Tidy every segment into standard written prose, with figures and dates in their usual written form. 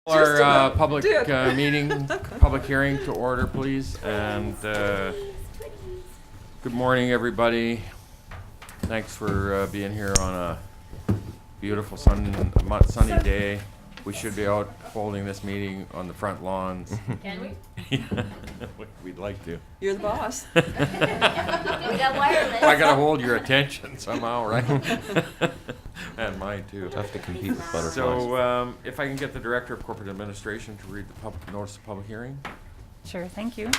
Our public meeting, public hearing to order, please. And good morning, everybody. Thanks for being here on a beautiful sunny day. We should be out holding this meeting on the front lawns. Can we? We'd like to. You're the boss. We got wireless. I gotta hold your attention somehow, right? And mine too. Tough to compete with butterflies. So, if I can get the Director of Corporate Administration to read the notice of public hearing. Sure, thank you.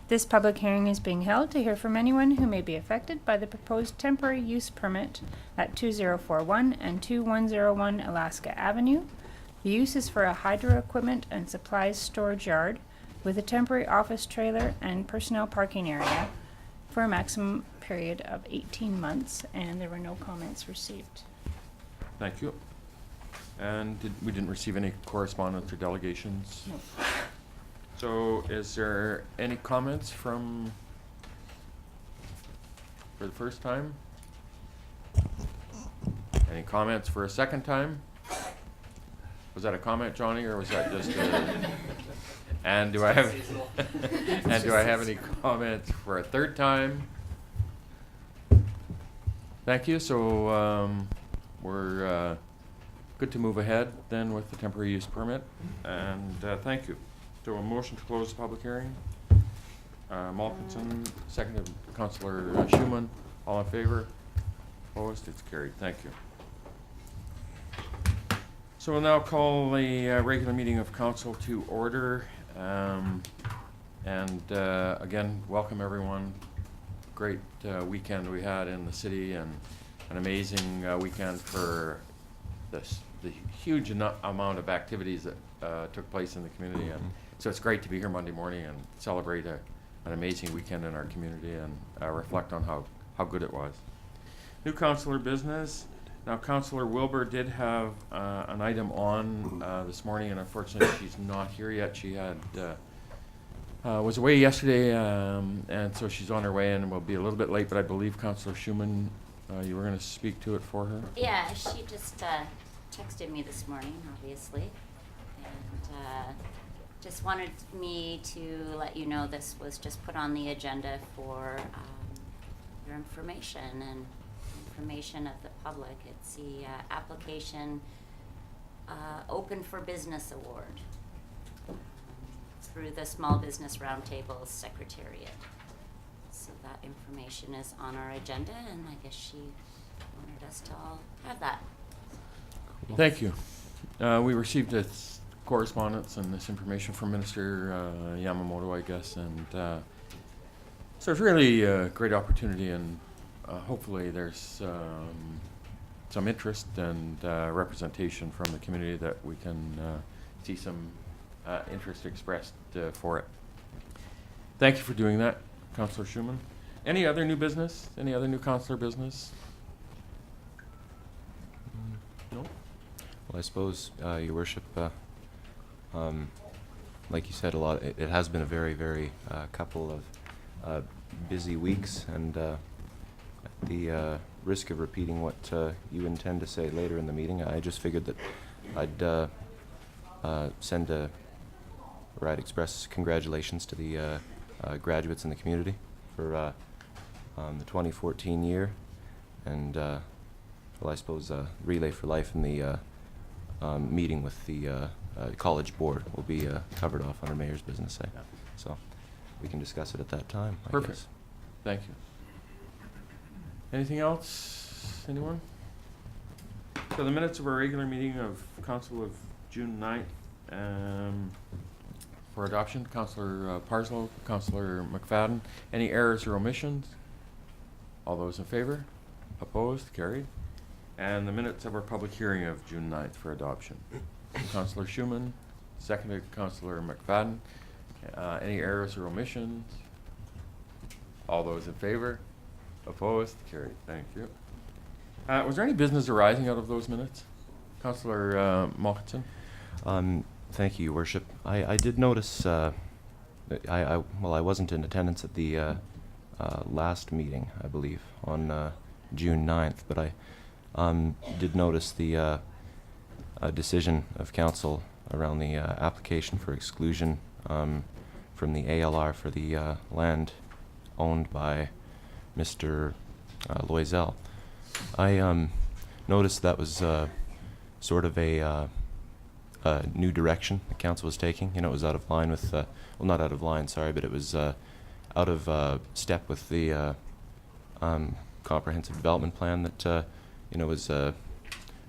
This public hearing is being held to hear from anyone who may be affected by the proposed temporary use permit at 2041 and 2101 Alaska Avenue. The use is for a hydro equipment and supplies storage yard with a temporary office trailer and personnel parking area for a maximum period of 18 months, and there were no comments received. Thank you. And we didn't receive any correspondence or delegations? No. So is there any comments for the first time? Any comments for a second time? Was that a comment, Johnny, or was that just and do I have any comments for a third time? Thank you. So we're good to move ahead then with the temporary use permit, and thank you. So a motion to close the public hearing. Malkinson, seconded Councillor Schumann. All in favor? Opposed? It's carried. Thank you. So we'll now call the regular meeting of council to order. Again, welcome everyone. Great weekend we had in the city, and an amazing weekend for the huge amount of activities that took place in the community. And so it's great to be here Monday morning and celebrate an amazing weekend in our community and reflect on how good it was. New councillor business. Now, Councillor Wilbur did have an item on this morning, and unfortunately she's not here yet. She was away yesterday, and so she's on her way and will be a little bit late, but I believe Councillor Schumann, you were going to speak to it for her? Yeah, she just texted me this morning, obviously, and just wanted me to let you know this was just put on the agenda for your information and information of the public. It's the application Open for Business Award through the Small Business Roundtable Secretariat. So that information is on our agenda, and I guess she wanted us to all have that. Thank you. We received this correspondence and this information from Minister Yamamoto, I guess, and so it's really a great opportunity, and hopefully there's some interest and representation from the community that we can see some interest expressed for it. Thank you for doing that, Councillor Schumann. Any other new business? Any other new councillor business? No? Well, I suppose, Your Worship, like you said, it has been a very, very couple of busy weeks, and at the risk of repeating what you intend to say later in the meeting, I just figured that I'd express congratulations to the graduates in the community for the 2014 year, and well, I suppose Relay for Life in the meeting with the college board will be covered off under Mayor's business, so we can discuss it at that time. Perfect. I guess. Thank you. Anything else? Anyone? So the minutes of our regular meeting of council of June 9th for adoption, Councillor Parslow, Councillor McFadden. Any errors or omissions? All those in favor? Opposed? Carried. And the minutes of our public hearing of June 9th for adoption. Councillor Schumann, seconded Councillor McFadden. Any errors or omissions? All those in favor? Opposed? Carried. Thank you. Was there any business arising out of those minutes? Councillor Malkinson? Thank you, Your Worship. I did notice, I wasn't in attendance at the last meeting, I believe, on June 9th, but I did notice the decision of council around the application for exclusion from the ALR for the land owned by Mr. Loisel. I noticed that was sort of a new direction the council was taking. You know, it was out of line with, well, not out of line, sorry, but it was out of step with the comprehensive development plan that, you know, was an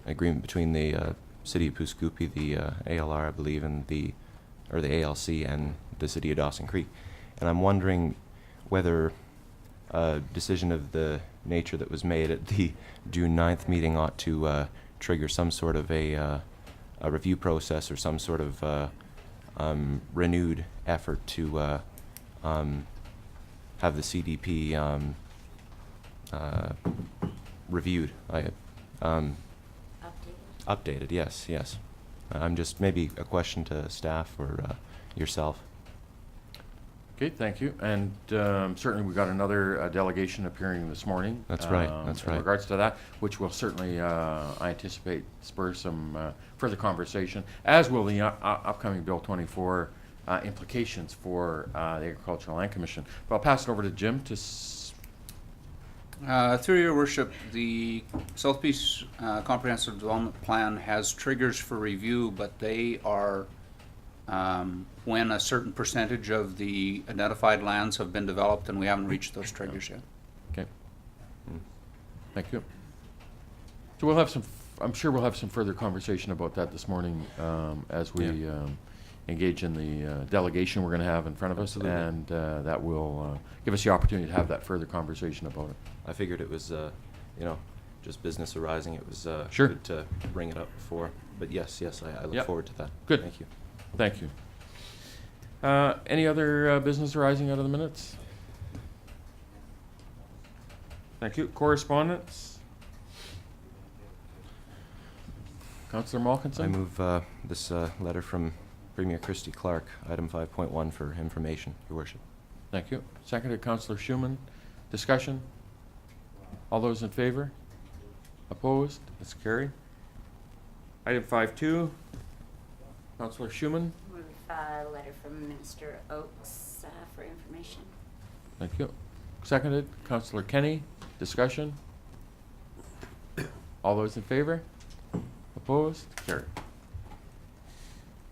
agreement between the city of Puscoopi, the ALR, I believe, and the ALC and the city of Dawson Creek. And I'm wondering whether a decision of the nature that was made at the June 9th meeting ought to trigger some sort of a review process or some sort of renewed effort to have the CDP reviewed. Updated? Updated, yes, yes. I'm just, maybe a question to staff or yourself. Okay, thank you. And certainly we got another delegation appearing this morning. That's right, that's right. In regards to that, which will certainly, I anticipate, spur some further conversation, as will the upcoming Bill 24 implications for the Agricultural Land Commission. But I'll pass it over to Jim to... Through your worship, the South Peace Comprehensive Development Plan has triggers for review, but they are when a certain percentage of the identified lands have been developed, and we haven't reached those triggers yet. Okay. Thank you. So we'll have some, I'm sure we'll have some further conversation about that this morning as we engage in the delegation we're going to have in front of us. Absolutely. And that will give us the opportunity to have that further conversation about it. I figured it was, you know, just business arising. It was Sure. good to bring it up before. But yes, I look Yep. forward to that. Good. Thank you. Thank you. Any other business arising out of the minutes? Thank you. Correspondence? Councillor I Malkinson? move this letter from Premier Christy Clark, item 5.1 for information, Your Worship. Thank you. Seconded, Councillor Schumann. Discussion? All those in favor? Opposed? It's carried. Item 5.2. Councillor Schumann. Move a letter from Minister Oakes for information. Thank you. Seconded, Councillor Kenny. Discussion? All those in favor? Opposed? Carried.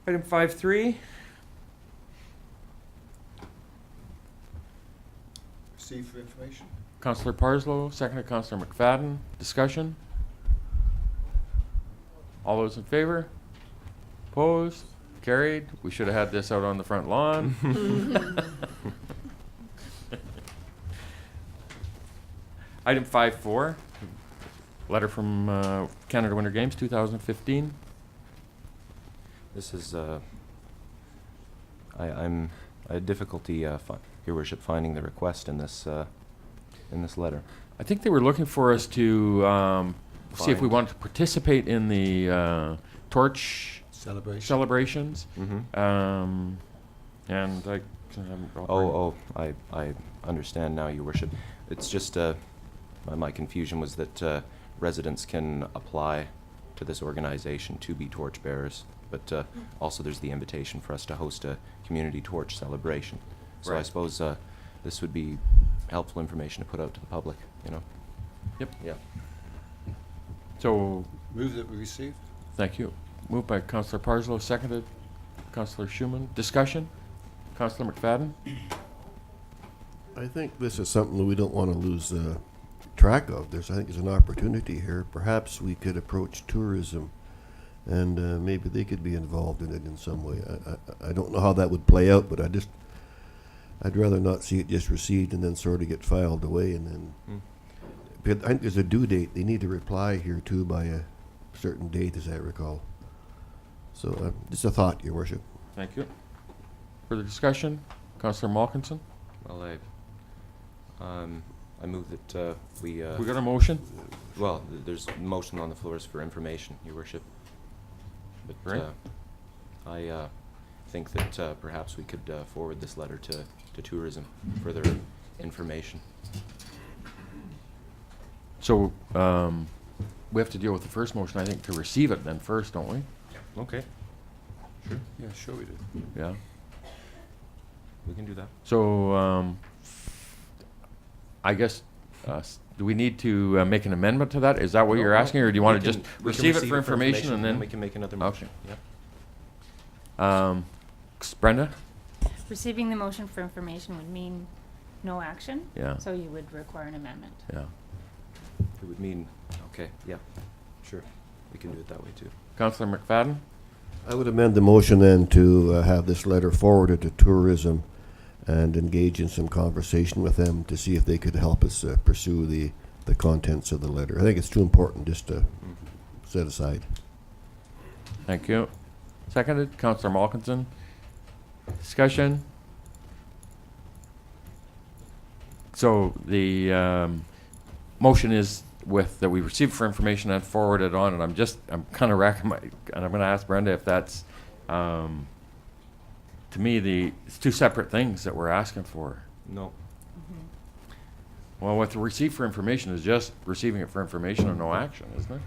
Item 5.3. Receive for information. Councillor Parslow, seconded Councillor McFadden. Discussion? All those in favor? Opposed? Carried. We should have had this out on the front lawn. Item 5.4, letter from Canada Winter Games 2015. This is, I had difficulty, Your Worship, finding the request in this letter. I think they were looking for us to see if we Find. wanted to participate in the torch Celebration. celebrations. Mm-hmm. And I... I understand now, Your Worship. It's just, my confusion was that residents can apply to this organization to be torchbearers, but also there's the invitation for us to host a community torch celebration. So I Right. suppose this would be helpful information to put out to the public, you know? Yep. Yeah. So, Move that we receive. thank you. Moved by Councillor Parslow, seconded Councillor Schumann. Discussion? Councillor McFadden? I think this is something that we don't want to lose track of. I think there's an opportunity here. Perhaps we could approach tourism, and maybe they could be involved in it in some way. I don't know how that would play out, but I'd rather not see it just received and then sort of get filed away, and then. But I think there's a due date. They need to reply here too by a certain date, as I recall. So just a thought, Your Worship. Thank you. Further discussion? Councillor Malkinson? Well, I move that we We got a motion? well, there's a motion on the floor is for information, Your Worship. But Right. I think that perhaps we could forward this letter to tourism, further information. So, we have to deal with the first motion, I think, to receive it then first, don't we? Okay, Yeah, sure we do. Yeah. we can do that. So, I guess, do we need to make an amendment to that? Is that what No, you're no, asking, or do you want to we just can receive it for information and then? we can make another Okay. motion. Yeah. Brenda? Receiving the motion for information would mean no action. Yeah. So you would require an amendment. Yeah. It would mean, okay, yeah, sure. We can do it that way too. Councillor McFadden? I would amend the motion then to have this letter forwarded to tourism and engage in some conversation with them to see if they could help us pursue the contents of the letter. I think it's too important just to set aside. Thank you. Seconded, Councillor Malkinson. Discussion? So the motion is with, that we receive for information and forward it on, and I'm kind of racking my, and I'm going to ask Brenda if that's, to me, it's two separate things that we're asking for. No. Well, with the receive for information is just receiving it for information and no action, isn't it?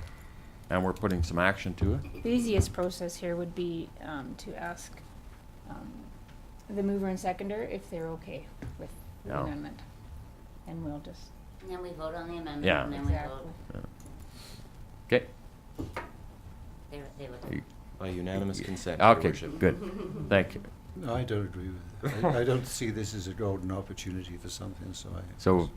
And we're putting some action to it. The easiest process here would be to ask the mover and seconder if they're okay with the Yeah. amendment. And we'll just, And then we vote on the amendment, Yeah. and then we exactly. vote. Okay. They would. You- By unanimous consent, Your Okay, Worship. good. Thank you. No, I don't agree with it. I don't see this as a golden opportunity for something, so So,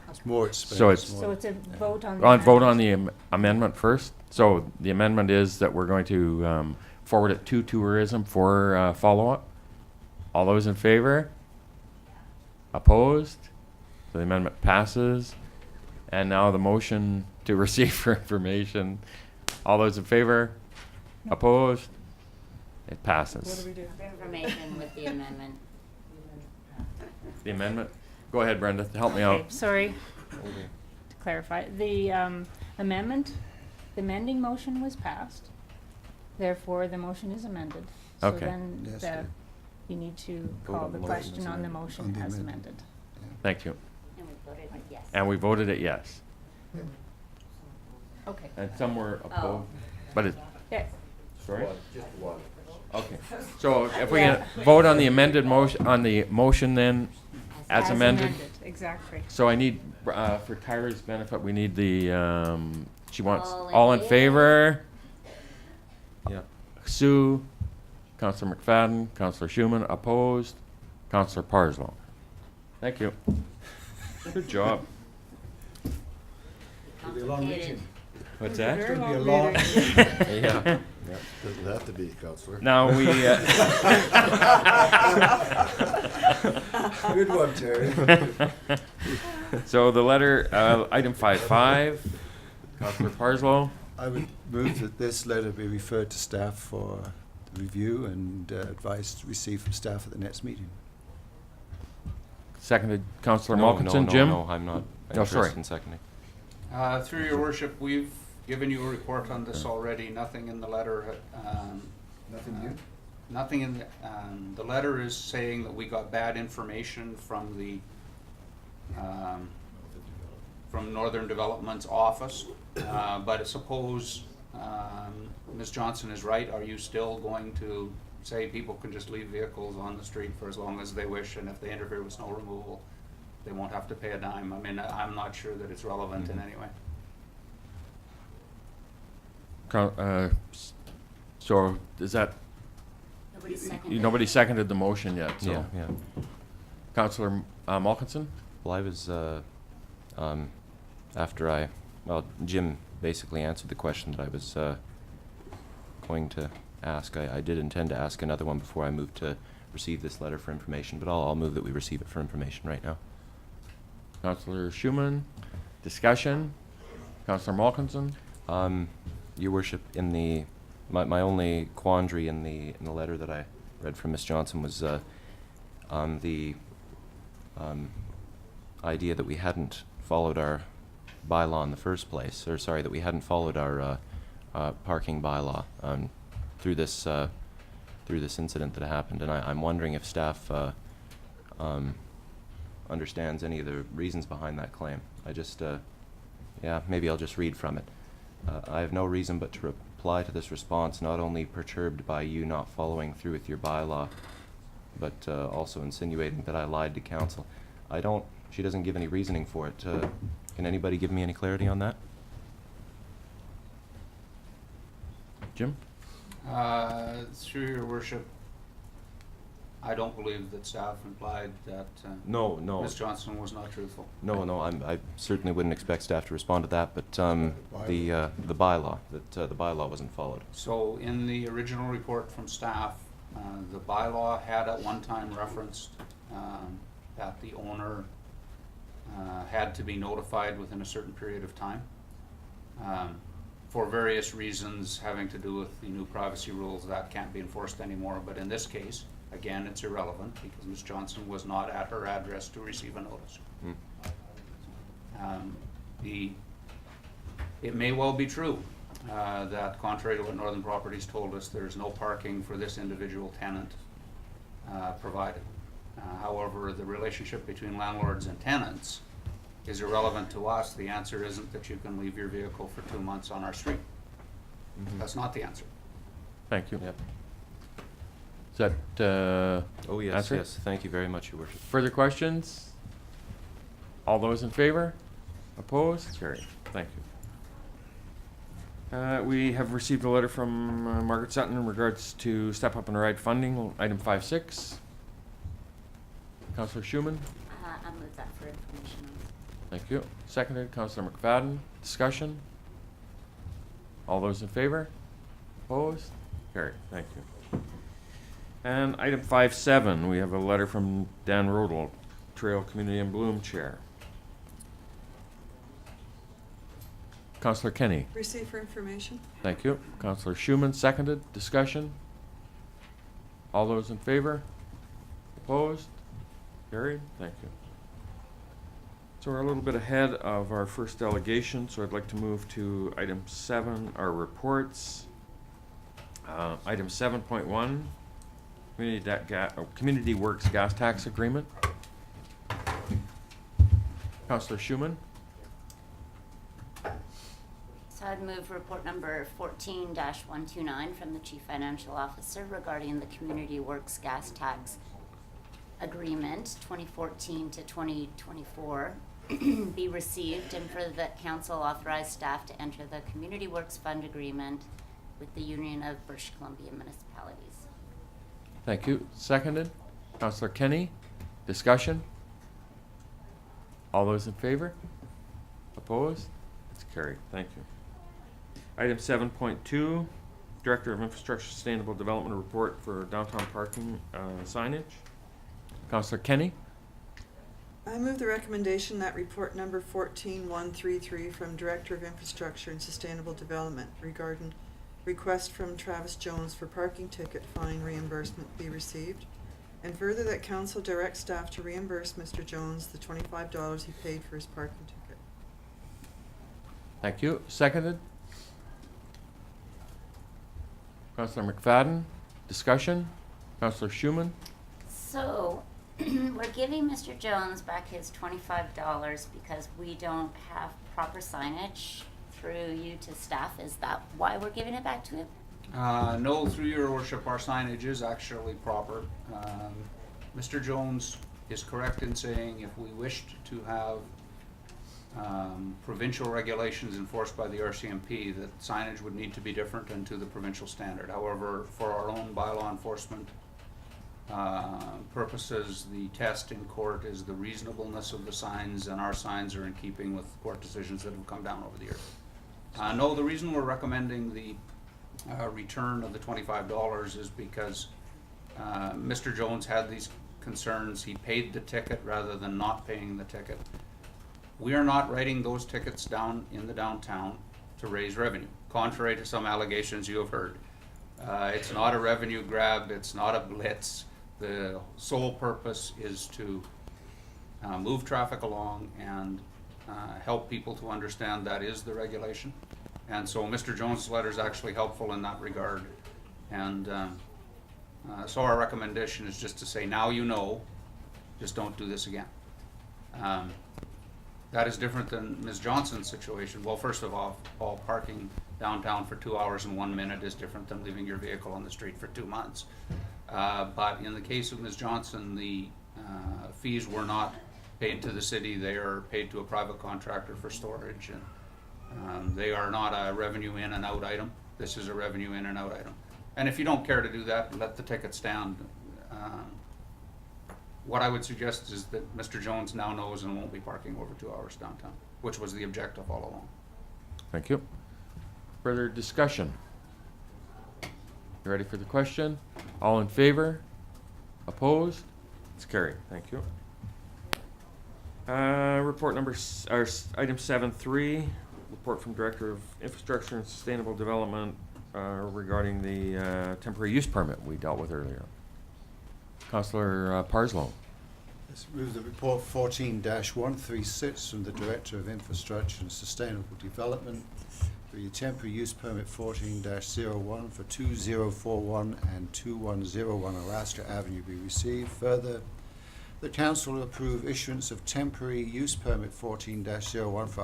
it's more expense. So it's- So it's a vote on the vote on amendment. the amendment first. So the amendment is that we're going to forward it to tourism for follow-up. All those in favor? Opposed? So the amendment passes. And now the motion to receive for information. All those in favor? Opposed? It passes. do? Information with the amendment. The amendment? Go ahead, Brenda, help me Okay, out. sorry, Okay. to clarify, the amendment, the amending motion was passed, therefore the motion is amended. So Okay. then Yes, the, yeah. you need to Vote call on the the motion question as on the amended. motion On the as amendment. amended. Thank you. And we voted yes. And we voted it yes. Okay. And some were Oh. opposed, but it, Yeah, sorry? Okay, so if we can vote on the amended motion, on the motion then, as amended? exactly. So I need, for Tyra's benefit, we need the, she wants, All in all in favor? favor? Yeah. Sue, Counselor McFadden, Counselor Schumann, opposed, Counselor Parslow. Thank you. Good job. It'll be a long Complicated. meeting. What's that? It's going to be a long. Yeah. Doesn't have to be, Counselor. Now we, Good one, Terry. so the letter, item 5.5, Counselor Parslow. I would move that this letter be referred to staff for review and advice received from staff at the next meeting. Seconded, Counselor No, Malkinson. no, Jim? No, I'm not Oh, sorry. interested in seconding. Through your worship, we've given you a report on this already. Nothing in the letter, Nothing new? nothing in, the letter is saying that we got bad information from the, from Northern Development's office. But I suppose, Ms. Johnson is right. Are you still going to say people can just leave vehicles on the street for as long as they wish, and if they interfere with snow removal, they won't have to pay a dime? I mean, I'm not sure that it's relevant in any way. So is that, Nobody seconded. nobody seconded the motion yet, so. Yeah, yeah. Counselor Malkinson? Well, I was, after Jim basically answered the question that I was going to ask. I did intend to ask another one before I moved to receive this letter for information, but I'll move that we receive it for information right now. Counselor Schumann? Discussion? Counselor Malkinson? Your Worship, my only quandary in the letter that I read from Ms. Johnson was the idea that we hadn't followed our bylaw in the first place, or sorry, that we hadn't followed our parking bylaw through this incident that happened, and I'm wondering if staff understands any of the reasons behind that claim. I just, maybe I'll just read from it. I have no reason but to reply to this response, not only perturbed by you not following through with your bylaw, but also insinuating that I lied to council. She doesn't give any reasoning for it. Can anybody give me any clarity on that? Jim? Through your worship, I don't believe that staff implied that No. Ms. Johnson was not truthful. No, I certainly wouldn't expect staff to respond to that, but the bylaw, the bylaw wasn't followed. So in the original report from staff, the bylaw had at one time referenced that the owner had to be notified within a certain period of time. For various reasons having to do with the new privacy rules, that can't be enforced anymore. But in this case, again, it's irrelevant because Ms. Johnson was not at her address to receive a notice. It may well be true that contrary to what Northern Properties told us, there's no parking for this individual tenant provided. However, the relationship between landlords and tenants is irrelevant to us. The answer isn't that you can leave your vehicle for 2 months on our street. That's not the answer. Thank you. Yep. Is that, Oh, yes, answer? yes. Thank you very much, Your Worship. further questions? All those in favor? Opposed? Carried. Thank you. We have received a letter from Margaret Sutton in regards to Step Up and Ride funding, item 5.6. Councillor Schumann? I'll move that for information on. Thank you. Seconded, Councillor McFadden. Discussion? All those in favor? Opposed? Carried. Thank you. And item 5.7, we have a letter from Dan Rodel, Trail Community in Bloom Chair. Councillor Kenny. Receive for information. Thank you. Councillor Schumann, seconded. Discussion? All those in favor? Opposed? Carried. Thank you. So we're a little bit ahead of our first delegation, so I'd like to move to item 7, our reports. Item 7.1, Community Works Gas Tax Agreement. Councillor Schumann? So I'd move report number 14-129 from the Chief Financial Officer regarding the Community Works Gas Tax Agreement 2014 to 2024 be received, and for the council authorize staff to enter the Community Works Fund Agreement with the Union of British Columbia Municipalities. Thank you. Seconded. Councillor Kenny. Discussion? All those in favor? Opposed? It's carried. Thank you. Item 7.2, Director of Infrastructure Sustainable Development Report for downtown parking signage. Councillor Kenny. I move the recommendation that report number 14-133 from Director of Infrastructure and Sustainable Development regarding request from Travis Jones for parking ticket fine reimbursement be received, and further that council direct staff to reimburse Mr. Jones the $25 he paid for his parking ticket. Thank you. Seconded. Councillor McFadden. Discussion? Councillor Schumann. So, we're giving Mr. Jones back his $25 because we don't have proper signage through you to staff. Is that why we're giving it back to him? No, through your worship, our signage is actually proper. Mr. Jones is correct in saying if we wished to have provincial regulations enforced by the RCMP, that signage would need to be different and to the provincial standard. However, for our own bylaw enforcement purposes, the test in court is the reasonableness of the signs, and our signs are in keeping with court decisions that have come down over the years. No, the reason we're recommending the return of the $25 is because Mr. Jones had these concerns. He paid the ticket rather than not paying the ticket. We are not writing those tickets down in the downtown to raise revenue, contrary to some allegations you have heard. It's not a revenue grab, it's not a blitz. The sole purpose is to move traffic along and help people to understand that is the regulation. And so Mr. Jones' letter is actually helpful in that regard. And so our recommendation is just to say, now you know, just don't do this again. That is different than Ms. Johnson's situation. Well, first of all parking downtown for 2 hours and 1 minute is different than leaving your vehicle on the street for 2 months. But in the case of Ms. Johnson, the fees were not paid to the city. They are paid to a private contractor for storage, and they are not a revenue in and out item. This is a revenue in and out item. And if you don't care to do that, let the ticket stand. What I would suggest is that Mr. Jones now knows and won't be parking over 2 hours downtown, which was the objective all along. Thank you. Further discussion? You ready for the question? All in favor? Opposed? It's carried. Thank you. Report number, item 7.3, report from Director of Infrastructure and Sustainable Development regarding the temporary use permit we dealt with earlier. Councillor Parslow. Let's move the report 14-136 from the Director of Infrastructure and Sustainable Development. The temporary use permit 14-01 for 2041 and 2101 Alaska Avenue be received. Further, the Council will approve issuance of temporary use permit 14-01 for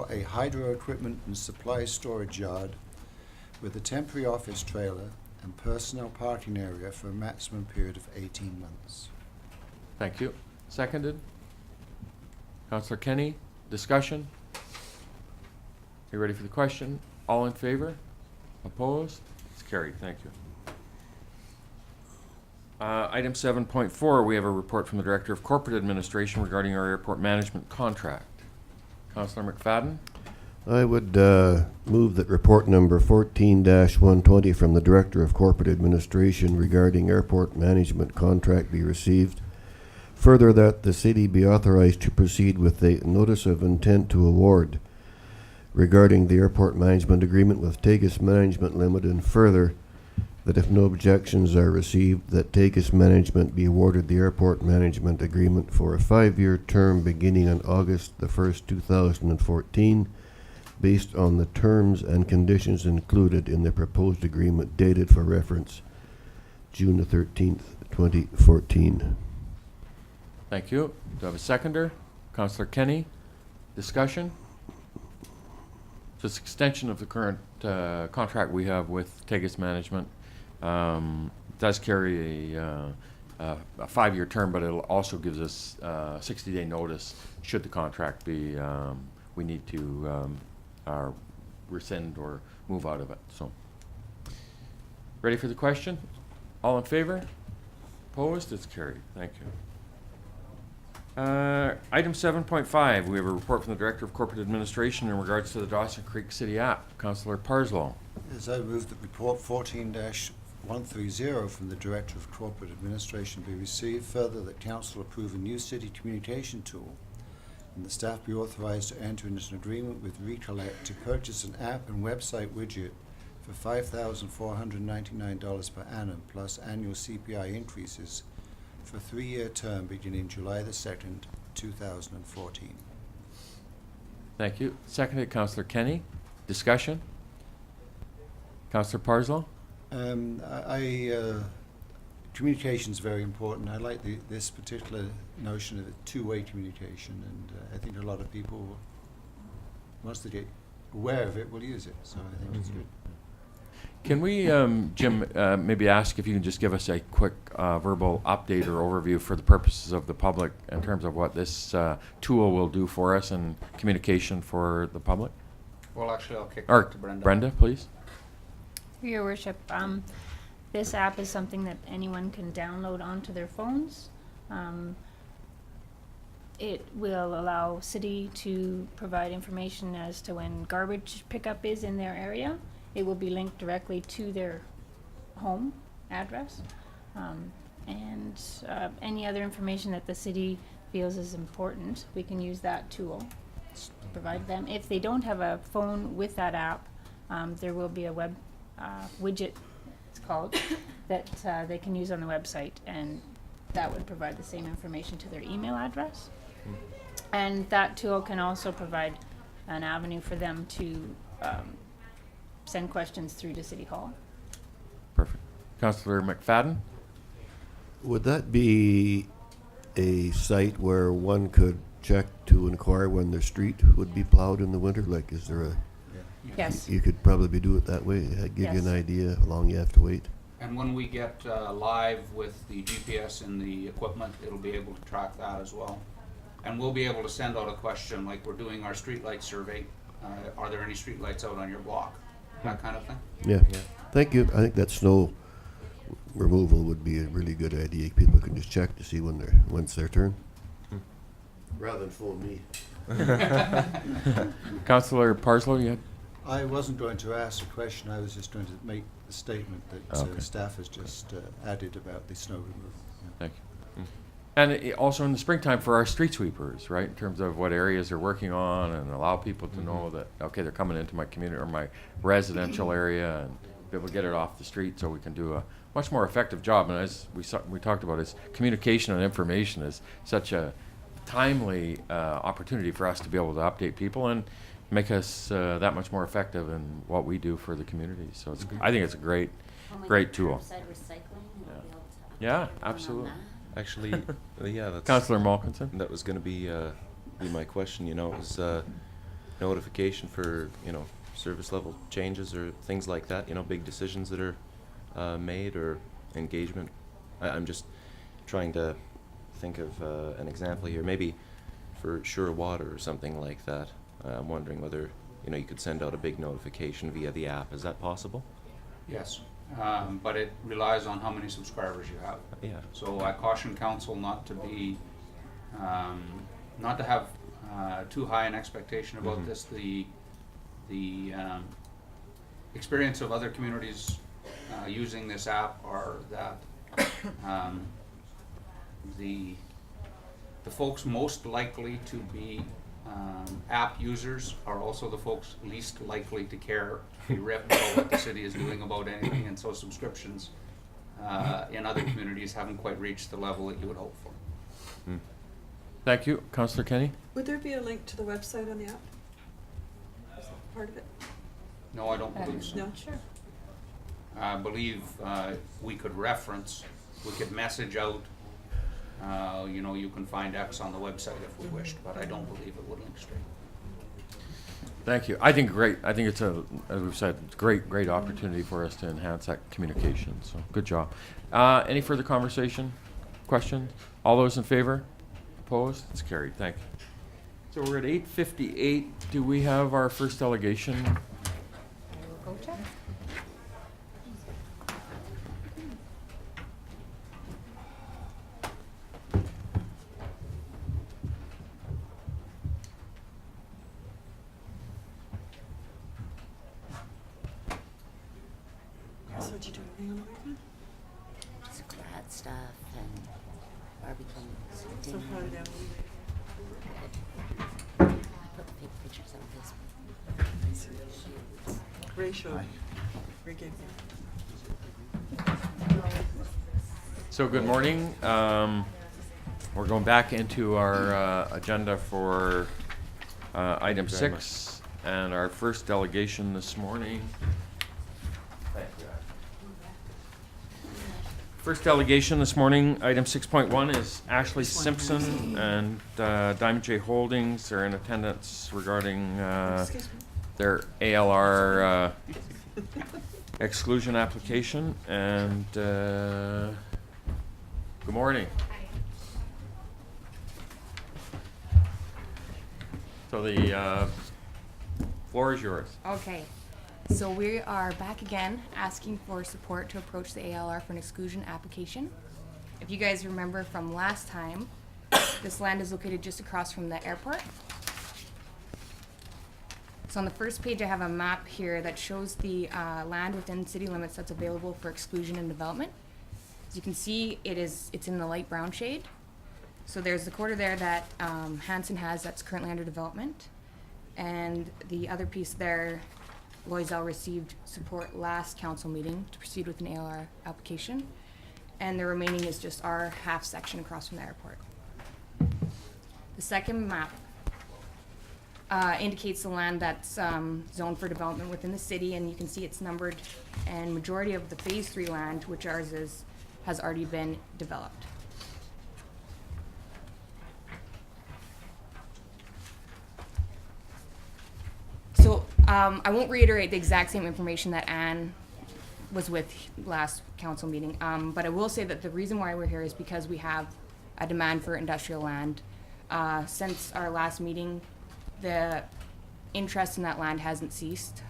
a hydro equipment and supply storage yard with a temporary office trailer and personnel parking area for a maximum period of 18 months. Thank you. Seconded. Councillor Kenny, discussion? You ready for the question? All in favor? Opposed? It's carried. Thank you. Item 7.4, we have a report from the Director of Corporate Administration regarding our airport management contract. Councillor McFadden? I would move that report number 14-120 from the Director of Corporate Administration regarding airport management contract be received. Further, that the city be authorized to proceed with a notice of intent to award regarding the airport management agreement with Tegas Management Limited, and further, that if no objections are received, that Tegas Management be awarded the airport management agreement for a 5-year term beginning on August the 1st, 2014, based on the terms and conditions included in the proposed agreement dated for reference June the 13th, 2014. Thank you. Do I have a seconder? Councillor Kenny, discussion? So it's extension of the current contract we have with Tegas Management. Does carry a 5-year term, but it also gives us 60-day notice should the contract be, we need to rescind or move out of it. So, ready for the question? All in favor? Opposed? It's carried. Thank you. Item 7.5, we have a report from the Director of Corporate Administration in regards to the Dawson Creek City app. Councillor Parslow. As I move that report 14-130 from the Director of Corporate Administration be received. Further, that Council approve a new city communication tool and the staff be authorized to enter into an agreement with Recollect to purchase an app and website widget for $5,499 per annum plus annual CPI increases for a 3-year term beginning July the 2nd, 2014. Thank you. Seconded, Councillor Kenny. Discussion? Councillor Parslow? Communication is very important. I like this particular notion of a two-way communication, and I think a lot of people, once they get aware of it, will use it. So I think it's good. Can we, Jim, maybe ask if you can just give us a quick verbal update or overview for the purposes of the public in terms of what this tool will do for us and communication for the public? Well, actually, I'll kick Or it to Brenda. Brenda, please. Your Worship, this app is something that anyone can download onto their phones. It will allow city to provide information as to when garbage pickup is in their area. It will be linked directly to their home address. And any other information that the city feels is important, we can use that tool to provide them. If they don't have a phone with that app, there will be a web widget, it's called, that they can use on the website, and that would provide the same information to their email address. And that tool can also provide an avenue for them to send questions through to City Hall. Perfect. Councillor McFadden? Would that be a site where one could check to inquire when their street would be plowed in the winter? Like, is there a, Yes. you could probably do it that way, give you an Yes. idea how long you have to wait? And when we get live with the GPS in the equipment, it'll be able to track that as well. And we'll be able to send out a question, like we're doing our streetlight survey. Are there any streetlights out on your block? That kind of thing. Yeah. Thank you. I think that snow removal would be a really good idea. People can just check to see when it's their turn. Rather than phone me. Councillor Parslow, you had? I wasn't going to ask a question, I was just going to make the statement that Okay. staff has just added about the snow removal. Yeah. Thank you. And also in the springtime for our street sweepers, right, in terms of what areas they're working on and allow people to know that, okay, they're coming into my community or my residential area and be able to get it off the street so we can do a much more effective job. And as we talked about, is communication and information is such a timely opportunity for us to be able to update people and make us that much more effective in what we do for the community. So it's, I think it's a great, When we great get tool. curbside recycling, we'll be able to Yeah, update everyone on absolutely. that. Actually, yeah, that's. Councillor Malkinson? That was gonna be my question, it was notification for, service level changes or things like that, big decisions that are made or engagement. I'm just trying to think of an example here, maybe for Sure Water or something like that. I'm wondering whether, you could send out a big notification via the app. Is that possible? Yes, but it relies on how many subscribers you have. Yeah. So I caution council not to be, not to have too high an expectation about this. The experience of other communities using this app are that the folks most likely to be app users are also the folks least likely to care a rip about what the city is doing about anything, and so subscriptions in other communities haven't quite reached the level that you would hope for. Thank you. Councillor Kenny? Would there be a link to the website on the app? Is that part of it? No, I don't believe so. No? Sure. I believe we could reference, we could message out, you can find X on the website if we wished, but I don't believe it would link straight. Thank you. I think it's as we've said, it's great opportunity for us to enhance that communication. So good job. Any further conversation, questions? All those in favor? Opposed? It's carried. Thank you. So we're at 8:58. Do we have our first delegation? I will go check. So what'd you do anything on the weekend? Just glad stuff and barbecue. So dinner. how did that I put the big pictures on Facebook. Ray showed? Ray gave me. So good morning. We're going back into our agenda for item 6 and our first delegation this morning. Thank you. First delegation this morning, item 6.1 is Ashley Simpson and Diamond J Holdings. They're in attendance regarding Excuse me. their ALR exclusion application. And good morning. So the floor is yours. Okay, so we are back again asking for support to approach the ALR for an exclusion application. If you guys remember from last time, this land is located just across from the airport. So on the first page, I have a map here that shows the land within city limits that's available for exclusion and development. As you can see, it's in the light brown shade. So there's the quarter there that Hanson has that's currently under development. And the other piece there, Loisel received support last council meeting to proceed with an ALR application. And the remaining is just our half section across from the airport. The second map indicates the land that's zoned for development within the city, and you can see it's numbered, and majority of the phase 3 land, which ours is, has already been developed. I won't reiterate the exact same information that Anne was with last council meeting, but I will say that the reason why we're here is because we have a demand for industrial land. Since our last meeting, the interest in that land hasn't ceased.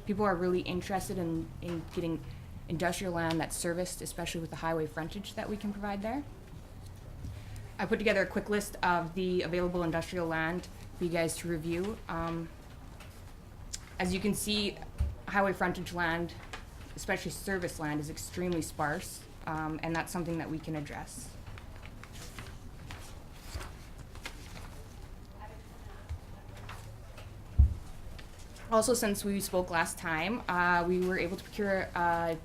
People are really interested in getting industrial land that's serviced, especially with the highway frontage that we can provide there. I put together a quick list of the available industrial land for you guys to review. As you can see, highway frontage land, especially service land, is extremely sparse, and that's something that we can address. Also, since we spoke last time, we were able to procure an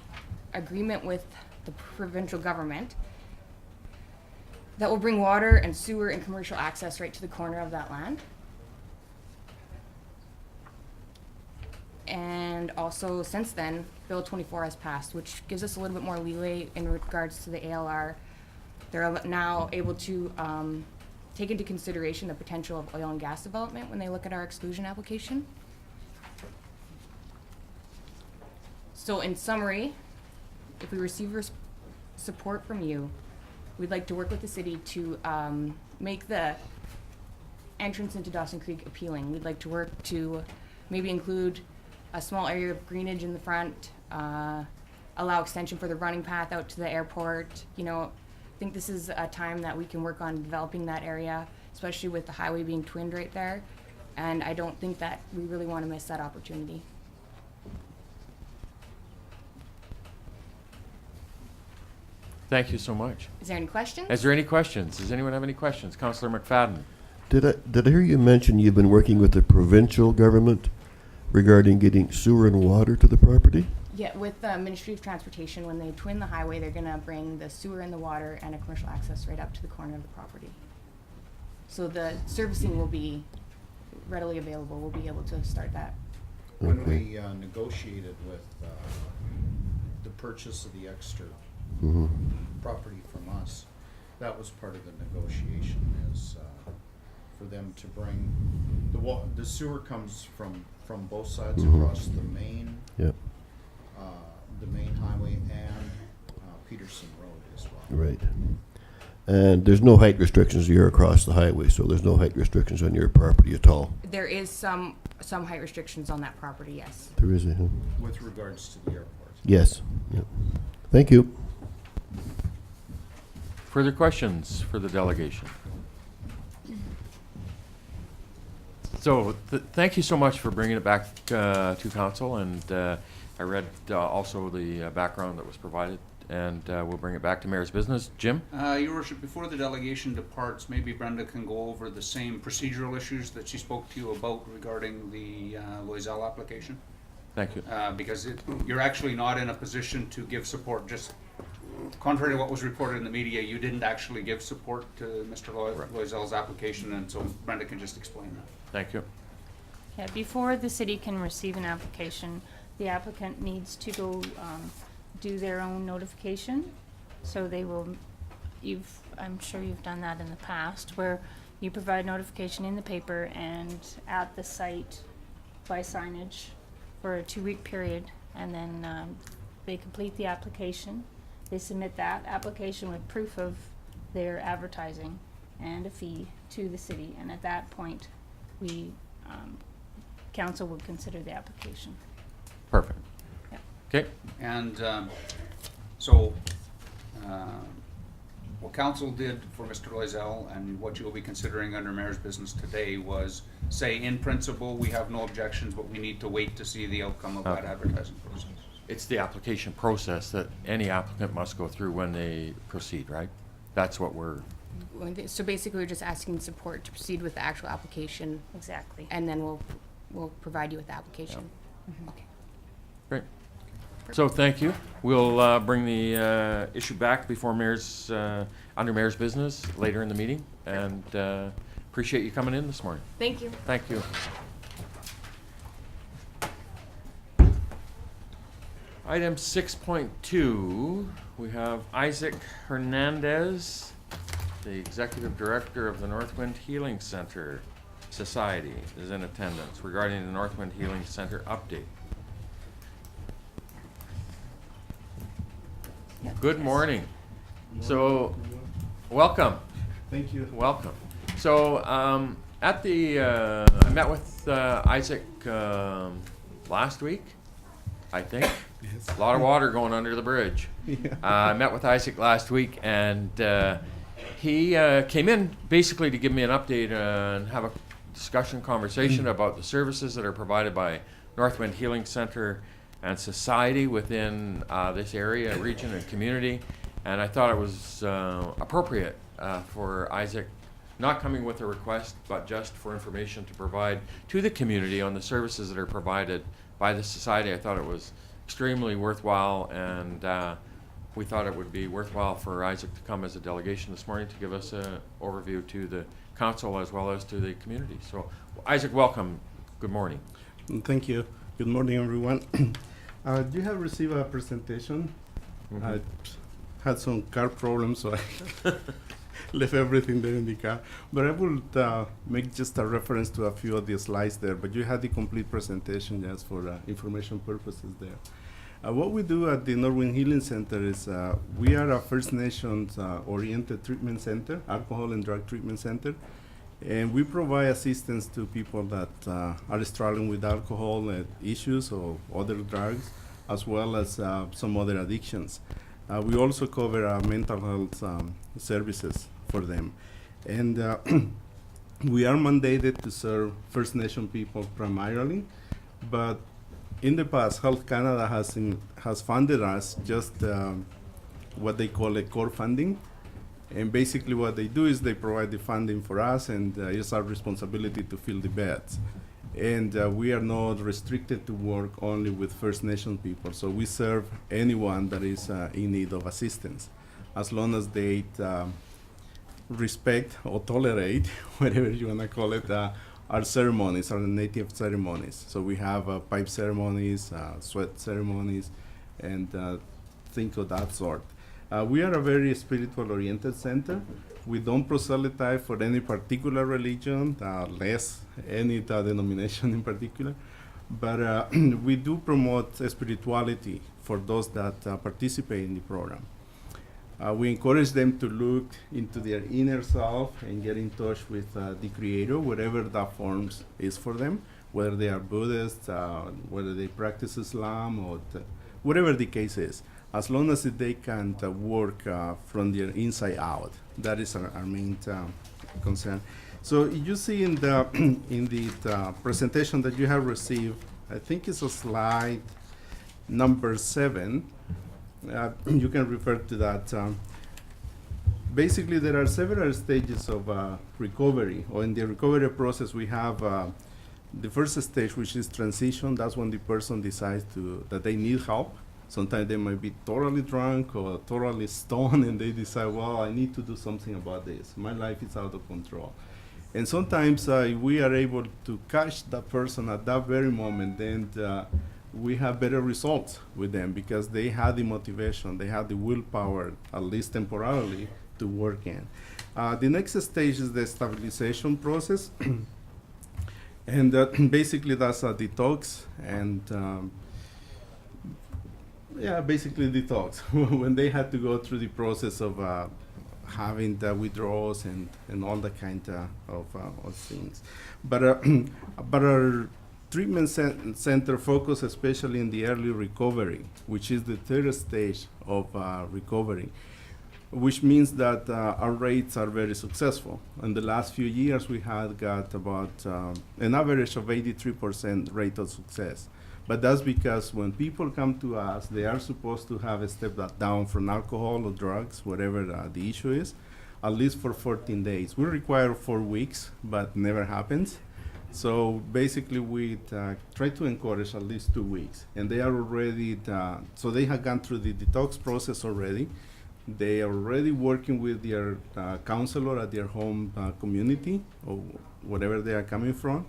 agreement with the provincial government that will bring water and sewer and commercial access right to the corner of that land. And also, since then, Bill 24 has passed, which gives us a little bit more leeway in regards to the ALR. They're now able to take into consideration the potential of oil and gas development when they look at our exclusion application. So in summary, if we receive support from you, we'd like to work with the city to make the entrance into Dawson Creek appealing. We'd like to work to maybe include a small area of greenage in the front, allow extension for the running path out to the airport. You know, I think this is a time that we can work on developing that area, especially with the highway being twinned right there. And I don't think that we really want to miss that opportunity. Thank you so much. Is there any questions? Is there any questions? Does anyone have any questions? Councillor McFadden? Did I hear you mention you've been working with the provincial government regarding getting sewer and water to the property? Yeah, with the Ministry of Transportation, when they twin the highway, they're gonna bring the sewer and the water and a commercial access right up to the corner of the property. So the servicing will be readily available. We'll be able to start that. When Okay. we negotiated with the purchase of the extra Mm-hmm. property from us, that was part of the negotiation, is for them to bring, the sewer comes from both sides Mhm. across the main, Yep. the main highway and Peterson Road as well. Right. And there's no height restrictions here across the highway, so there's no height restrictions on your property at all. There is some height restrictions on that property, yes. There is a, huh? With regards to the airport. Yes. Yep. Thank you. Further questions for the delegation? So, thank you so much for bringing it back to council, and I read also the background that was provided, and we'll bring it back to Mayor's business. Jim? Your worship, before the delegation departs, maybe Brenda can go over the same procedural issues that she spoke to you about regarding the Loisel application. Thank you. Because you're actually not in a position to give support. Just contrary to what was reported in the media, you didn't actually give support to Mr. Loisel's application, and so Brenda can just explain that. Thank you. Yeah, before the city can receive an application, the applicant needs to go do their own notification. So they will, I'm sure you've done that in the past, where you provide notification in the paper and at the site by signage for a 2-week period, and then they complete the application. They submit that application with proof of their advertising and a fee to the city, and at that point, we, council would consider the application. Perfect. Yeah. Okay. And so what council did for Mr. Loisel and what you will be considering under mayor's business today was say, in principle, we have no objections, but we need to wait to see the outcome of that Okay. advertising process. It's the application process that any applicant must go through when they proceed, right? That's what we're, So basically, we're just asking support to proceed with the actual application, Exactly. and then we'll provide you with the application. Okay. great. So thank you. We'll bring the issue back before mayor's, under mayor's business later in the meeting, and appreciate you coming in this morning. Thank you. Thank you. Item 6.2, we have Isaac Hernandez, the Executive Director of the Northwind Healing Center. Society is in attendance regarding the Northwind Healing Center update. Good morning. So, welcome. Thank you. Welcome. So, at the, I met with Isaac last week, I think. Yes. A lot of water going under the bridge. Yeah. I met with Isaac last week, and he came in basically to give me an update and have a conversation about the services that are provided by Northwind Healing Center and Society within this area, region, and community. And I thought it was appropriate for Isaac not coming with a request, but just for information to provide to the community on the services that are provided by the Society. I thought it was extremely worthwhile, and we thought it would be worthwhile for Isaac to come as a delegation this morning to give us an overview to the council as well as to the community. So, Isaac, welcome. Good morning. Thank you. Good morning, everyone. You have received a presentation. I had some car problems, so I left everything there in the car. But I will make just a reference to a few of the slides there. But you had the complete presentation just for information purposes there. What we do at the Northwind Healing Center is we are a First Nations oriented treatment center, alcohol and drug treatment center. And we provide assistance to people that are struggling with alcohol issues or other drugs, as well as some other addictions. We also cover mental health services for them. And we are mandated to serve First Nation people primarily, but in the past, Health Canada has funded us just what they call a core funding. And basically what they do is they provide the funding for us, and it's our responsibility to fill the beds. And we are not restricted to work only with First Nation people. So we serve anyone that is in need of assistance, as long as they respect or tolerate, whatever you want to call it, our ceremonies, our native ceremonies. So we have pipe ceremonies, sweat ceremonies, and things of that sort. We are a very spiritual-oriented center. We don't proselytize for any particular religion, less any denomination in particular. But we do promote spirituality for those that participate in the program. We encourage them to look into their inner self and get in touch with the Creator, whatever that forms is for them, whether they are Buddhists, whether they practice Islam, or whatever the case is. As long as they can work from their inside out. That is our main concern. So you see in the presentation that you have received, I think it's a slide number 7. You can refer to that. Basically, there are several stages of recovery. Or in the recovery process, we have the first stage, which is transition. That's when the person decides that they need help. Sometimes they might be totally drunk or totally stoned, and they decide, well, I need to do something about this. My life is out of control. And sometimes we are able to catch that person at that very moment, and we have better results with them because they have the motivation, they have the willpower, at least temporarily, to work in. The next stage is the stabilization process. And basically that's a detox, and basically detox. When they had to go through the process of having the withdrawals and all the kind of things. But our treatment center focus especially in the early recovery, which is the third stage of recovery, which means that our rates are very successful. In the last few years, we had got about an average of 83% rate of success. But that's because when people come to us, they are supposed to have a step down from alcohol or drugs, whatever the issue is, at least for 14 days. We require 4 weeks, but never happens. So basically, we try to encourage at least 2 weeks. And they are already, so they have gone through the detox process already. They are already working with their counselor at their home community, or whatever they are coming from,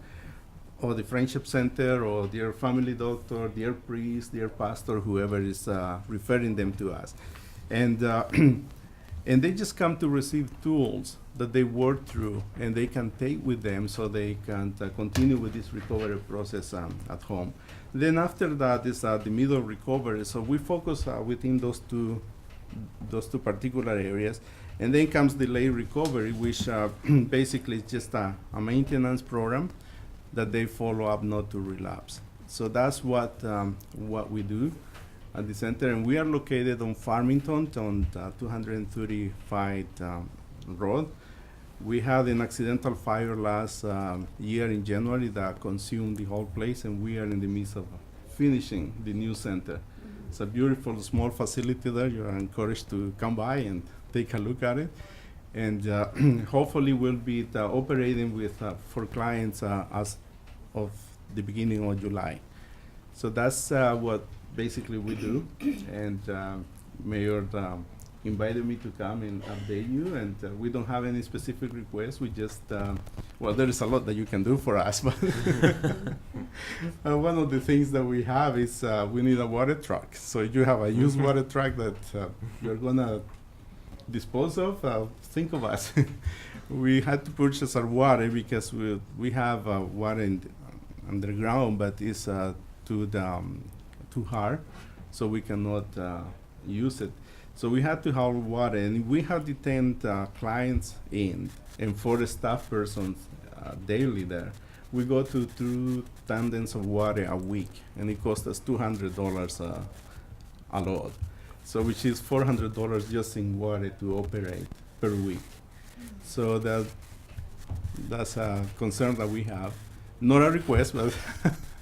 or the friendship center, or their family doctor, their priest, their pastor, whoever is referring them to us. And and they just come to receive tools that they work through and they can take with them so they can continue with this recovery process at home. Then after that is the middle recovery. So we focus within those two particular areas. And then comes the late recovery, which basically is just a maintenance program that they follow up not to relapse. So that's what we do at the center. And we are located on Farmington on 235 Road. We had an accidental fire last year in January that consumed the whole place, and we are in the midst of finishing the new center. It's a beautiful small facility there. You are encouraged to come by and take a look at it. And hopefully we'll be operating with for clients as of the beginning of July. So that's what basically we do. And Mayor invited me to come and update you, and we don't have any specific requests. We just, well, there is a lot that you can do for us, but one of the things that we have is we need a water truck. So if you have a used water truck that you're gonna dispose of, think of us. We had to purchase our water because we have water underground, but it's too hard, so we cannot use it. So we had to haul water, and we have detained clients in and 4 staff persons daily there. We go to 2 tandems of water a week, and it costs us $200 a load. So which is $400 just in water to operate per week. So that's a concern that we have. Not a request, but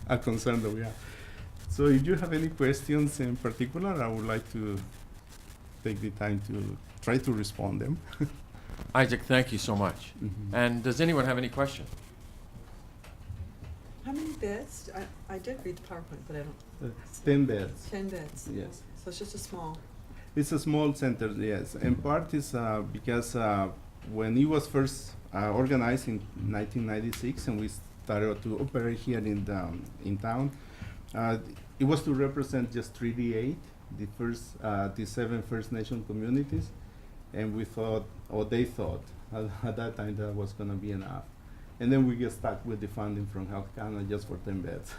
a concern that we have. So if you have any questions in particular, I would like to take the time to try to respond them. Isaac, thank you so much. Mhm. And does anyone have any questions? How many beds? I did read the PowerPoint, but I don't. 10 beds. 10 beds. Yes. So it's just a small. It's a small center, yes. And part is because when it was first organized in 1996 and we started to operate here in town, it was to represent just 3D8, the 7 First Nation communities. And we thought, or they thought, at that time that was going to be enough. And then we get stuck with the funding from Health Canada just for 10 beds.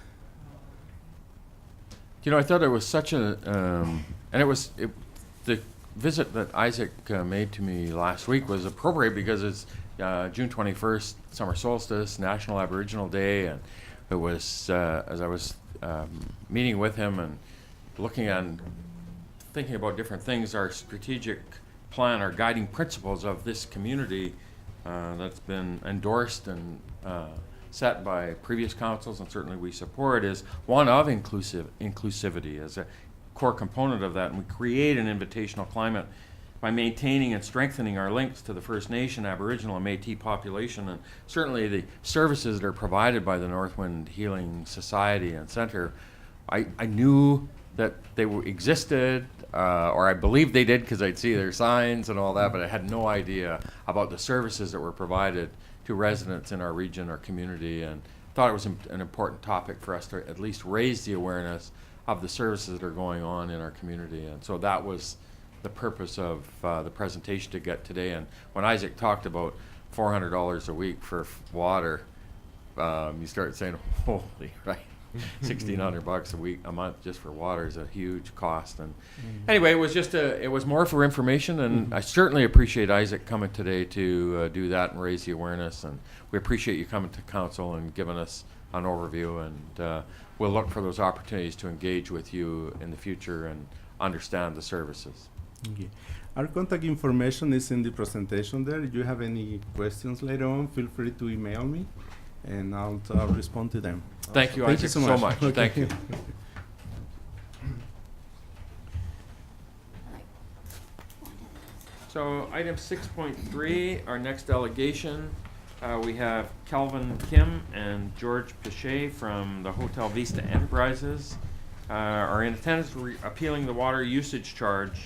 You know, I thought it was such a, the visit that Isaac made to me last week was appropriate because it's June 21st, summer solstice, National Aboriginal Day, and it was, as I was meeting with him and looking and thinking about different things, our strategic plan, our guiding principles of this community that's been endorsed and set by previous councils, and certainly we support, is one of inclusivity as a core component of that. And we create an invitational climate by maintaining and strengthening our links to the First Nation, Aboriginal, and Métis population, and certainly the services that are provided by the Northwind Healing Society and Center. I knew that they existed, or I believed they did because I'd see their signs and all that, but I had no idea about the services that were provided to residents in our region, our community, and thought it was an important topic for us to at least raise the awareness of the services that are going on in our community. And so that was the purpose of the presentation to get today. And when Isaac talked about $400 a week for water, you start saying, holy, right? $1,600 a month just for water is a huge cost. And anyway, it was just it was more for information, and I certainly appreciate Isaac coming today to do that and raise the awareness. And we appreciate you coming to council and giving us an overview, and we'll look for those opportunities to engage with you in the future and understand the services. Okay. Our contact information is in the presentation there. If you have any questions later on, feel free to email me, and I'll respond to them. Thank you, Thank Isaac, you so so much. much. Thank you. So item 6.3, our next delegation, we have Kelvin Kim and George Pichet from the Hotel Vista Enterprises are in attendance appealing the water usage charge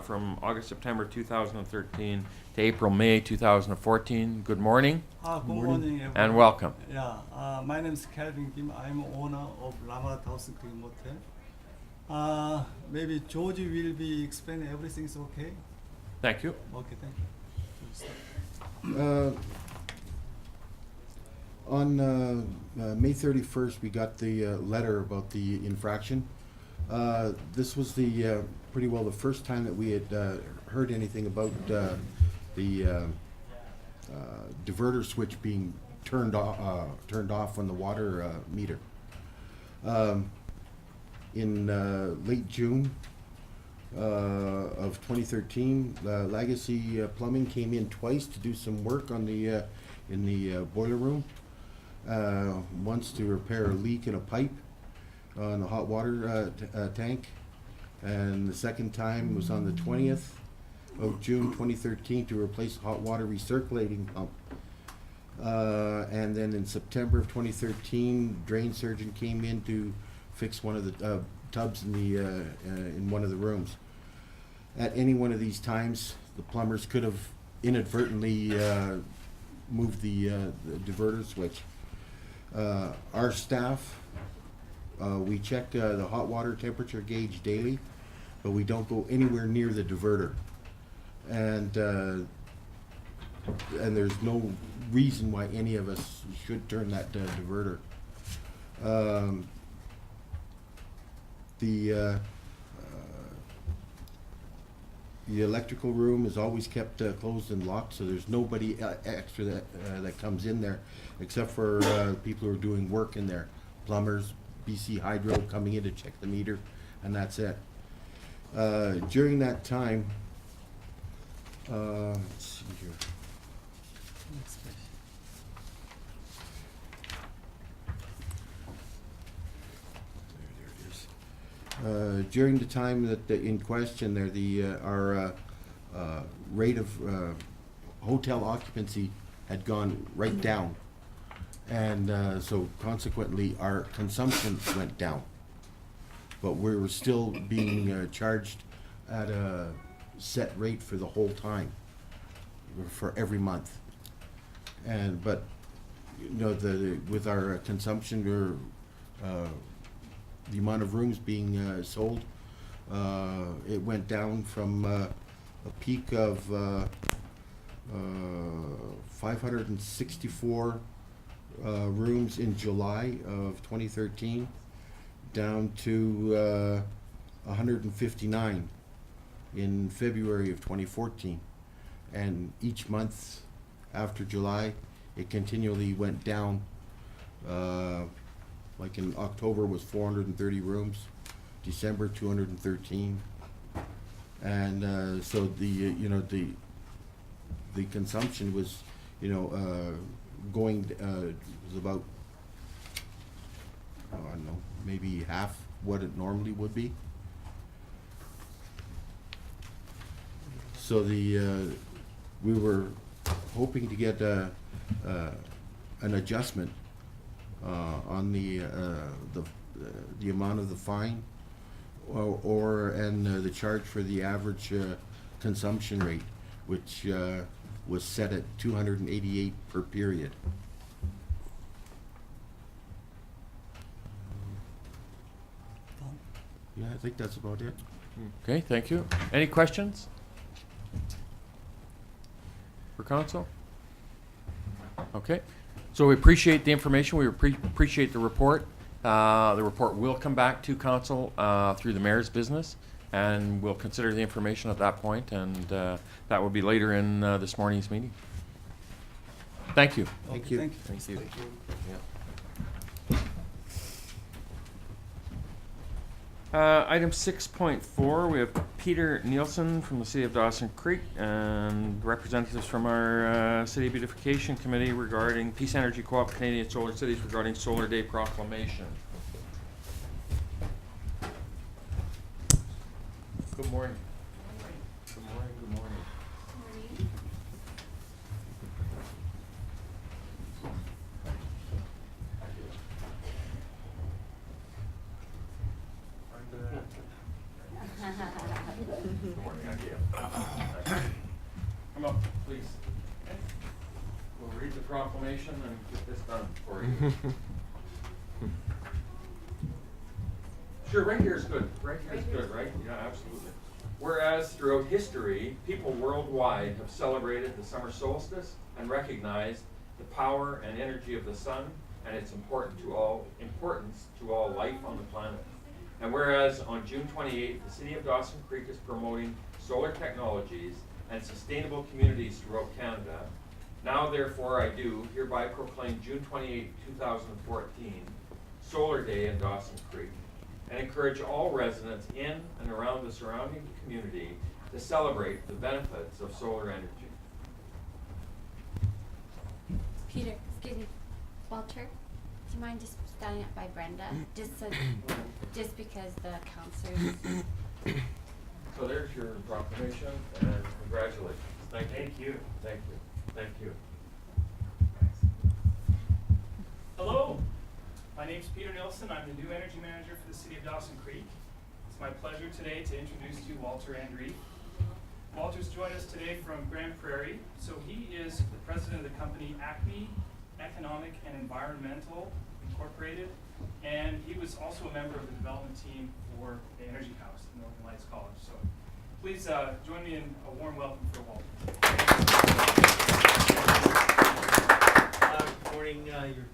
from August, September 2013 to April, May 2014. Good morning. Good morning, everyone. And welcome. Yeah, my name is Kelvin Kim. I'm owner of Lama Dawson Green Motel. Maybe George will be explaining everything. Is okay? Thank you. Okay, thank you. On May 31st, we got the letter about the infraction. This was the pretty well the first time that we had heard anything about the diverter switch being turned off on the water meter. In late June of 2013, Legacy Plumbing came in twice to do some work on the in the boiler room. Once to repair a leak in a pipe on the hot water tank, and the second time was on the 20th of June 2013 to replace a hot water recirculating pump. And then in September of 2013, drain surgeon came in to fix one of the tubs in the in one of the rooms. At any one of these times, the plumbers could have inadvertently moved the diverter switch. Our staff, we check the hot water temperature gauge daily, but we don't go anywhere near the diverter. And there's no reason why any of us should turn that diverter. The electrical room is always kept closed and locked, so there's nobody extra that comes in there, except for people who are doing work in there. Plumbers, BC Hydro coming in to check the meter, and that's it. During that time, let's see here. During the time that in question there, our rate of hotel occupancy had gone right down, and so consequently our consumption went down. But we were still being charged at a set rate for the whole time, for every month. And but you know, with our consumption, we're the amount of rooms being sold, it went down from a peak of 564 rooms in July of 2013 down to 159 in February of 2014. And each month after July, it continually went down. Like in October was 430 rooms, December 213, and so the the consumption was going was about I don't know, maybe half what it normally would be. So we were hoping to get an adjustment on the amount of the fine, and the charge for the average consumption rate, which was set at 288 per period. Yeah, I think that's about it. Okay, thank you. Any questions for council? Okay, so we appreciate the information. We appreciate the report. The report will come back to council through the mayor's business, and we'll consider the information at that point, and that will be later in this morning's meeting. Thank you. Thank you. Thank you. Item 6.4, we have Peter Nielsen from the City of Dawson Creek and representatives from our City Beautification Committee regarding Peace Energy Co-op Canadian Solar Cities regarding Solar Day proclamation. Good morning. Good morning. Good morning. Come up, please. We'll read the proclamation and get this done for you. Sure, right here is good. Right here is good, right? Yeah, absolutely. Whereas throughout history, people worldwide have celebrated the summer solstice and recognized the power and energy of the sun and its importance to all life on the planet. And whereas on June 28th, the City of Dawson Creek is promoting solar technologies and sustainable communities throughout Canada, now therefore I do hereby proclaim June 28, 2014, Solar Day in Dawson Creek, and encourage all residents in and around the surrounding community to celebrate the benefits of solar energy. Peter, excuse me, Walter, do you mind just standing up by Brenda? Just because the counselors. So there's your proclamation, and congratulations. Thank you. Thank you. Thank you. Hello, my name's Peter Nilsson. I'm the new energy manager for the City of Dawson Creek. It's my pleasure today to introduce to you Walter Andree. Walter's joined us today from Grand Prairie. So he is the president of the company Acme Economic and Environmental Incorporated, and he was also a member of the development team for the Energy House at Northern Lights College. So please join me in a warm welcome for Walter. Good morning,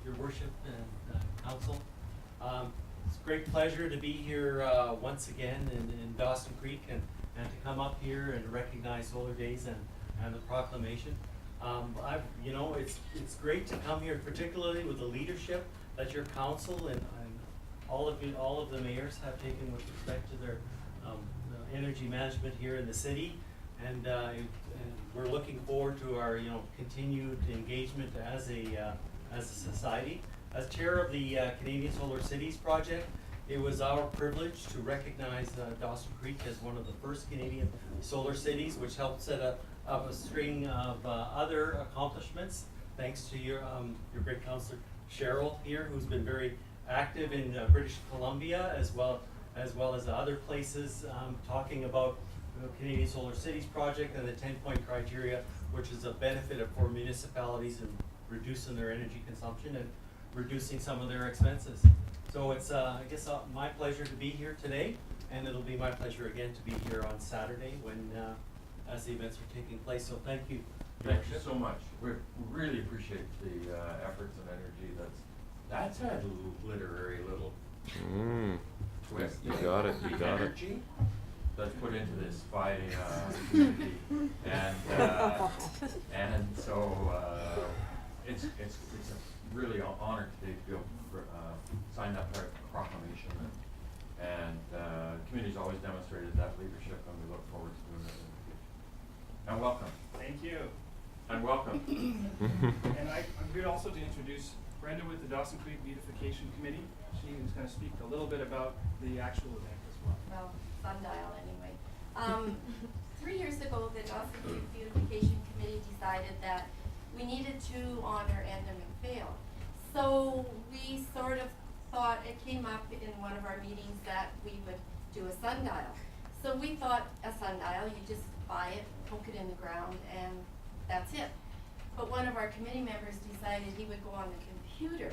your worship and council. It's a great pleasure to be here once again in Dawson Creek and to come up here and recognize Solar Days and the proclamation. It's great to come here, particularly with the leadership that your council and all of the mayors have taken with respect to their energy management here in the city, and we're looking forward to our continued engagement as a society. As chair of the Canadian Solar Cities project, it was our privilege to recognize Dawson Creek as one of the first Canadian solar cities, which helped set up a string of other accomplishments, thanks to your great councillor Cheryl here, who's been very active in British Columbia as well as other places, talking about the Canadian Solar Cities project and the 10-point criteria, which is a benefit for municipalities in reducing their energy consumption and reducing some of their expenses. So it's I guess my pleasure to be here today, and it'll be my pleasure again to be here on Saturday when as the events are taking place. So thank you. Thank you so much. We really appreciate the efforts and energy. That's a literary little twist. You got it. You got it. Energy that's put into this by community, and so it's a really honor today to be able to sign that proclamation, and community's always demonstrated that leadership, and we look forward to doing that in the future. And welcome. Thank you. And welcome. And I'm here also to introduce Brenda with the Dawson Creek Beautification Committee. She is going to speak a little bit about the actual event as well. Well, sundial anyway. 3 years ago, the Dawson Creek Beautification Committee decided that we needed to honor Enda McPhail. So we sort of thought, it came up in one of our meetings that we would do a sundial. So we thought a sundial, you just buy it, poke it in the ground, and that's it. But one of our committee members decided he would go on the computer,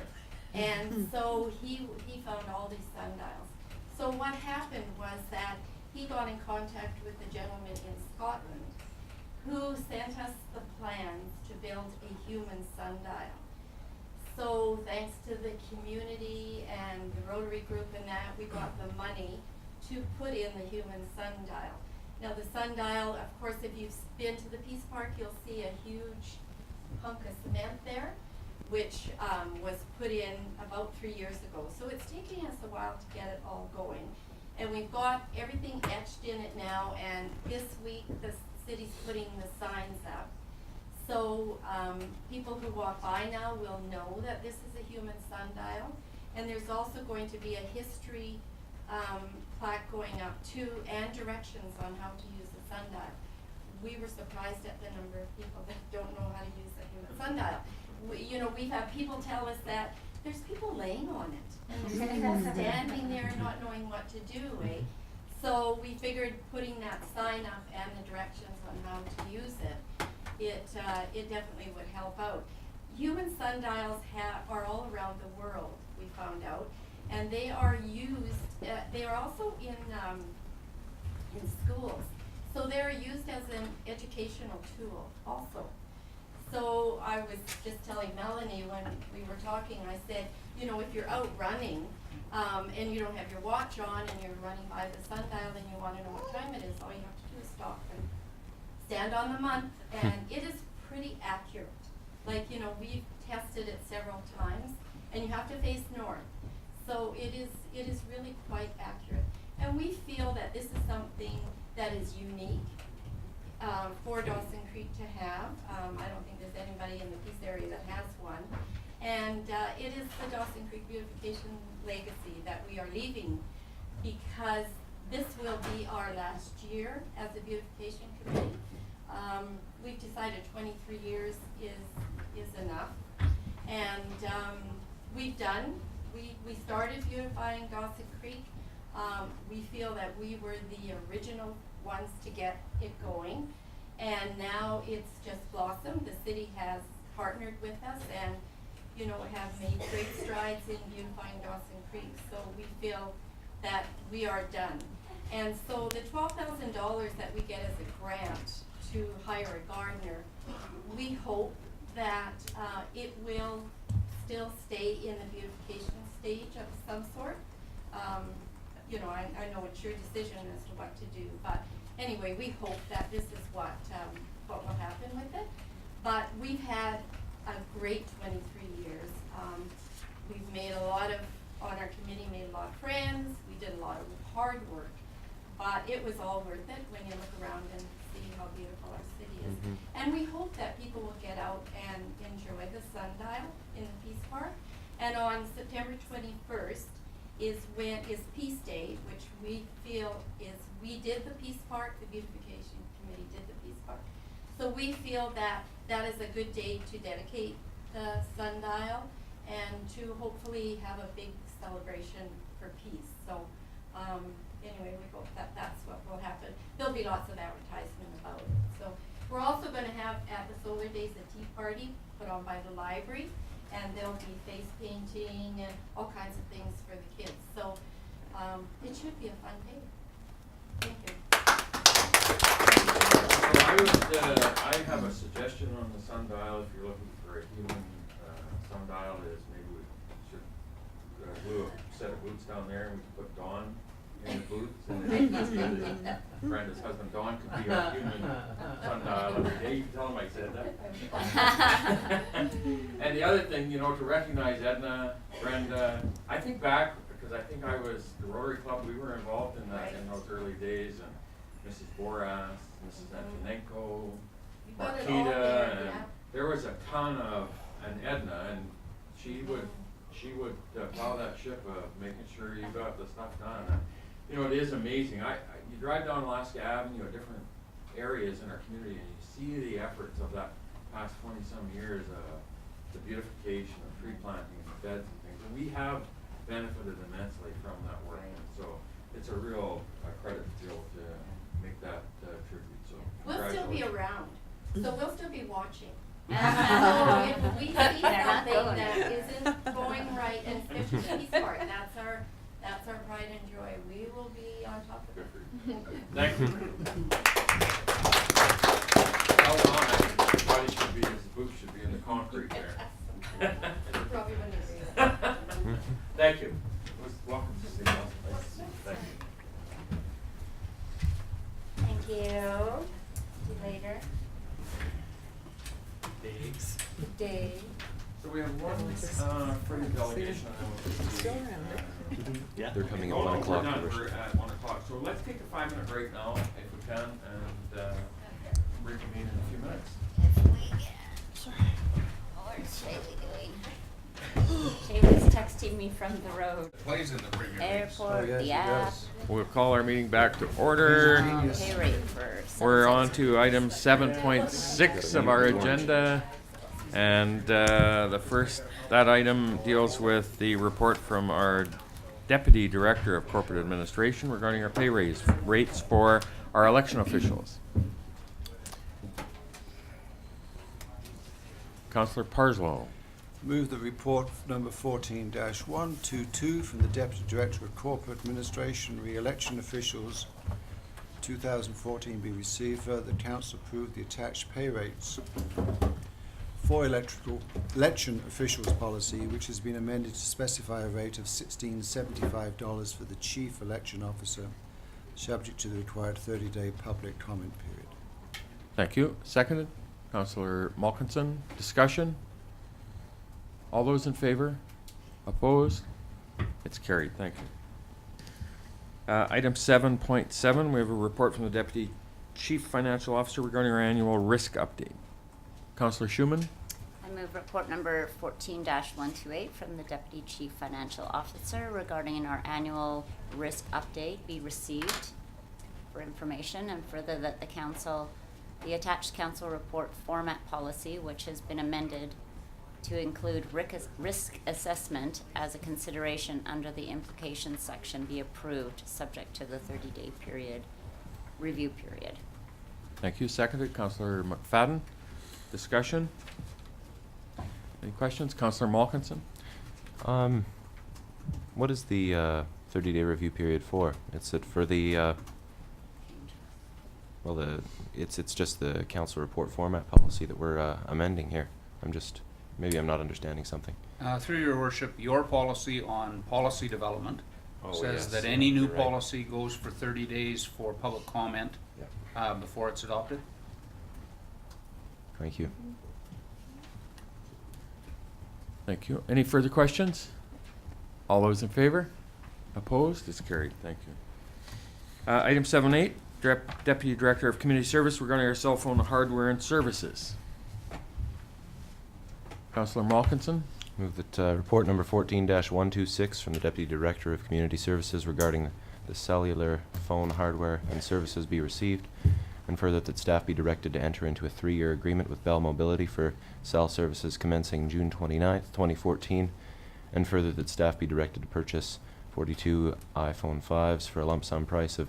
and so he found all these sundials. So what happened was that he got in contact with the gentleman in Scotland who sent us the plans to build a human sundial. So thanks to the community and the Rotary group and that, we got the money to put in the human sundial. Now the sundial, of course, if you've been to the Peace Park, you'll see a huge hunk of cement there, which was put in about 3 years ago. So it's taking us a while to get it all going. And we've got everything etched in it now, and this week the city's putting the signs up. So people who walk by now will know that this is a human sundial. And there's also going to be a history plaque going up too, and directions on how to use the sundial. We were surprised at the number of people that don't know how to use the human sundial. We've had people tell us that there's people laying on it, and there's people standing there not knowing what to do, eh? So we figured putting that sign up and the directions on how to use it definitely would help out. Human sundials are all around the world, we found out, and they are used, they are also in schools. So they're used as an educational tool also. So I was just telling Melanie when we were talking, I said, you know, if you're out running, and you don't have your watch on and you're running by the sundial and you want to know what time it is, all you have to do is stop and stand on the month, and it is pretty accurate. Like, you know, we've tested it several times, and you have to face north. So it is really quite accurate. And we feel that this is something that is unique for Dawson Creek to have. I don't think there's anybody in the Peace area that has one. And it is the Dawson Creek beautification legacy that we are leaving, because this will be our last year as a beautification committee. We've decided 23 years is enough. And we started beautifying Dawson Creek. We feel that we were the original ones to get it going, and now it's just blossomed. The city has partnered with us and, you know, have made great strides in beautifying Dawson Creek. So we feel that we are done. And so the $12,000 that we get as a grant to hire a gardener, we hope that it will still stay in the beautification stage of some sort. You know, I know it's your decision as to what to do, but anyway, we hope that this is what will happen with it. But we've had a great 23 years. We've made a lot of, on our committee, made a lot of friends. We did a lot of hard work, but it was all worth it when you look around and see how beautiful our city is. And we hope that people will get out and enjoy the sundial in the Peace Park. And on September 21st is Peace Day, which we feel is, we did the Peace Park, the beautification committee did the Peace Park. So we feel that that is a good day to dedicate the sundial and to hopefully have a big celebration for peace. So anyway, we hope that that's what will happen. There'll be lots of advertisement about it. So we're also going to have at the Solar Days a tea party put on by the library, and there'll be face painting and all kinds of things for the kids. So it should be a fun day. Thank you. So I have a suggestion on the sundial. If you're looking for a human sundial, is maybe we should glue a set of boots down there, and we can put Dawn in the boots, and Brenda's husband Dawn could be our human sundial every day. You can tell him I said that. And the other thing, you know, to recognize Edna, Brenda, I think back, because I think I was the Rotary Club, we were involved in that in those early days, and Mrs. Boras, Mrs. Antonenko, Marquita, and there was a ton of, and Edna, and she would plow that ship of making sure you got the stuff done. And, you know, it is amazing. You drive down Alaska Avenue at different areas in our community, and you see the efforts of that past 20-some years of the beautification, of tree planting, and the beds and things. And we have benefited immensely from that work. And so it's a real credit to be able to make that tribute. So we'll still be around, so we'll still be watching. So if we see something that isn't going right, and especially the Peace Park, that's our pride and joy. We will be on top of it. Thank you. Held on, I think his body should be, his boots should be in the concrete there. Probably wouldn't agree with that. Thank you. It was welcome to see you. Thank you. Thank you. See you later. Thanks. Day. So we have one for the delegation. They're coming at Oh, 1 no, o'clock. we're done. We're at 1 o'clock. So let's take a 5-minute break now, if we can, and reconvene in a few minutes. If we get. What's Shaylee doing? Shaylee's texting me from the road. Plays in the premium. Airport, the app. We'll call our meeting back to order. Pay rate for We're on to item 7.6 of our agenda. And that item deals with the report from our Deputy Director of Corporate Administration regarding our pay rates for our election officials. Councillor Parslow. Move the report number 14-122 from the Deputy Director of Corporate Administration, re-election officials 2014 be received. Further, the council approve the attached pay rates for election officials policy, which has been amended to specify a rate of $16.75 for the chief election officer, subject to the required 30-day public comment period. Thank you. Seconded. Councillor Malkinson. Discussion? All those in favor? Opposed? It's carried. Thank you. Item 7.7, we have a report from the Deputy Chief Financial Officer regarding our annual risk update. Councillor Schumann. I move report number 14-128 from the Deputy Chief Financial Officer regarding our annual risk update be received for information, and further that the attached council report format policy, which has been amended to include risk assessment as a consideration under the implications section, be approved, subject to the 30-day review period. Thank you. Seconded. Councillor McFadden. Discussion? Any questions? Councillor Malkinson. What is the 30-day review period for? It's it for the it's just the council report format policy that we're amending here. Maybe I'm not understanding something. Through your worship, your policy on policy development says yes, that yeah, any new you're right. policy goes for 30 days for public comment before it's adopted. Thank you. Thank you. Any further questions? All those in favor? Opposed? It's carried. Thank you. Item 7.8, Deputy Director of Community Service regarding our cell phone hardware and services. Councillor Malkinson. Move that report number 14-126 from the Deputy Director of Community Services regarding the cellular phone hardware and services be received, and further that staff be directed to enter into a 3-year agreement with Bell Mobility for cell services commencing June 29th, 2014, and further that staff be directed to purchase 42 iPhone 5s for a lump sum price of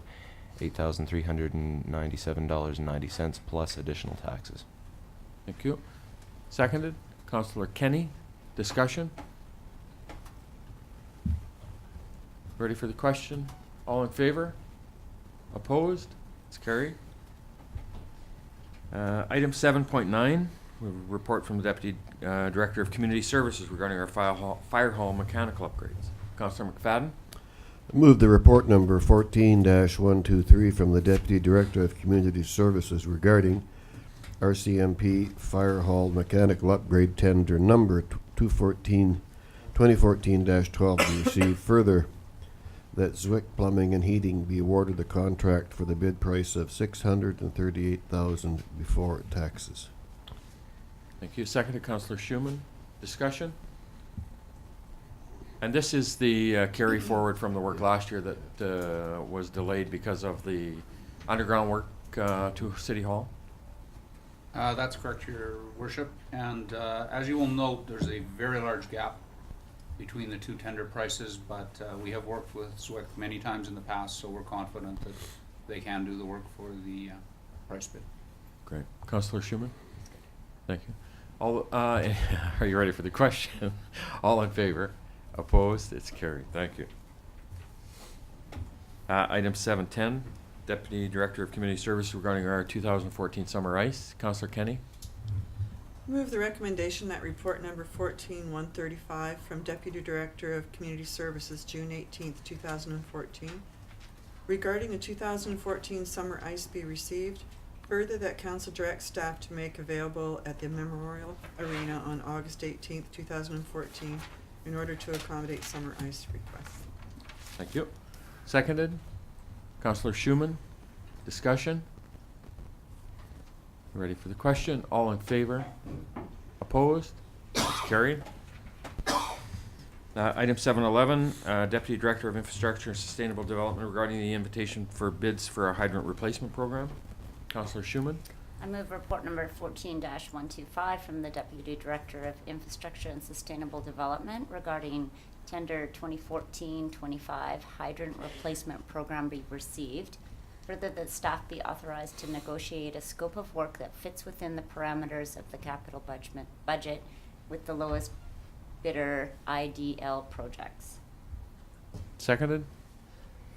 $8,397.90 plus additional taxes. Thank you. Seconded. Councillor Kenny. Discussion? Ready for the question? All in favor? Opposed? It's carried. Item 7.9, we have a report from the Deputy Director of Community Services regarding our fire hall mechanical upgrades. Councillor McFadden. Move the report number 14-123 from the Deputy Director of Community Services regarding RCMP Fire Hall Mechanical Upgrade Tender Number 2014-12 be received. Further, that Zwick Plumbing and Heating be awarded the contract for the bid price of $638,000 before taxes. Thank you. Seconded. Councillor Schumann. Discussion? And this is the carry forward from the work last year that was delayed because of the underground work to City Hall? That's correct, Your Worship. And as you will note, there's a very large gap between the two tender prices, but we have worked with Zwick many times in the past, so we're confident that they can do the work for the price bid. Great. Councillor Schumann? Thank you. All, are you ready for the question? All in favor? Opposed? It's carried. Thank you. Item 7.10, Deputy Director of Community Service regarding our 2014 summer ice. Councillor Kenny. Move the recommendation that report number 14-135 from Deputy Director of Community Services, June 18th, 2014, regarding the 2014 summer ice be received. Further, that council directs staff to make available at the Memorial Arena on August 18th, 2014, in order to accommodate summer ice requests. Thank you. Seconded. Councillor Schumann. Discussion? Ready for the question? All in favor? Opposed? It's carried. Item 7.11, Deputy Director of Infrastructure and Sustainable Development regarding the invitation for bids for our hydrant replacement program. Councillor Schumann. I move report number 14-125 from the Deputy Director of Infrastructure and Sustainable Development regarding tender 2014-25 hydrant replacement program be received. Further, that staff be authorized to negotiate a scope of work that fits within the parameters of the capital budget with the lowest bidder IDL projects. Seconded.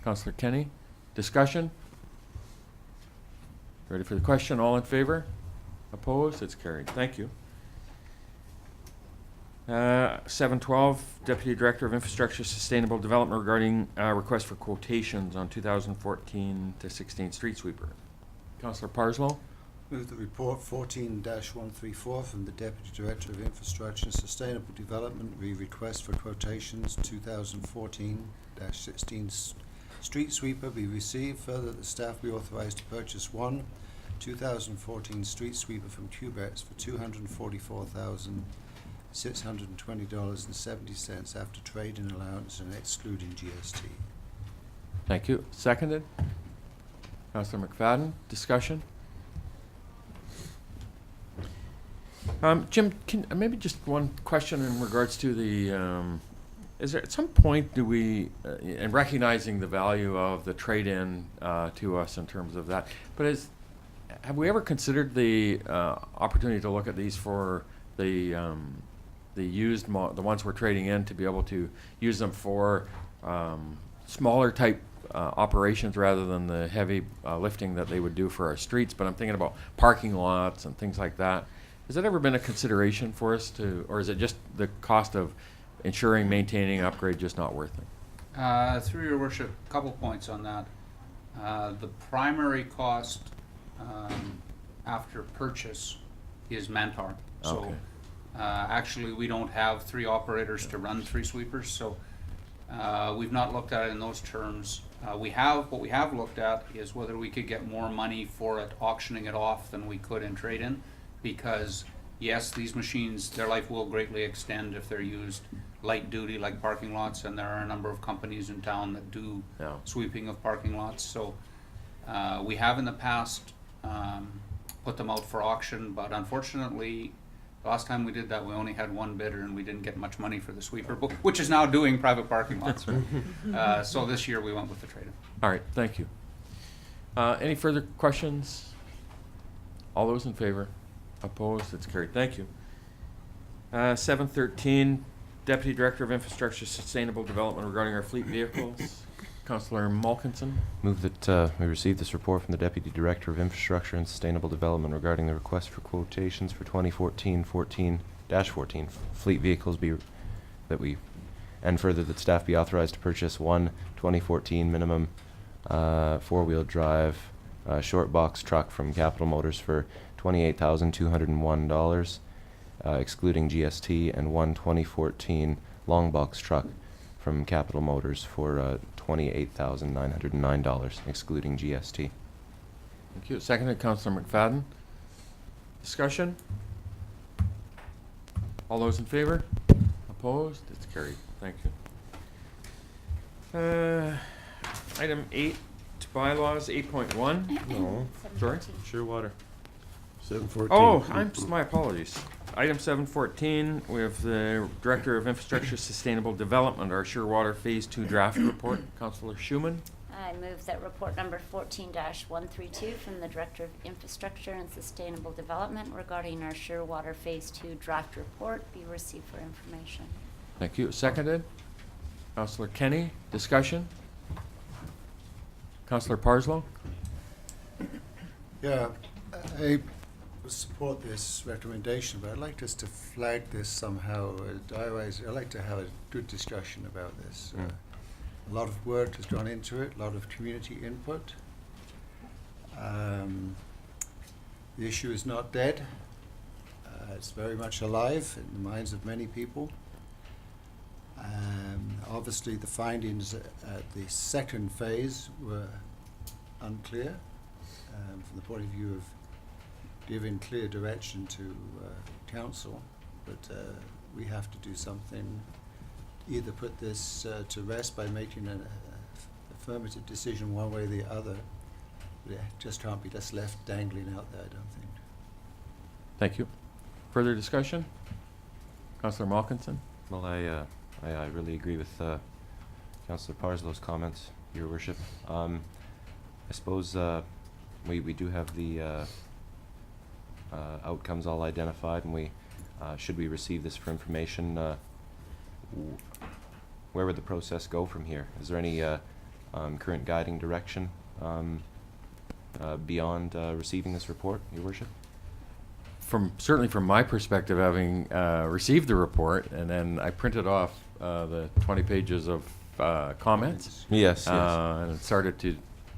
Councillor Kenny. Discussion? Ready for the question? All in favor? Opposed? It's carried. Thank you. 712, Deputy Director of Infrastructure Sustainable Development regarding request for quotations on 2014 to 16 street sweeper. Councillor Parslow. Move the report 14-134 from the Deputy Director of Infrastructure and Sustainable Development request for quotations 2014-16 street sweeper be received. Further, that the staff be authorized to purchase one 2014 street sweeper from Cubex for $244,620.70 after trade-in allowance and excluding GST. Thank you. Seconded. Councillor McFadden. Discussion. Jim, maybe just one question in regards to the, is there at some point do we, in recognizing the value of the trade-in to us in terms of that, but have we ever considered the opportunity to look at these for the used, the ones we're trading in, to be able to use them for smaller type operations rather than the heavy lifting that they would do for our streets? But I'm thinking about parking lots and things like that. Has that ever been a consideration for us to, or is it just the cost of ensuring, maintaining, upgrade just not worth it? Through your worship, a couple points on that. The primary cost after purchase is manpower. Okay. So actually we don't have 3 operators to run 3 sweepers, so we've not looked at it in those terms. What we have looked at is whether we could get more money for it, auctioning it off, than we could in trade-in. Because yes, these machines, their life will greatly extend if they're used light duty like parking lots, and there are a number of companies in town that do sweeping of parking lots. So we have in the past put them out for auction, but unfortunately the last time we did that we only had one bidder and we didn't get much money for the sweeper, which is now doing private parking lots. So this year we went with the trade-in. All right, thank you. Any further questions? All those in favor? Opposed? It's carried. Thank you. 713, Deputy Director of Infrastructure Sustainable Development regarding our fleet vehicles. Councillor Malkinson. Move that we receive this report from the Deputy Director of Infrastructure and Sustainable Development regarding the request for quotations for 2014 fleet vehicles and further that staff be authorized to purchase one 2014 minimum 4-wheel drive short box truck from Capital Motors for $28,201, excluding GST, and one 2014 long box truck from Capital Motors for $28,909, excluding GST. Thank you. Seconded, Councillor McFadden. Discussion? All those in favor? Opposed? It's carried. Thank you. Item 8, bylaws 8.1. No. Sorry? Shearwater. 714. Oh, my apologies. Item 714, we have the Director of Infrastructure Sustainable Development, our Shearwater Phase 2 draft report. Councillor Schumann. I move that report number 14-132 from the Director of Infrastructure and Sustainable Development regarding our Shearwater Phase 2 draft report be received for information. Thank you. Seconded. Councillor Kenny. Discussion? Councillor Parslow. Yeah, I support this recommendation, but I'd like us to flag this somehow. I'd like to have a good discussion about this. A lot of work has gone into it, a lot of community input. The issue is not dead. It's very much alive in the minds of many people. Obviously, the findings at the second phase were unclear from the point of view of giving clear direction to council, but we have to do something, either put this to rest by making an affirmative decision one way or the other. But it just can't be just left dangling out there, I don't think. Thank you. Further discussion? Councillor Malkinson. Well, I really agree with Councillor Parslow's comments, Your Worship. I suppose we do have the outcomes all identified, and we should we receive this for information, where would the process go from here? Is there any current guiding direction beyond receiving this report, Your Worship? Certainly from my perspective, having received the report, and then I printed off the 20 pages of comments. Yes, yes. And started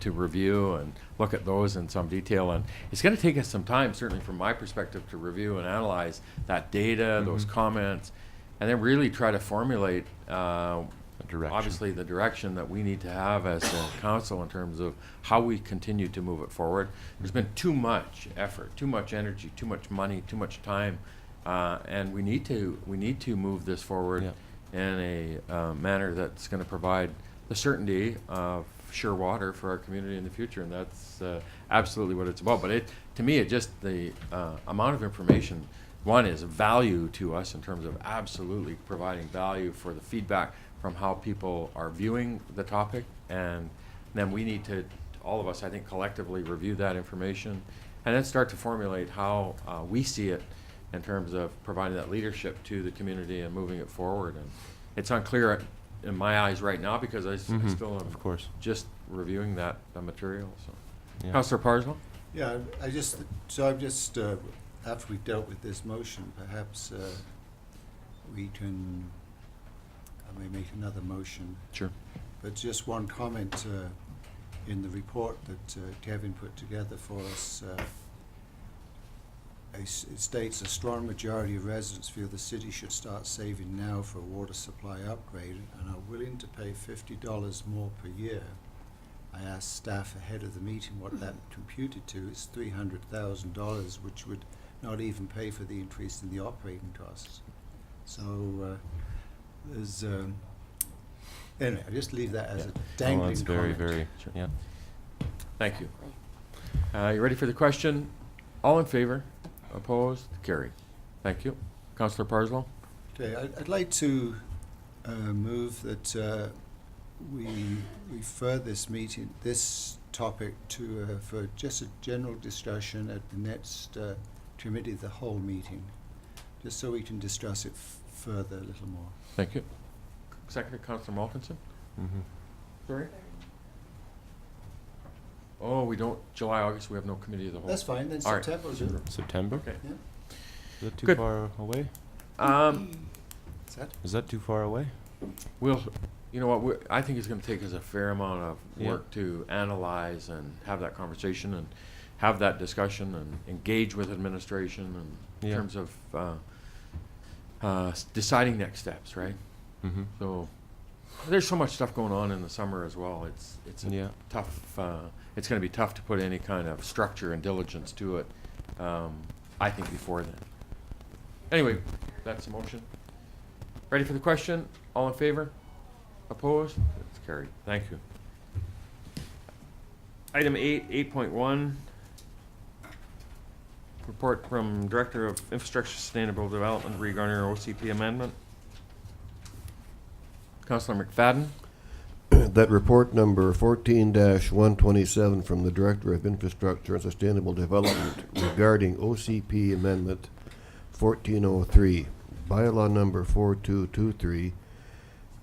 to review and look at those in some detail. And it's going to take us some time, certainly from my perspective, to review and analyze that data, those comments, and then really try to formulate obviously the direction that we need to have as a council in terms of how we continue to move it forward. There's been too much effort, too much energy, too much money, too much time, and we need to move this forward in a manner that's going to provide the certainty of sure water for our community in the future, and that's absolutely what it's about. But to me, the amount of information, one, is value to us in terms of absolutely providing value for the feedback from how people are viewing the topic, and then we need to, all of us, I think, collectively review that information and then start to formulate how we see it in terms of providing that leadership to the community and moving it forward. And it's unclear in my eyes right now because I still am, of course, just reviewing that material. So, yeah. Councillor Parslow? Yeah, I'm just, after we've dealt with this motion, perhaps we can, I may make another motion. Sure. But just one comment in the report that Kevin put together for us. It states a strong majority of residents feel the city should start saving now for a water supply upgrade and are willing to pay $50 more per year. I asked staff ahead of the meeting what that computed to. It's $300,000, which would not even pay for the increase in the operating costs. So there's anyway, I just leave that as a dangling that's very, comment. very, yeah. Thank you. You ready for the question? All in favor? Opposed? Carried. Thank you. Councillor Parslow? Okay, I'd like to move that we refer this topic to for just a general discussion at the next committee of the whole meeting, just so we can discuss it further a little more. Thank you. Secretary, Councillor Malkinson? Sorry? Oh, we don't, July, August, we have no committee of the whole. That's fine, then All right. September. September? Okay. Yeah. Is that too Good. far away? Is that too far away? We'll, you know what, I think it's going to take us a fair amount of work to analyze and have that conversation and have that discussion and engage with administration and in terms of deciding next steps, right? So there's so much stuff going on in the summer as well. It's a tough. It's going to be tough to put any kind of structure and diligence to it. I think before then. Anyway, that's the motion. Ready for the question? All in favor? Opposed? It's carried. Thank you. Item 8.1. Report from Director of Infrastructure Sustainable Development regarding our OCP amendment. Councillor McFadden. That report number 14-127 from the Director of Infrastructure and Sustainable Development regarding OCP Amendment 1403, Bylaw number 4223,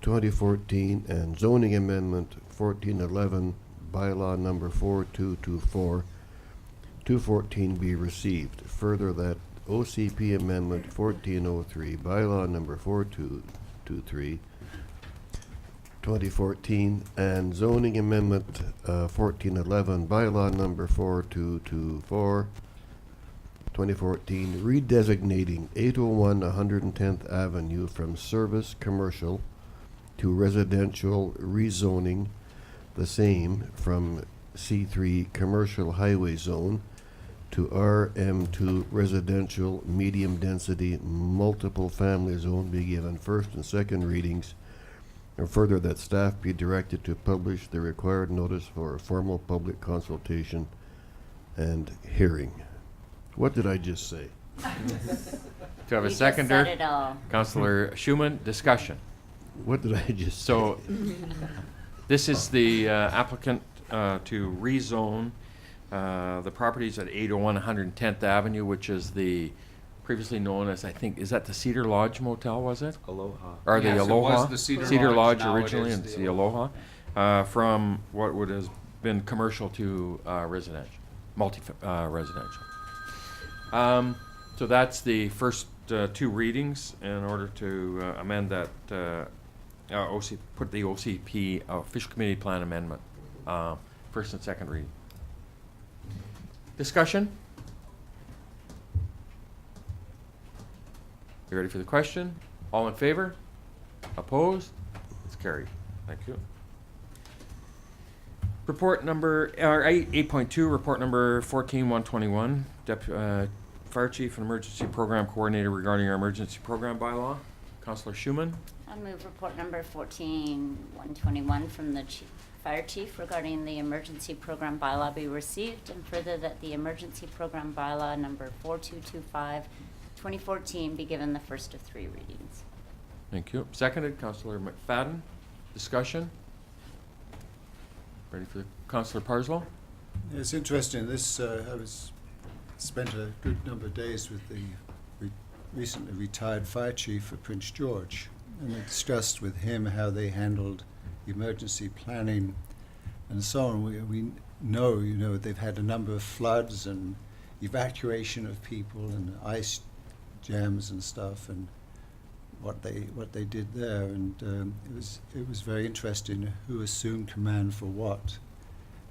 2014, and Zoning Amendment 1411, Bylaw number 4224, 214 be received. Further, that OCP Amendment 1403, Bylaw number 4223, 2014, and Zoning Amendment 1411, Bylaw number 4224, 2014, redesignating 801 110th Avenue from service commercial to residential, rezoning the same from C3 commercial highway zone to RM2 residential medium density multiple family zone be given first and second readings, and further that staff be directed to publish the required notice for a formal public consultation and hearing. What did I just say? Do you have a seconder? Said it all. Councillor Schumann, discussion. What did I just say? So this is the applicant to rezone the properties at 801 110th Avenue, which is the previously known as, I think, is that the Cedar Lodge Motel, was it? Aloha. Or the Yes, it Aloha? was the Cedar Lodge Lodge, now it originally, is and it's the the Aloha. From what would have been commercial to residential. residential. So that's the first two readings in order to amend that put the OCP official committee plan amendment first and second reading. Discussion? You ready for the question? All in favor? Opposed? It's carried. Thank you. Report number 8.2, report number 14121, Fire Chief and Emergency Program Coordinator regarding our emergency program bylaw. Councillor Schumann. I'll move report number 14121 from the Fire Chief regarding the emergency program bylaw be received, and further that the emergency program bylaw number 4225 2014 be given the first of three readings. Thank you. Seconded, Councillor McFadden. Discussion? Ready for Councillor Parslow? It's interesting. This I spent a good number of days with the recently retired fire chief for Prince George, and I discussed with him how they handled emergency planning and so on. We know, they've had a number of floods and evacuation of people and ice jams and stuff, and what they did there, and it was very interesting who assumed command for what.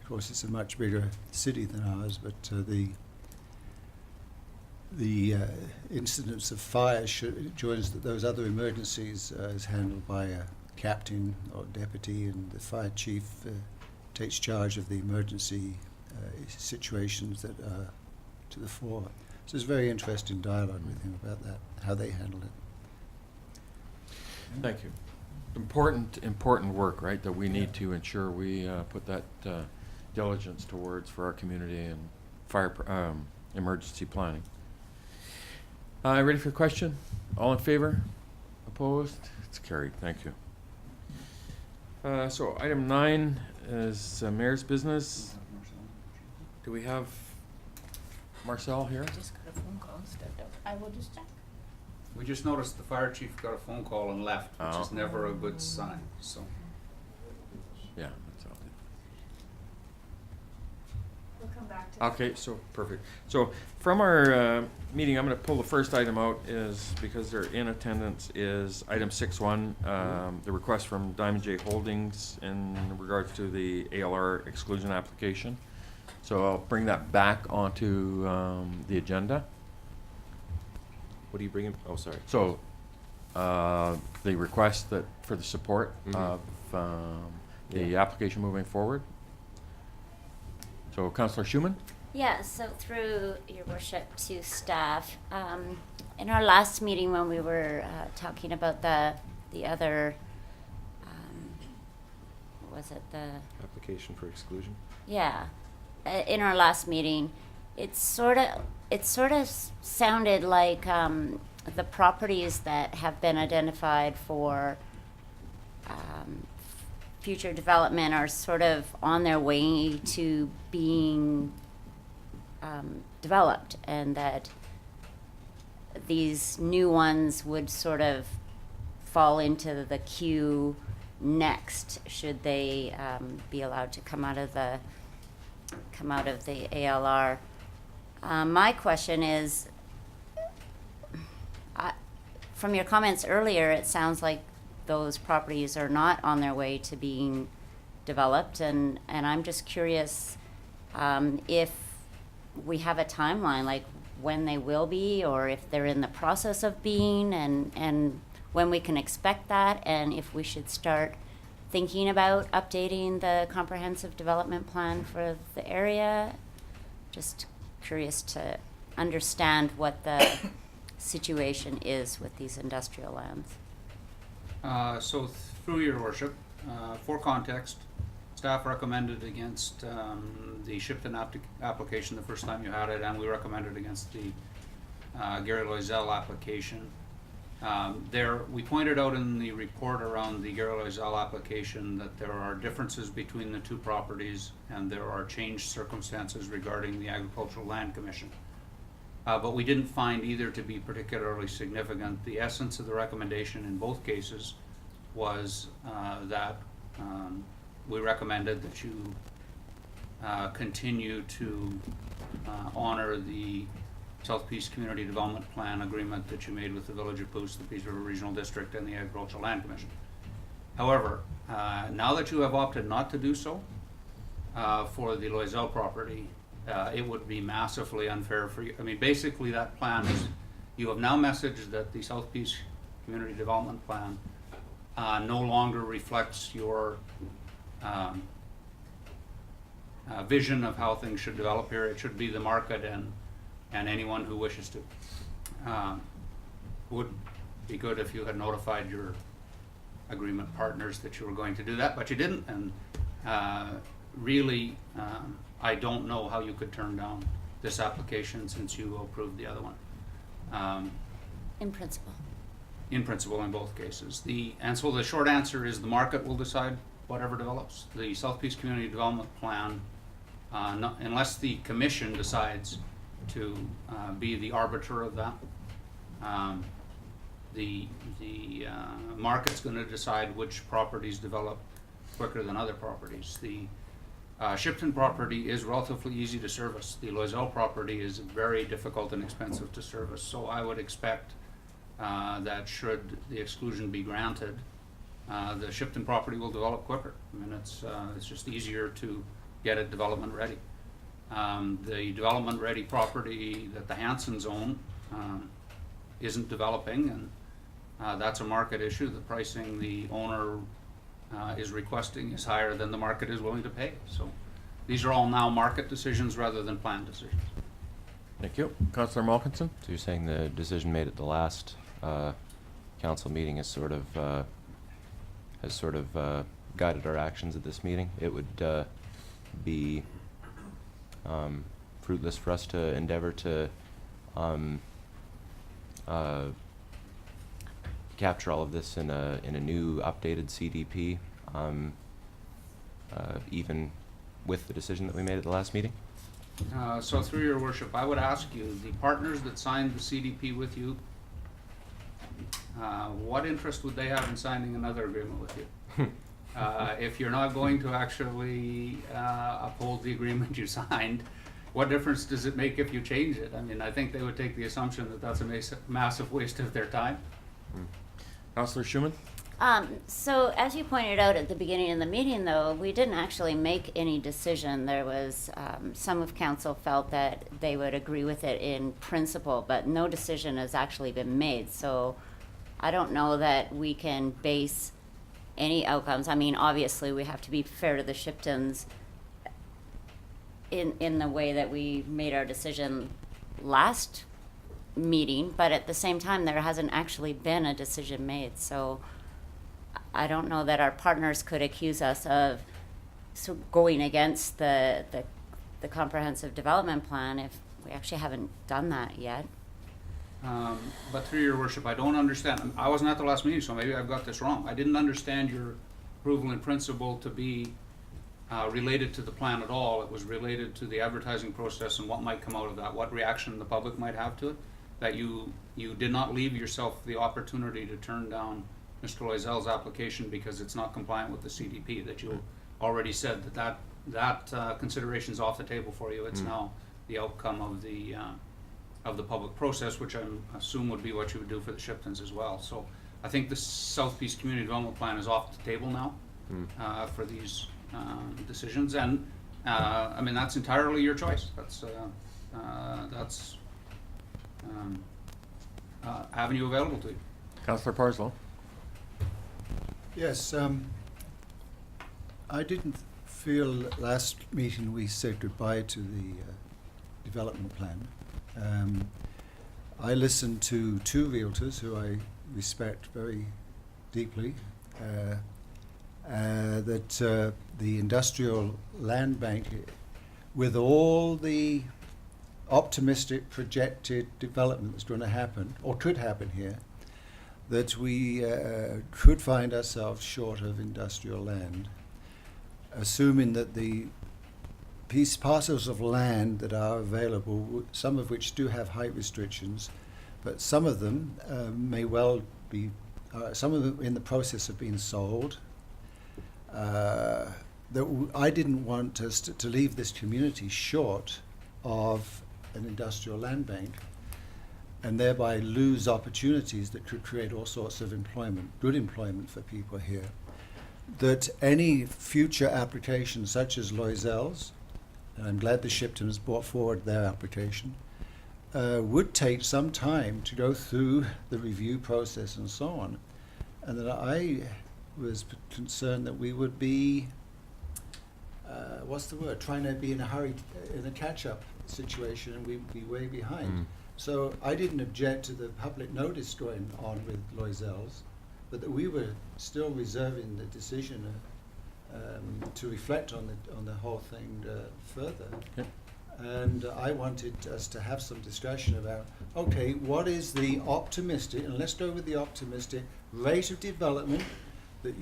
Of course, it's a much bigger city than ours, but the incidents of fire joins those other emergencies is handled by a captain or deputy, and the fire chief takes charge of the emergency situations that are to the fore. So it's a very interesting dialogue with him about that, how they handled it. Thank you. Important work, right, that we need to ensure we put that diligence towards for our community and fire emergency planning. Ready for the question? All in favor? Opposed? It's carried. Thank you. So item 9 is mayor's business. Do we have Marcel here? Just got a phone call and stepped up. I will just check. We just noticed the fire chief got a phone call and left, which is never a good sign, so. Yeah, that's all. We'll come back to Okay, so perfect. So from our meeting, I'm going to pull the first item out is because they're in attendance is item 6.1, the request from Diamond J Holdings in regards to the ALR exclusion application. So I'll bring that back onto the agenda. What are you bringing? Oh, sorry. So the request that for the support of the application moving forward. So Councillor Schumann? Yeah, so through your worship to staff, in our last meeting when we were talking about the other, what was it, the Application for exclusion? Yeah, in our last meeting, it sort of sounded like the properties that have been identified for future development are sort of on their way to being developed, and that these new ones would sort of fall into the queue next should they be allowed to come out of the ALR. My question is, from your comments earlier, it sounds like those properties are not on their way to being developed, and I'm just curious if we have a timeline, like when they will be, or if they're in the process of being, and when we can expect that, and if we should start thinking about updating the comprehensive development plan for the area. Just curious to understand what the situation is with these industrial lands. So through your worship, for context, staff recommended against the Shipton application the first time you had it, and we recommended against the Gary Loisel application. We pointed out in the report around the Gary Loisel application that there are differences between the two properties, and there are changed circumstances regarding the Agricultural Land Commission. But we didn't find either to be particularly significant. The essence of the recommendation in both cases was that we recommended that you continue to honor the South Peace Community Development Plan agreement that you made with the Village of Pouce, the Peace River Regional District, and the Agricultural Land Commission. However, now that you have opted not to do so for the Loisel property, it would be massively unfair for you. I mean, basically that plan is, you have now messaged that the South Peace Community Development Plan no longer reflects your vision of how things should develop here. It should be the market and anyone who wishes to. Would be good if you had notified your agreement partners that you were going to do that, but you didn't, and really, I don't know how you could turn down this application since you approved the other one. In principle. In principle, in both cases. And so the short answer is the market will decide whatever develops. The South Peace Community Development Plan, unless the commission decides to be the arbiter of that, the market's going to decide which properties develop quicker than other properties. The Shipton property is relatively easy to service. The Loisel property is very difficult and expensive to service. So I would expect that should the exclusion be granted, the Shipton property will develop quicker. I mean, it's just easier to get it development ready. The development ready property that the Hansons own isn't developing, and that's a market issue. The pricing the owner is requesting is higher than the market is willing to pay. So these are all now market decisions rather than plan decisions. Thank you. Councillor Malkinson? So you're saying the decision made at the last council meeting has sort of guided our actions at this meeting? It would be fruitless for us to endeavor to capture all of this in a new updated CDP, even with the decision that we made at the last meeting? So through your worship, I would ask you, the partners that signed the CDP with you, what interest would they have in signing another agreement with you? If you're not going to actually uphold the agreement you signed, what difference does it make if you change it? I mean, I think they would take the assumption that that's a massive waste of their time. Councillor Schumann? So as you pointed out at the beginning of the meeting, though, we didn't actually make any decision. There was, some of council felt that they would agree with it in principle, but no decision has actually been made. So I don't know that we can base any outcomes. I mean, obviously, we have to be fair to the Shiptons in the way that we made our decision last meeting, but at the same time, there hasn't actually been a decision made. So I don't know that our partners could accuse us of going against the comprehensive development plan if we actually haven't done that yet. But through your worship, I don't understand. I wasn't at the last meeting, so maybe I've got this wrong. I didn't understand your approval in principle to be related to the plan at all. It was related to the advertising process and what might come out of that, what reaction the public might have to it. That you did not leave yourself the opportunity to turn down Mr. Loisel's application because it's not compliant with the CDP, that you already said that consideration's off the table for you. It's now the outcome of the public process, which I assume would be what you would do for the Shiptons as well. So I think the South Peace Community Development Plan is off the table now for these decisions, and I mean, that's entirely your choice. That's avenue available to you. Councillor Parslow? Yes, I didn't feel last meeting we said goodbye to the development plan. I listened to two realtors who I respect very deeply, that the industrial land bank, with all the optimistic projected development that's going to happen, or could happen here, that we could find ourselves short of industrial land, assuming that the parcels of land that are available, some of which do have height restrictions, but some of them may well be, some of them in the process of being sold. I didn't want us to leave this community short of an industrial land bank and thereby lose opportunities that could create all sorts of employment, good employment for people here. That any future applications such as Loisel's, and I'm glad the Shipton has brought forward their application, would take some time to go through the review process and so on. And that I was concerned that we would be, trying to be in a hurry, in a catch-up situation, and we'd be way behind. So I didn't object to the public notice going on with Loisel's, but that we were still reserving the decision to reflect on the whole thing further. Yep. And I wanted us to have some discussion about, okay, what is the optimistic, and let's go with the optimistic rate of development that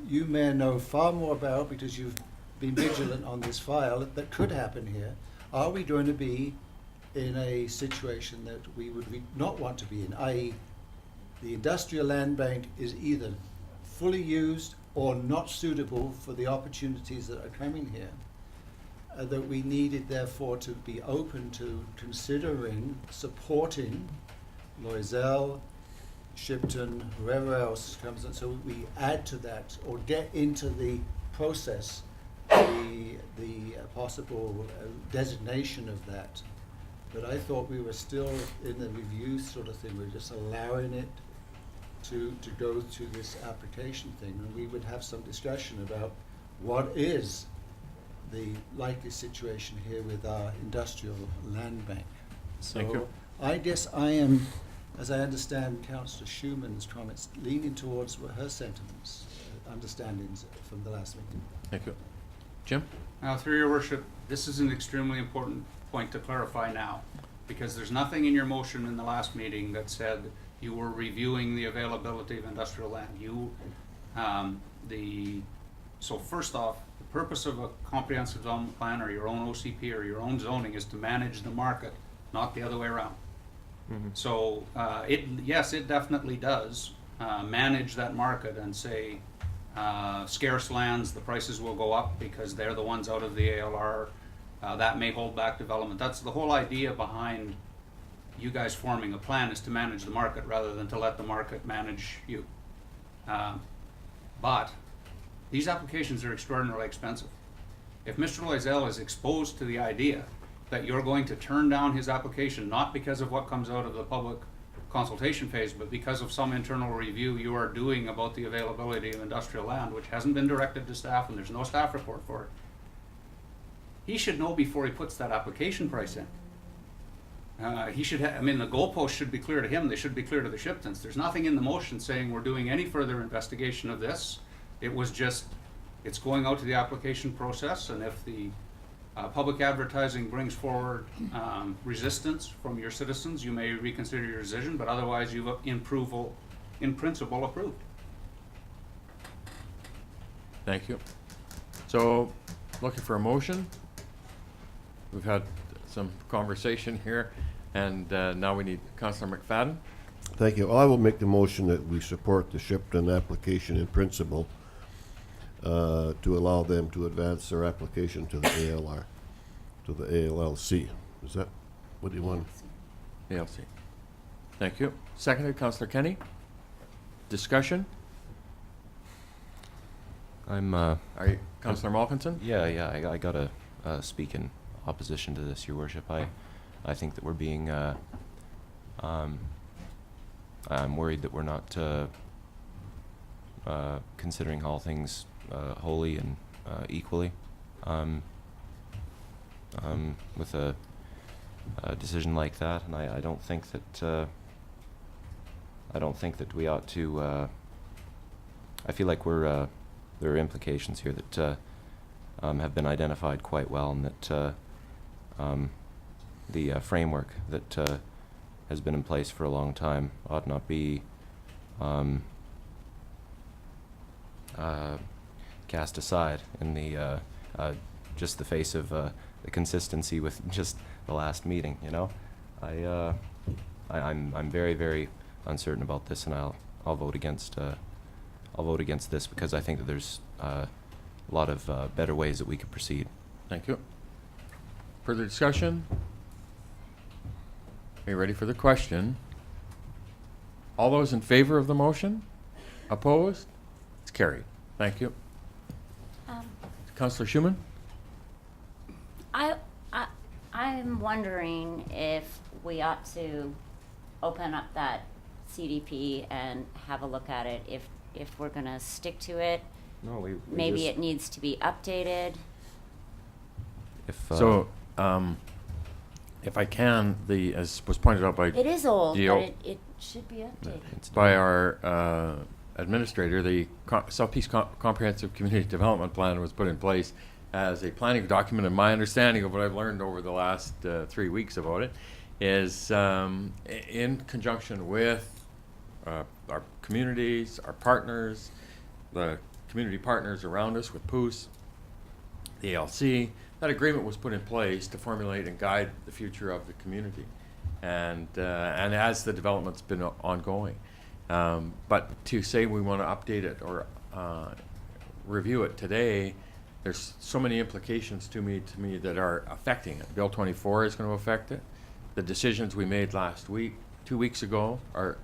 you may know far more about because you've been vigilant on this file that could happen here. Are we going to be in a situation that we would not want to be in, i.e. the industrial land bank is either fully used or not suitable for the opportunities that are coming here, that we needed therefore to be open to considering supporting Loisel, Shipton, whoever else comes in, so we add to that or get into the process the possible designation of that. But I thought we were still in the review sort of thing. We're just allowing it to go to this application thing, and we would have some discussion about what is the likely situation here with our industrial land bank. Thank you. So I guess I am, as I understand Councillor Schumann's comments, leaning towards her sentiments, understandings from the last meeting. Thank you. Jim? Through your worship, this is an extremely important point to clarify now, because there's nothing in your motion in the last meeting that said you were reviewing the availability of industrial land. So first off, the purpose of a comprehensive development plan or your own OCP or your own zoning is to manage the market, not the other way around. So yes, it definitely does manage that market and say scarce lands, the prices will go up because they're the ones out of the ALR. That may hold back development. That's the whole idea behind you guys forming a plan, is to manage the market rather than to let the market manage you. But these applications are extraordinarily expensive. If Mr. Loisel is exposed to the idea that you're going to turn down his application, not because of what comes out of the public consultation phase, but because of some internal review you are doing about the availability of industrial land, which hasn't been directed to staff and there's no staff report for it, he should know before he puts that application price in. He should the goalposts should be clear to him, they should be clear to the Shiptons. There's nothing in the motion saying we're doing any further investigation of this. It was just, it's going out to the application process, and if the public advertising brings forward resistance from your citizens, you may reconsider your decision, but otherwise you've in principle approved. Thank you. So, looking for a motion. We've had some conversation here, and now we need Councillor McFadden. Thank you. I will make the motion that we support the Shipton application in principle to allow them to advance their application to the ALR, to the ALLC. Is that what do you want? ALC. Thank you. Seconded, Councillor Kenny. Discussion? Are you, Councillor Malkinson? Yeah, I gotta speak in opposition to this, Your Worship. I think that we're being, I'm worried that we're not considering all things wholly and equally with a decision like that, and I don't think that we ought to. I feel like there are implications here that have been identified quite well, and that the framework that has been in place for a long time ought not be cast aside in the just the face of the consistency with just the last meeting. You know, I'm very, very uncertain about this, and I'll vote against this because I think that there's a lot of better ways that we could proceed. Thank you. Further discussion? Are you ready for the question? All those in favor of the motion? Opposed? It's carried. Thank you. Councillor Schumann? I'm wondering if we ought to open up that CDP and have a look at it, if we're gonna stick to it. No, we Maybe just- it needs to be updated. If, If I can, as was pointed out by It is old, the but o- it should be updated. by our administrator, the Southeast Comprehensive Community Development Plan was put in place as a planning document, and my understanding of what I've learned over the last 3 weeks about it is in conjunction with our communities, our partners, the community partners around us with POOS, the ALC, that agreement was put in place to formulate and guide the future of the community. And as the development's been ongoing. But to say we want to update it or review it today, there's so many implications to me that are affecting it. Bill 24 is going to affect it. The decisions we made last week, 2 weeks ago, are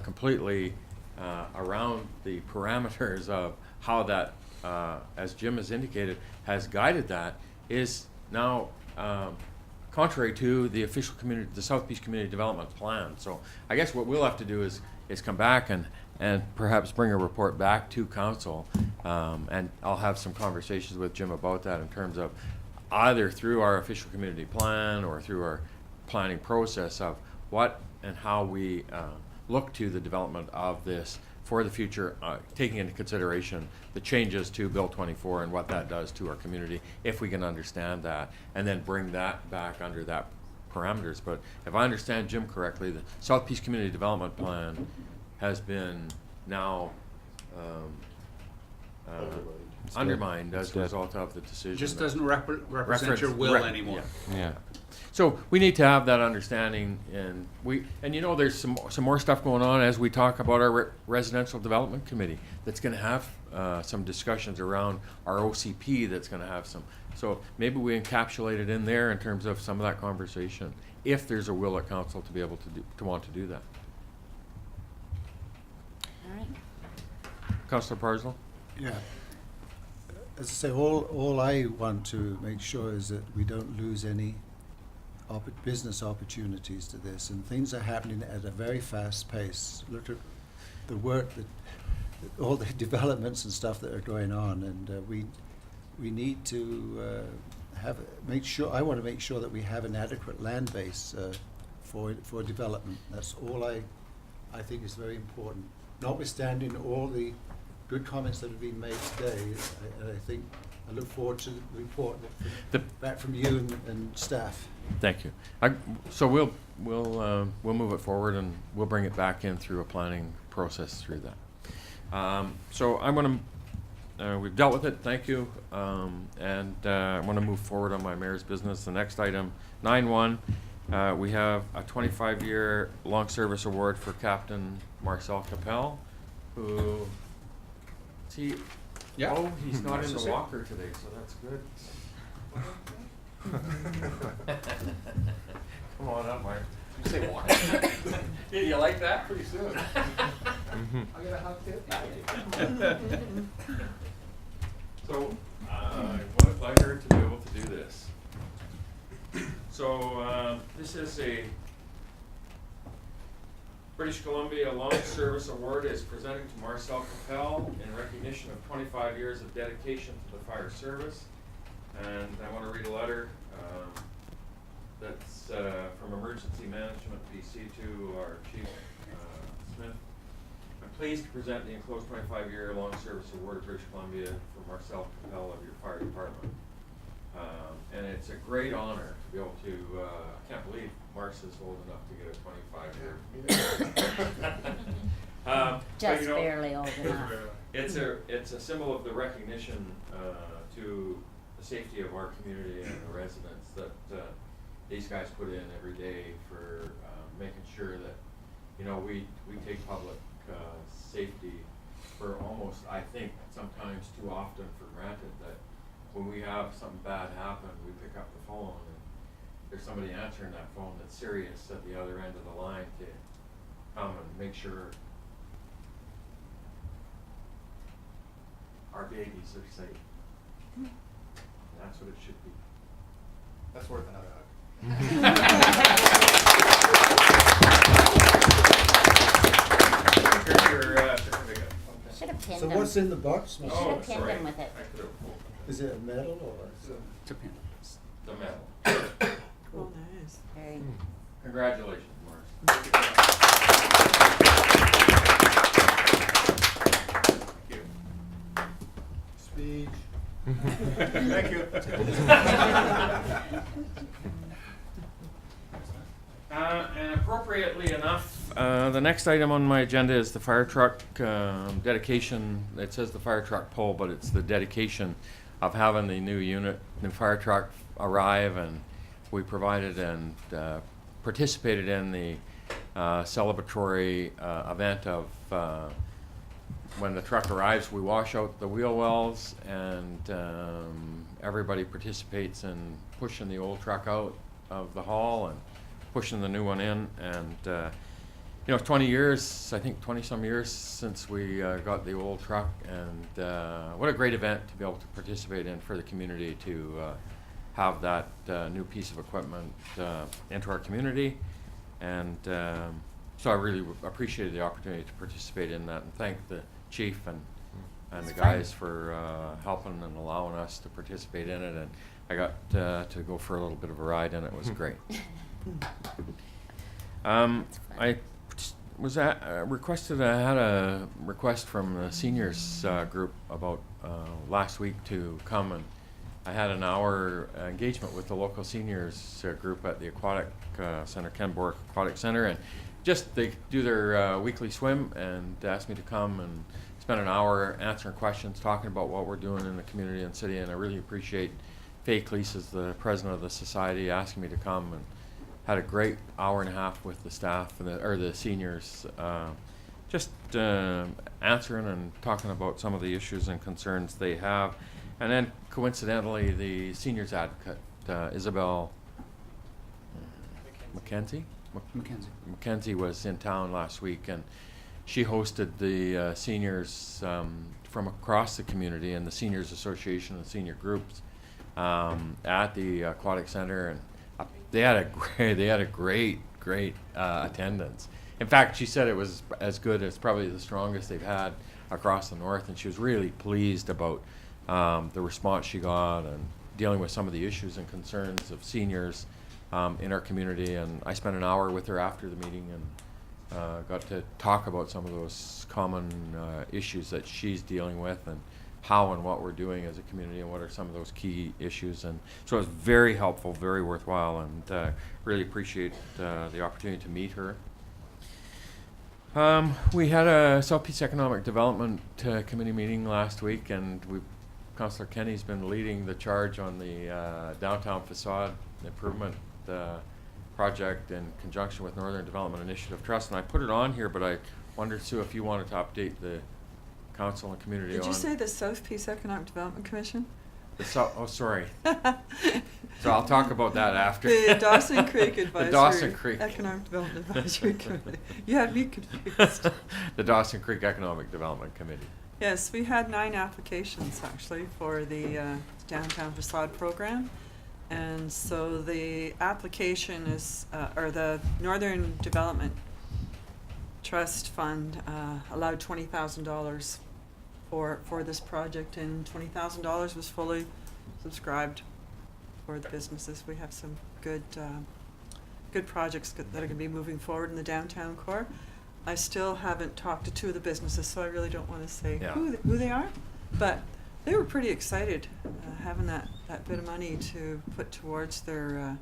completely around the parameters of how that, as Jim has indicated, has guided that, is now contrary to the official the South Beach Community Development Plan. So I guess what we'll have to do is come back and perhaps bring a report back to council, and I'll have some conversations with Jim about that in terms of either through our official community plan or through our planning process of what and how we look to the development of this for the future, taking into consideration the changes to Bill 24 and what that does to our community, if we can understand that, and then bring that back under that parameters. But if I understand Jim correctly, the South Beach Community Development Plan has been now undermined as a result of the decision. Just that- doesn't represent your will anymore. Yeah. So we need to have that understanding, and there's some more stuff going on as we talk about our residential development committee that's going to have some discussions around our OCP that's going to have some. So maybe we encapsulate it in there in terms of some of that conversation, if there's a will at council to be able to want to do that. All right. Councillor Parslow? Yeah. As I say, all I want to make sure is that we don't lose any business opportunities to this, and things are happening at a very fast pace. Look at the work all the developments and stuff that are going on, and we need to make sure. I want to make sure that we have an adequate land base for development. That's all I think is very important. Notwithstanding all the good comments that have been made today, I think I look forward to the report back from you and staff. Thank you. So we'll move it forward, and we'll bring it back in through a planning process through that. So I'm going to, we've dealt with it, thank you, and I want to move forward on my mayor's business. The next item, 9.1, we have a 25-year long service award for Captain Marcel Capel, who, he's not in the walker today, so that's good. Come on up, Mark. You say walker. Yeah, you like that? Pretty soon. I got a hug too. So, what a pleasure to be able to do this. So, this is a British Columbia Long Service Award is presented to Marcel Capel in recognition of 25 years of dedication to the fire service. And I want to read a letter that's from Emergency Management BC to our Chief Smith. I'm pleased to present the enclosed 25-year Long Service Award of British Columbia for Marcel Capel of your fire department. And it's a great honor to be able to, I can't believe Mark's is old enough to get a 25-year. Just barely old enough. It's a symbol of the recognition to the safety of our community and the residents that these guys put in every day for making sure that we take public safety for almost, I think, sometimes too often for granted that when we have something bad happen, we pick up the phone and there's somebody answering that phone that's serious at the other end of the line to come and make sure our babies are safe. And that's what it should be. That's worth another hug. Here's your certificate. Should have pinned So him. what's in the box? You Oh, should have pinned sorry. him with it. I could have pulled it. Is it a medal or? It's a pin. The medal. Oh, nice. Very. Congratulations, Morris. Thank you. Speech. Thank you. And appropriately enough, the next item on my agenda is the fire truck dedication. It says the fire truck pull, but it's the dedication of having the new unit, new fire truck arrive, and we provided and participated in the celebratory event of when the truck arrives, we wash out the wheel wells, and everybody participates in pushing the old truck out of the hall and pushing the new one in. And you know, 20 years, I think 20-some years since we got the old truck, and what a great event to be able to participate in for the community, to have that new piece of equipment into our community. And so I really appreciated the opportunity to participate in that, and thank the chief and the guys for helping and allowing us to participate in it. And I got to go for a little bit of a ride, and it was great. I was requested. I had a request from the seniors group about last week to come, and I had an hour engagement with the local seniors group at the aquatic center, Kenborg Aquatic Center, and just they do their weekly swim, and asked me to come and spend an hour answering questions, talking about what we're doing in the community and city. And I really appreciate Faye Cleese, as the president of the society, asking me to come, and had a great hour and a half with the staff and the seniors, just answering and talking about some of the issues and concerns they have. And then coincidentally, the seniors advocate, Isabel Mackenzie? Mackenzie was in town last week, and she hosted the seniors from across the community and the Seniors Association and senior groups at the Aquatic Center, and they had a great attendance. In fact, she said it was as good as probably the strongest they've had across the north, and she was really pleased about the response she got and dealing with some of the issues and concerns of seniors in our community. And I spent an hour with her after the meeting, and got to talk about some of those common issues that she's dealing with, and how and what we're doing as a community, and what are some of those key issues. And so it was very helpful, very worthwhile, and really appreciate the opportunity to meet her. We had a South Peace Economic Development Committee meeting last week, and Councillor Kenny's been leading the charge on the downtown facade improvement project in conjunction with Northern Development Initiative Trust. And I put it on here, but I wondered, Sue, if you wanted to update the council and community on... Did you say the South Peace Economic Development Commission? Oh, sorry. So I'll talk about that after. The Dawson Creek Advisory. The Dawson Creek Economic Development Advisory Committee. You had me confused. The Dawson Creek Economic Development Committee. Yes, we had 9 applications actually for the downtown facade program. And so the application is, or the Northern Development Trust Fund allowed $20,000 for this project, and $20,000 was fully subscribed for the businesses. We have some good projects that are going to be moving forward in the downtown core. I still haven't talked to 2 of the businesses, so I really don't want to say who they are, but they were pretty excited having that bit of money to put towards their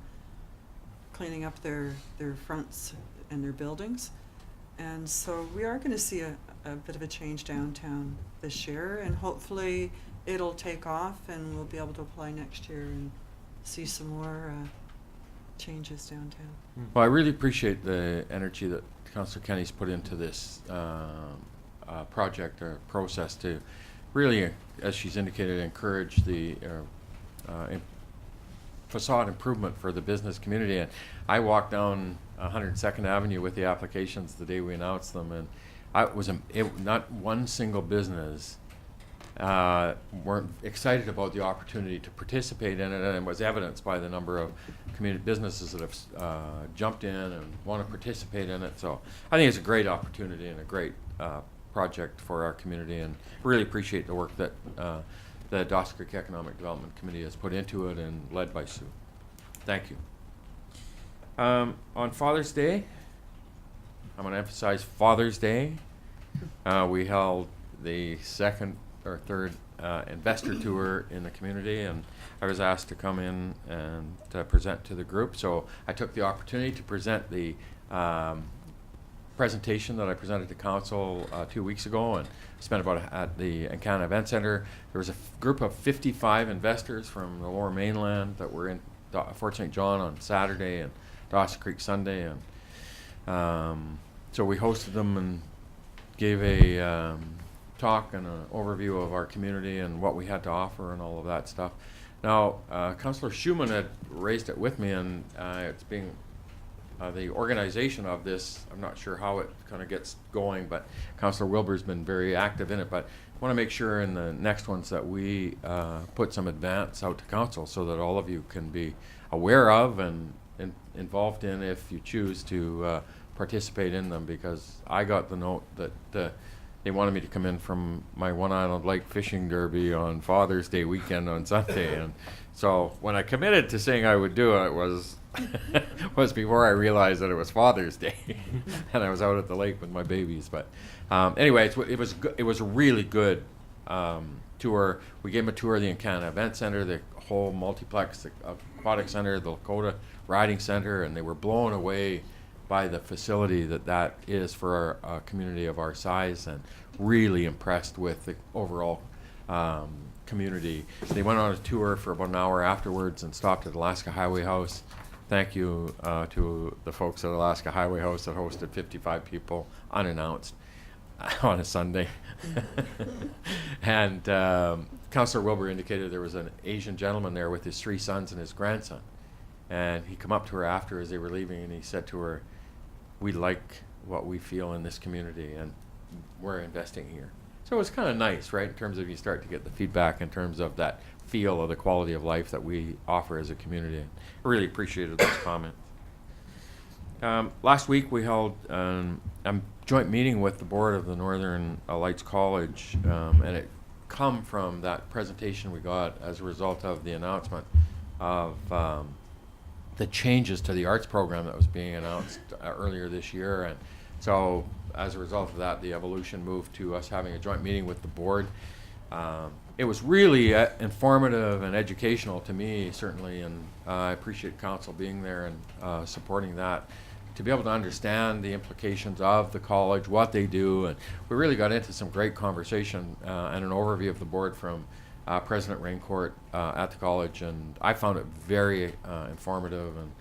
cleaning up their fronts and their buildings. And so we are going to see a bit of a change downtown this year, and hopefully it'll take off, and we'll be able to apply next year and see some more changes downtown. Well, I really appreciate the energy that Councillor Kenny's put into this project or process to really, as she's indicated, encourage the facade improvement for the business community. And I walked down 102nd Avenue with the applications the day we announced them, and not one single business weren't excited about the opportunity to participate in it, and it was evidenced by the number of community businesses that have jumped in and want to participate in it. So I think it's a great opportunity and a great project for our community, and really appreciate the work that the Dawson Creek Economic Development Committee has put into it and led by Sue. Thank you. On Father's Day, I'm going to emphasize Father's Day. We held the second or third investor tour in the community, and I was asked to come in and present to the group. So I took the opportunity to present the presentation that I presented to council 2 weeks ago, and spent about at the Encana Event Center. There was a group of 55 investors from the Lower Mainland that were in Fort St. John on Saturday and Dawson Creek Sunday, and so we hosted them and gave a talk and an overview of our community and what we had to offer and all of that stuff. Now, Councillor Schumann had raised it with me, and it's being the organization of this, I'm not sure how it kind of gets going, but Councillor Wilbur's been very active in it. But I want to make sure in the next ones that we put some advance out to council so that all of you can be aware of and involved in if you choose to participate in them, because I got the note that they wanted me to come in from my One Island Lake Fishing Derby on Father's Day weekend on Sunday. And so when I committed to saying I would do it, was before I realized that it was Father's Day, and I was out at the lake with my babies. But anyway, it was a really good tour. We gave them a tour of the Encana Event Center, the whole multiplex, the aquatic center, the Lakota Riding Center, and they were blown away by the facility that is for a community of our size, and really impressed with the overall community. They went on a tour for about an hour afterwards and stopped at Alaska Highway House. Thank you to the folks at Alaska Highway House that hosted 55 people unannounced on a Sunday. And Councillor Wilbur indicated there was an Asian gentleman there with his 3 sons and his grandson. And he come up to her after as they were leaving, and he said to her, "We like what we feel in this community, and we're investing here." So it was kind of nice, right, in terms of you start to get the feedback in terms of that feel of the quality of life that we offer as a community. I really appreciated those comments. Last week we held a joint meeting with the board of the Northern Lights College, and it come from that presentation we got as a result of the announcement of the changes to the arts program that was being announced earlier this year. And so as a result of that, the evolution moved to us having a joint meeting with the board. It was really informative and educational to me, certainly, and I appreciate council being there and supporting that, to be able to understand the implications of the college, what they do. And we really got into some great conversation and an overview of the board from President Raincourt at the college, and I found it very informative, and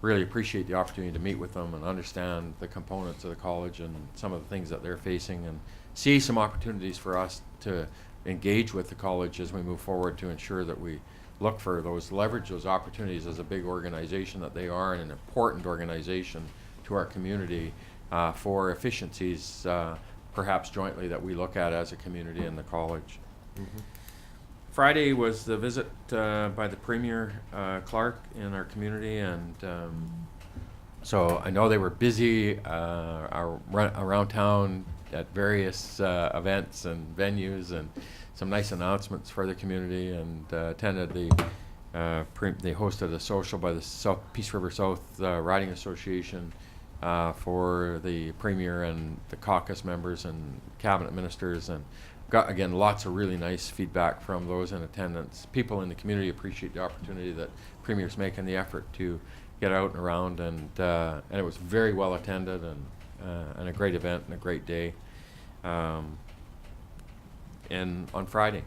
really appreciate the opportunity to meet with them and understand the components of the college and some of the things that they're facing, and see some opportunities for us to engage with the college as we move forward to ensure that we look for leverage those opportunities as a big organization that they are, and an important organization to our community for efficiencies perhaps jointly that we look at as a community in the college. Mm-hmm. Friday was the visit by the Premier Clark in our community, and so I know they were busy around town at various events and venues, and some nice announcements for the community, and attended they hosted a social by the Peace River South Riding Association for the Premier and the caucus members and cabinet ministers, and got, again, lots of really nice feedback from those in attendance. People in the community appreciate the opportunity that Premier's making the effort to get out and around, and it was very well attended, and a great event and a great day. And on Friday,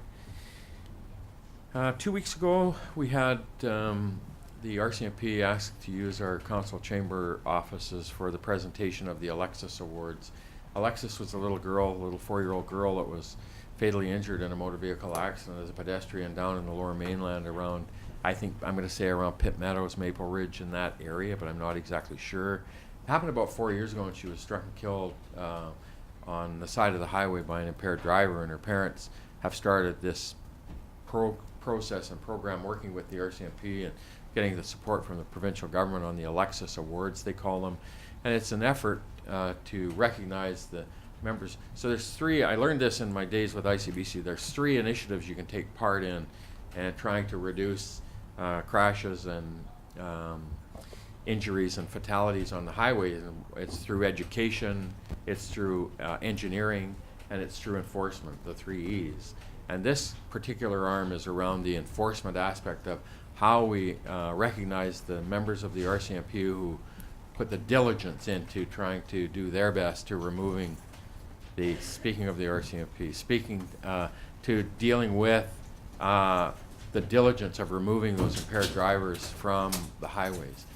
2 weeks ago, we had the RCMP asked to use our council chamber offices for the presentation of the Alexis Awards. Alexis was a little girl, a little 4-year-old girl that was fatally injured in a motor vehicle accident as a pedestrian down in the Lower Mainland around, I think, I'm going to say around Pitt Meadows, Maple Ridge, in that area, but I'm not exactly sure. It happened about 4 years ago, and she was struck and killed on the side of the highway by an impaired driver, and her parents have started this process and program working with the RCMP and getting the support from the provincial government on the Alexis Awards, they call them. And it's an effort to recognize the members. So there's 3, I learned this in my days with ICBC, there's 3 initiatives you can take part in and trying to reduce crashes and injuries and fatalities on the highways. And it's through education, it's through engineering, and it's through enforcement, the 3 E's. And this particular arm is around the enforcement aspect of how we recognize the members of the RCMP who put the diligence into trying to do their best to removing the, speaking of the RCMP, speaking to dealing with the diligence of removing those impaired drivers from the highways.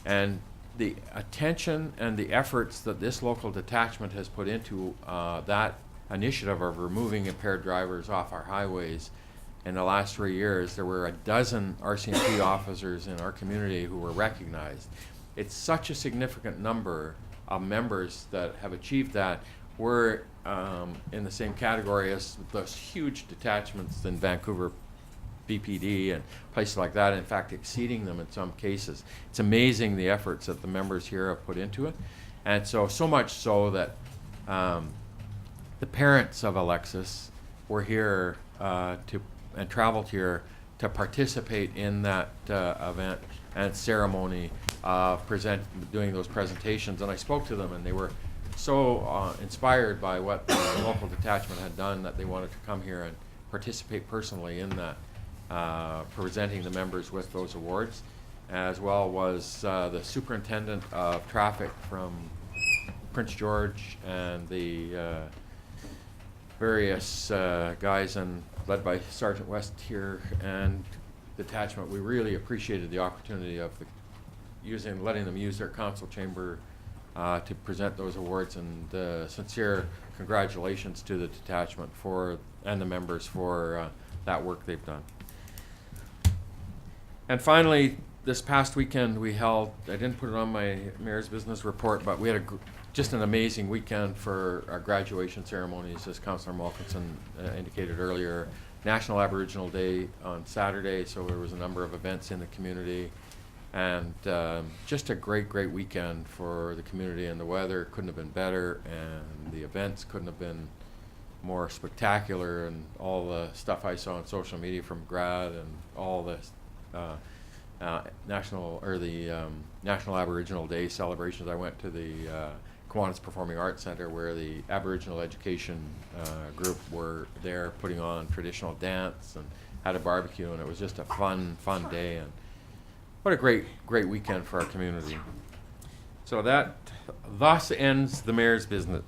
And the attention and the efforts that this local detachment has put into that initiative of removing impaired drivers off our highways in the last 3 years, there were 12 RCMP officers in our community who were recognized. It's such a significant number of members that have achieved that. We're in the same category as those huge detachments in Vancouver BPD and places like that, in fact exceeding them in some cases. It's amazing the efforts that the members here have put into it. And so much so that the parents of Alexis were here and traveled here to participate in that event and ceremony of doing those presentations. And I spoke to them, and they were so inspired by what the local detachment had done that they wanted to come here and participate personally in that, presenting the members with those awards, as well was the superintendent of traffic from Prince George and the various guys, and led by Sergeant West here and detachment. We really appreciated the opportunity of letting them use their council chamber to present those awards, and sincere congratulations to the detachment and the members for that work they've done. And finally, this past weekend we held, I didn't put it on my mayor's business report, but we had just an amazing weekend for our graduation ceremonies, as Councillor Malkinson indicated earlier. National Aboriginal Day on Saturday, so there was a number of events in the community, and just a great weekend for the community, and the weather couldn't have been better, and the events couldn't have been more spectacular, and all the stuff I saw on social media from GRAD and all this National Aboriginal Day celebrations. I went to the Kiwanis Performing Arts Centre, where the Aboriginal Education group were there putting on traditional dance and had a barbecue, and it was just a fun day, and what a great weekend for our community. So that thus ends the mayor's business.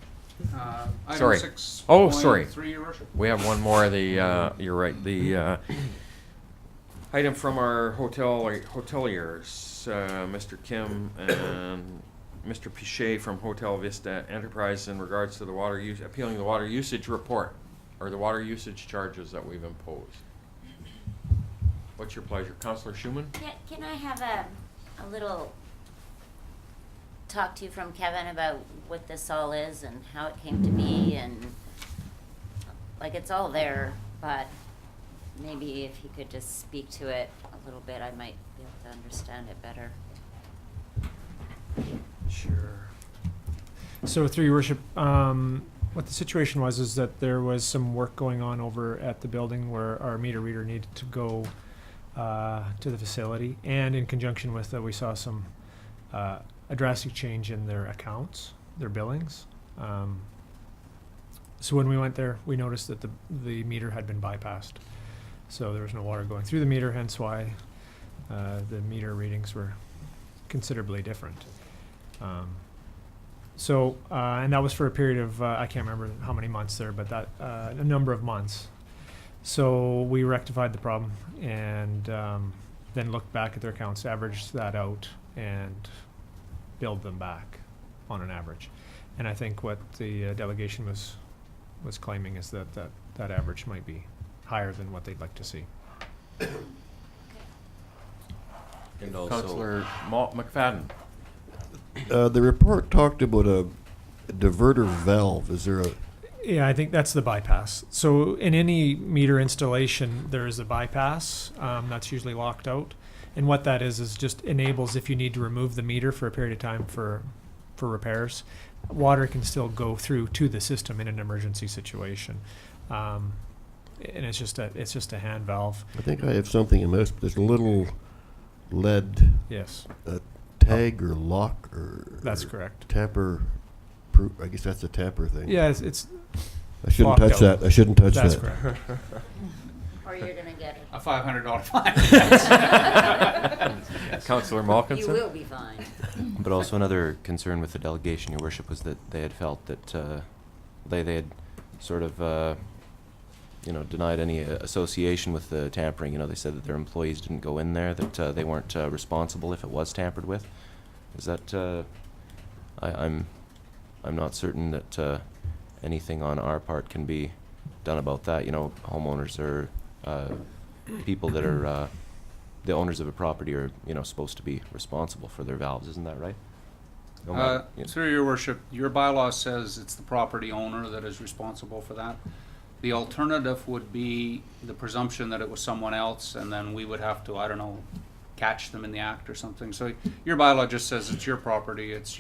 Sorry. Item 6. Oh, sorry. 3, Your Worship. We have one more. You're right. The item from our hoteliers, Mr. Kim and Mr. Pichet from Hotel Vista Enterprise, in regards to the appealing the water usage report, or the water usage charges that we've imposed. What's your pleasure, Councillor Schumann? Can I have a little talk to you from Kevin about what this all is and how it came to be, and like, it's all there, but maybe if he could just speak to it a little bit, I might be able to understand it better. Sure. So through your worship, what the situation was is that there was some work going on over at the building where our meter reader needed to go to the facility, and in conjunction with that, we saw some a drastic change in their accounts, their billings. So when we went there, we noticed that the meter had been bypassed. So there was no water going through the meter, hence why the meter readings were considerably different. And that was for a period of, I can't remember how many months there, but that a number of months. So we rectified the problem, and then looked back at their accounts, averaged that out, and billed them back on an average. And I think what the delegation was claiming is that average might be higher than what they'd like to see. And also, Councillor McFadden. The report talked about a diverter valve. Is there a, Yeah, I think that's the bypass. So in any meter installation, there is a bypass that's usually locked out. And what that is just enables if you need to remove the meter for a period of time for repairs, water can still go through to the system in an emergency situation. And it's just a hand valve. I think I have something in this. There's a little lead Yes, tag or lock or that's or correct. tamper. I guess that's a tamper thing. Yeah, it's I shouldn't locked touch out. that. I shouldn't touch That's that. correct. Or you're gonna get A $500 fine. Councillor it. Malkinson. You will be fine. but also another concern with the delegation, Your Worship, was that they had felt that they had sort of denied any association with the tampering. They said that their employees didn't go in there, that they weren't responsible if it was tampered with. Is that I'm not certain that anything on our part can be done about that. Homeowners are people that are the owners of a property are supposed to be responsible for their valves. Isn't that right? No matter- Through your worship, your bylaw says it's the property owner that is responsible for that. The alternative would be the presumption that it was someone else, and then we would have to, I don't know, catch them in the act or something. So your bylaw just says it's your property, it's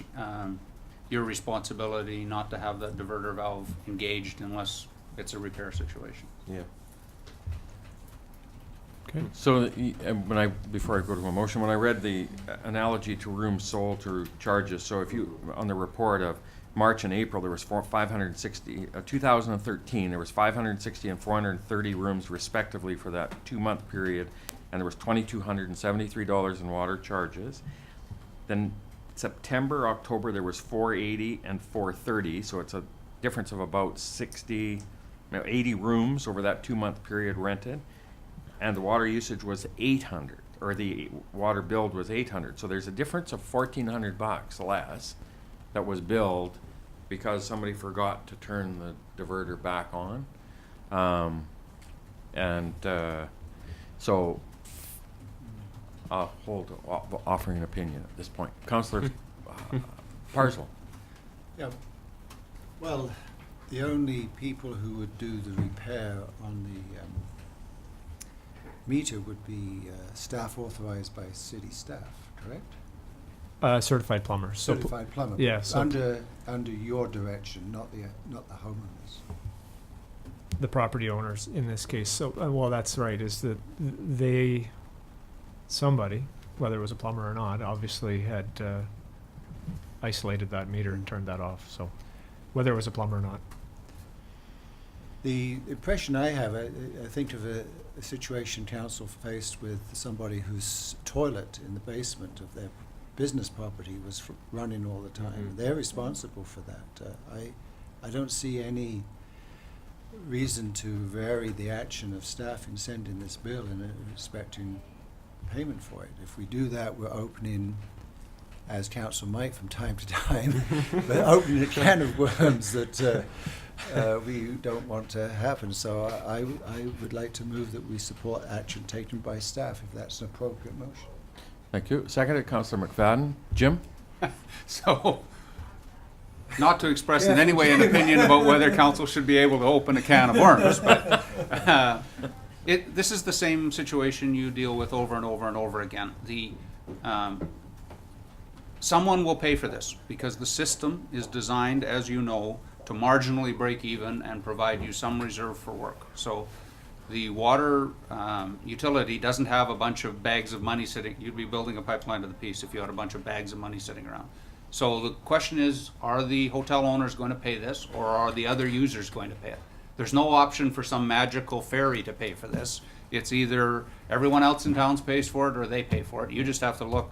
your responsibility not to have that diverter valve engaged unless it's a repair situation. Yeah. Okay. So before I go to a motion, when I read the analogy to rooms sold to charges, so if you, on the report of March and April, there was 560, 2013, there was 560 and 430 rooms respectively for that 2-month period, and there was $2,273 in water charges. Then September, October, there was 480 and 430, so it's a difference of about 80 rooms over that 2-month period rented, and the water usage was 800, or the water billed was 800. So there's a difference of $1,400 less that was billed because somebody forgot to turn the diverter back on. So I'll offering an opinion at this point. Councillor Parsel. Yeah. Well, the only people who would do the repair on the meter would be staff authorized by city staff, correct? Certified plumber. So Certified plumber. yeah, but so under your direction, not the homeowners. the property owners in this case. So well, that's right. Is that somebody, whether it was a plumber or not, obviously had isolated that meter and turned that off. So whether it was a plumber or not. The impression I have, I think of a situation council faced with somebody whose toilet in the basement of their business property was running all the time. Mm-hmm. They're responsible for that. I don't see any reason to vary the action of staff in sending this bill and expecting payment for it. If we do that, we're opening, as council might from time to time, but opening a can of worms that we don't want to happen. So I would like to move that we support action taken by staff, if that's an appropriate motion. Thank you. Seconded, Councillor McFadden. Jim? So, not to express in any way an opinion about whether council should be able to open a can of worms, but this is the same situation you deal with over and over and over again. Someone will pay for this because the system is designed, as you know, to marginally break even and provide you some reserve for work. So the water utility doesn't have a bunch of bags of money sitting. You'd be building a pipeline to the piece if you had a bunch of bags of money sitting around. So the question is, are the hotel owners going to pay this, or are the other users going to pay it? There's no option for some magical fairy to pay for this. It's either everyone else in town pays for it or they pay for it. You just have to look.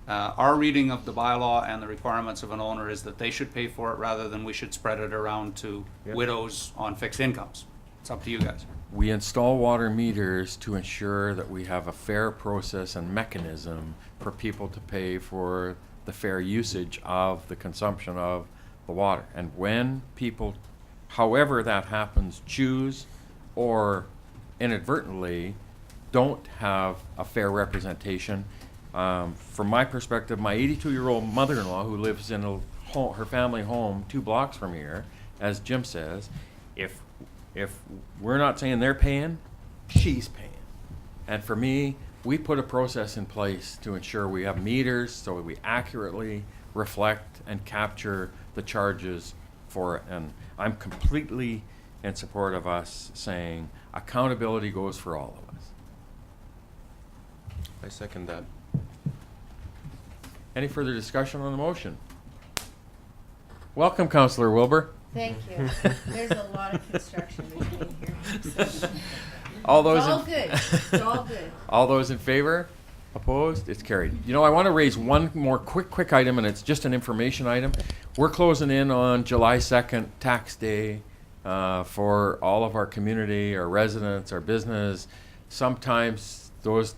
Our reading of the bylaw and the requirements of an owner is that they should pay for it rather than we should spread it around to widows on fixed incomes. It's up to you guys. We install water meters to ensure that we have a fair process and mechanism for people to pay for the fair usage of the consumption of the water. And when people, however that happens, choose or inadvertently don't have a fair representation, from my perspective, my 82-year-old mother-in-law who lives in her family home 2 blocks from here, as Jim says, if we're not saying they're paying, she's paying. And for me, we put a process in place to ensure we have meters so we accurately reflect and capture the charges for it. And I'm completely in support of us saying accountability goes for all of us. I second that. Any further discussion on the motion? Welcome, Councillor Wilbur. Thank you. There's a lot of construction between here. All those It's all in good. It's all good. All those in favor? Opposed? It's carried. You know, I want to raise one more quick item, and it's just an information item. We're closing in on July 2nd, tax day, for all of our community, our residents, our business. Sometimes those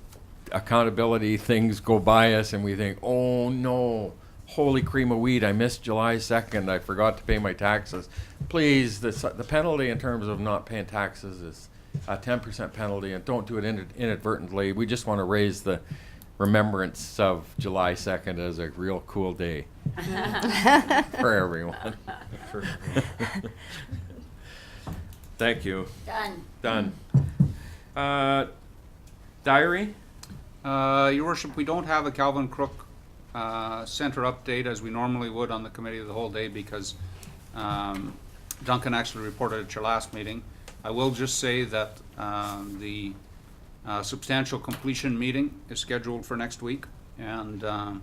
accountability things go by us and we think, oh no, holy cream of wheat, I missed July 2nd, I forgot to pay my taxes. Please, the penalty in terms of not paying taxes is a 10% penalty, and don't do it inadvertently. We just want to raise the remembrance of July 2nd as a real cool day for everyone. Thank you. Done. Diary? Your worship, we don't have a Calvin Crook Center update as we normally would on the committee of the whole day because Duncan actually reported at your last meeting. I will just say that the substantial completion meeting is scheduled for next week, and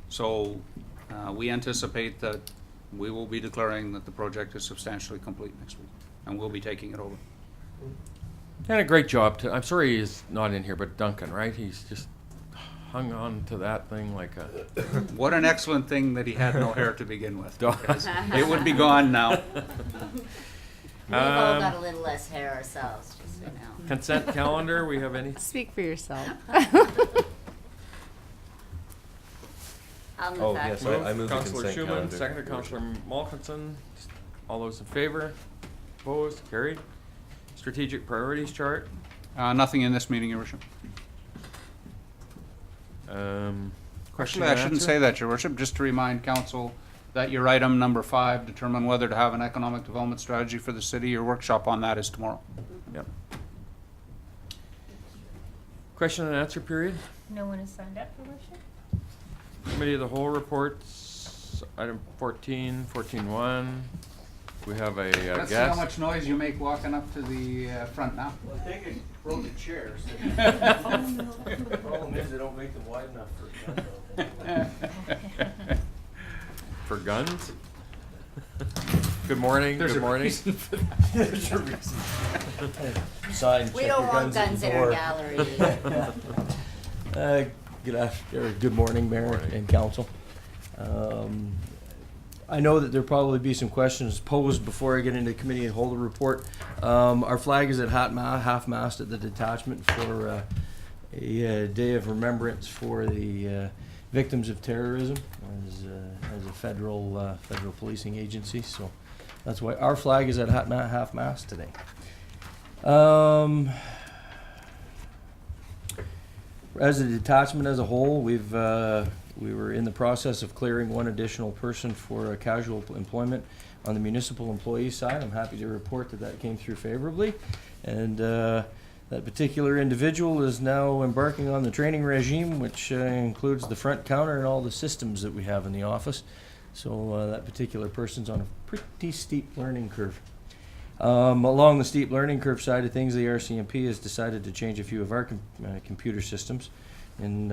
so we anticipate that we will be declaring that the project is substantially complete next week, and we'll be taking it over. And a great job. I'm sorry he's not in here, but Duncan, right? He's just hung on to that thing like a... What an excellent thing that he had no hair to begin with. Because it would be gone now. We've all got a little less hair ourselves, just so you know. Consent calendar, we have any? Speak for yourself. I'll move Oh, that. yes, I move the Councillor consent Schumann, calendar. seconded Councillor Malkinson. All those in favor? Opposed? Carried. Strategic priorities chart. Nothing in this meeting, Your Worship. Question Actually, I and shouldn't answer? say that, Your Worship, just to remind council that your item number 5, determine whether to have an economic development strategy for the city. Your workshop on that is tomorrow. Yep. Question and answer period. No one has signed up for worship? Committee of the whole reports. Item 14, 14.1. We have a Let's see how guest. much noise you make walking up to the front now. Well, they could broke the chairs. The problem is they don't make them wide enough for For guns? Good morning, There's good a morning. reason for that. There's a reason. Sign, We check don't your want guns at guns the in our door. gallery. Good morning, Mayor Morning. and Council. I know that there'll probably be some questions posed before I get into the committee and hold a report. Our flag is at half-mast at the detachment for a day of remembrance for the victims of terrorism as a federal policing agency. So that's why our flag is at half-mast today. As a detachment as a whole, we were in the process of clearing one additional person for casual employment on the municipal employee side. I'm happy to report that came through favorably, and that particular individual is now embarking on the training regime, which includes the front counter and all the systems that we have in the office. So that particular person's on a pretty steep learning curve. Along the steep learning curve side of things, the RCMP has decided to change a few of our computer systems in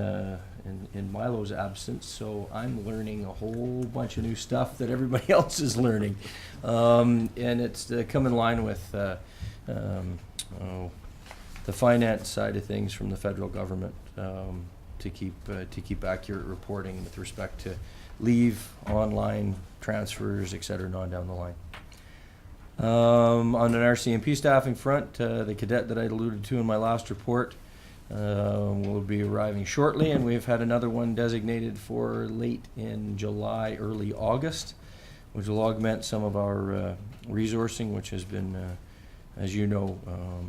Milo's absence. So I'm learning a whole bunch of new stuff that everybody else is learning, and it's come in line with the finance side of things from the federal government to keep accurate reporting with respect to leave, online transfers, et cetera, on down the line. On an RCMP staffing front, the cadet that I alluded to in my last report will be arriving shortly, and we've had another one designated for late in July, early August. which will augment some of our resourcing, which has been, as you know,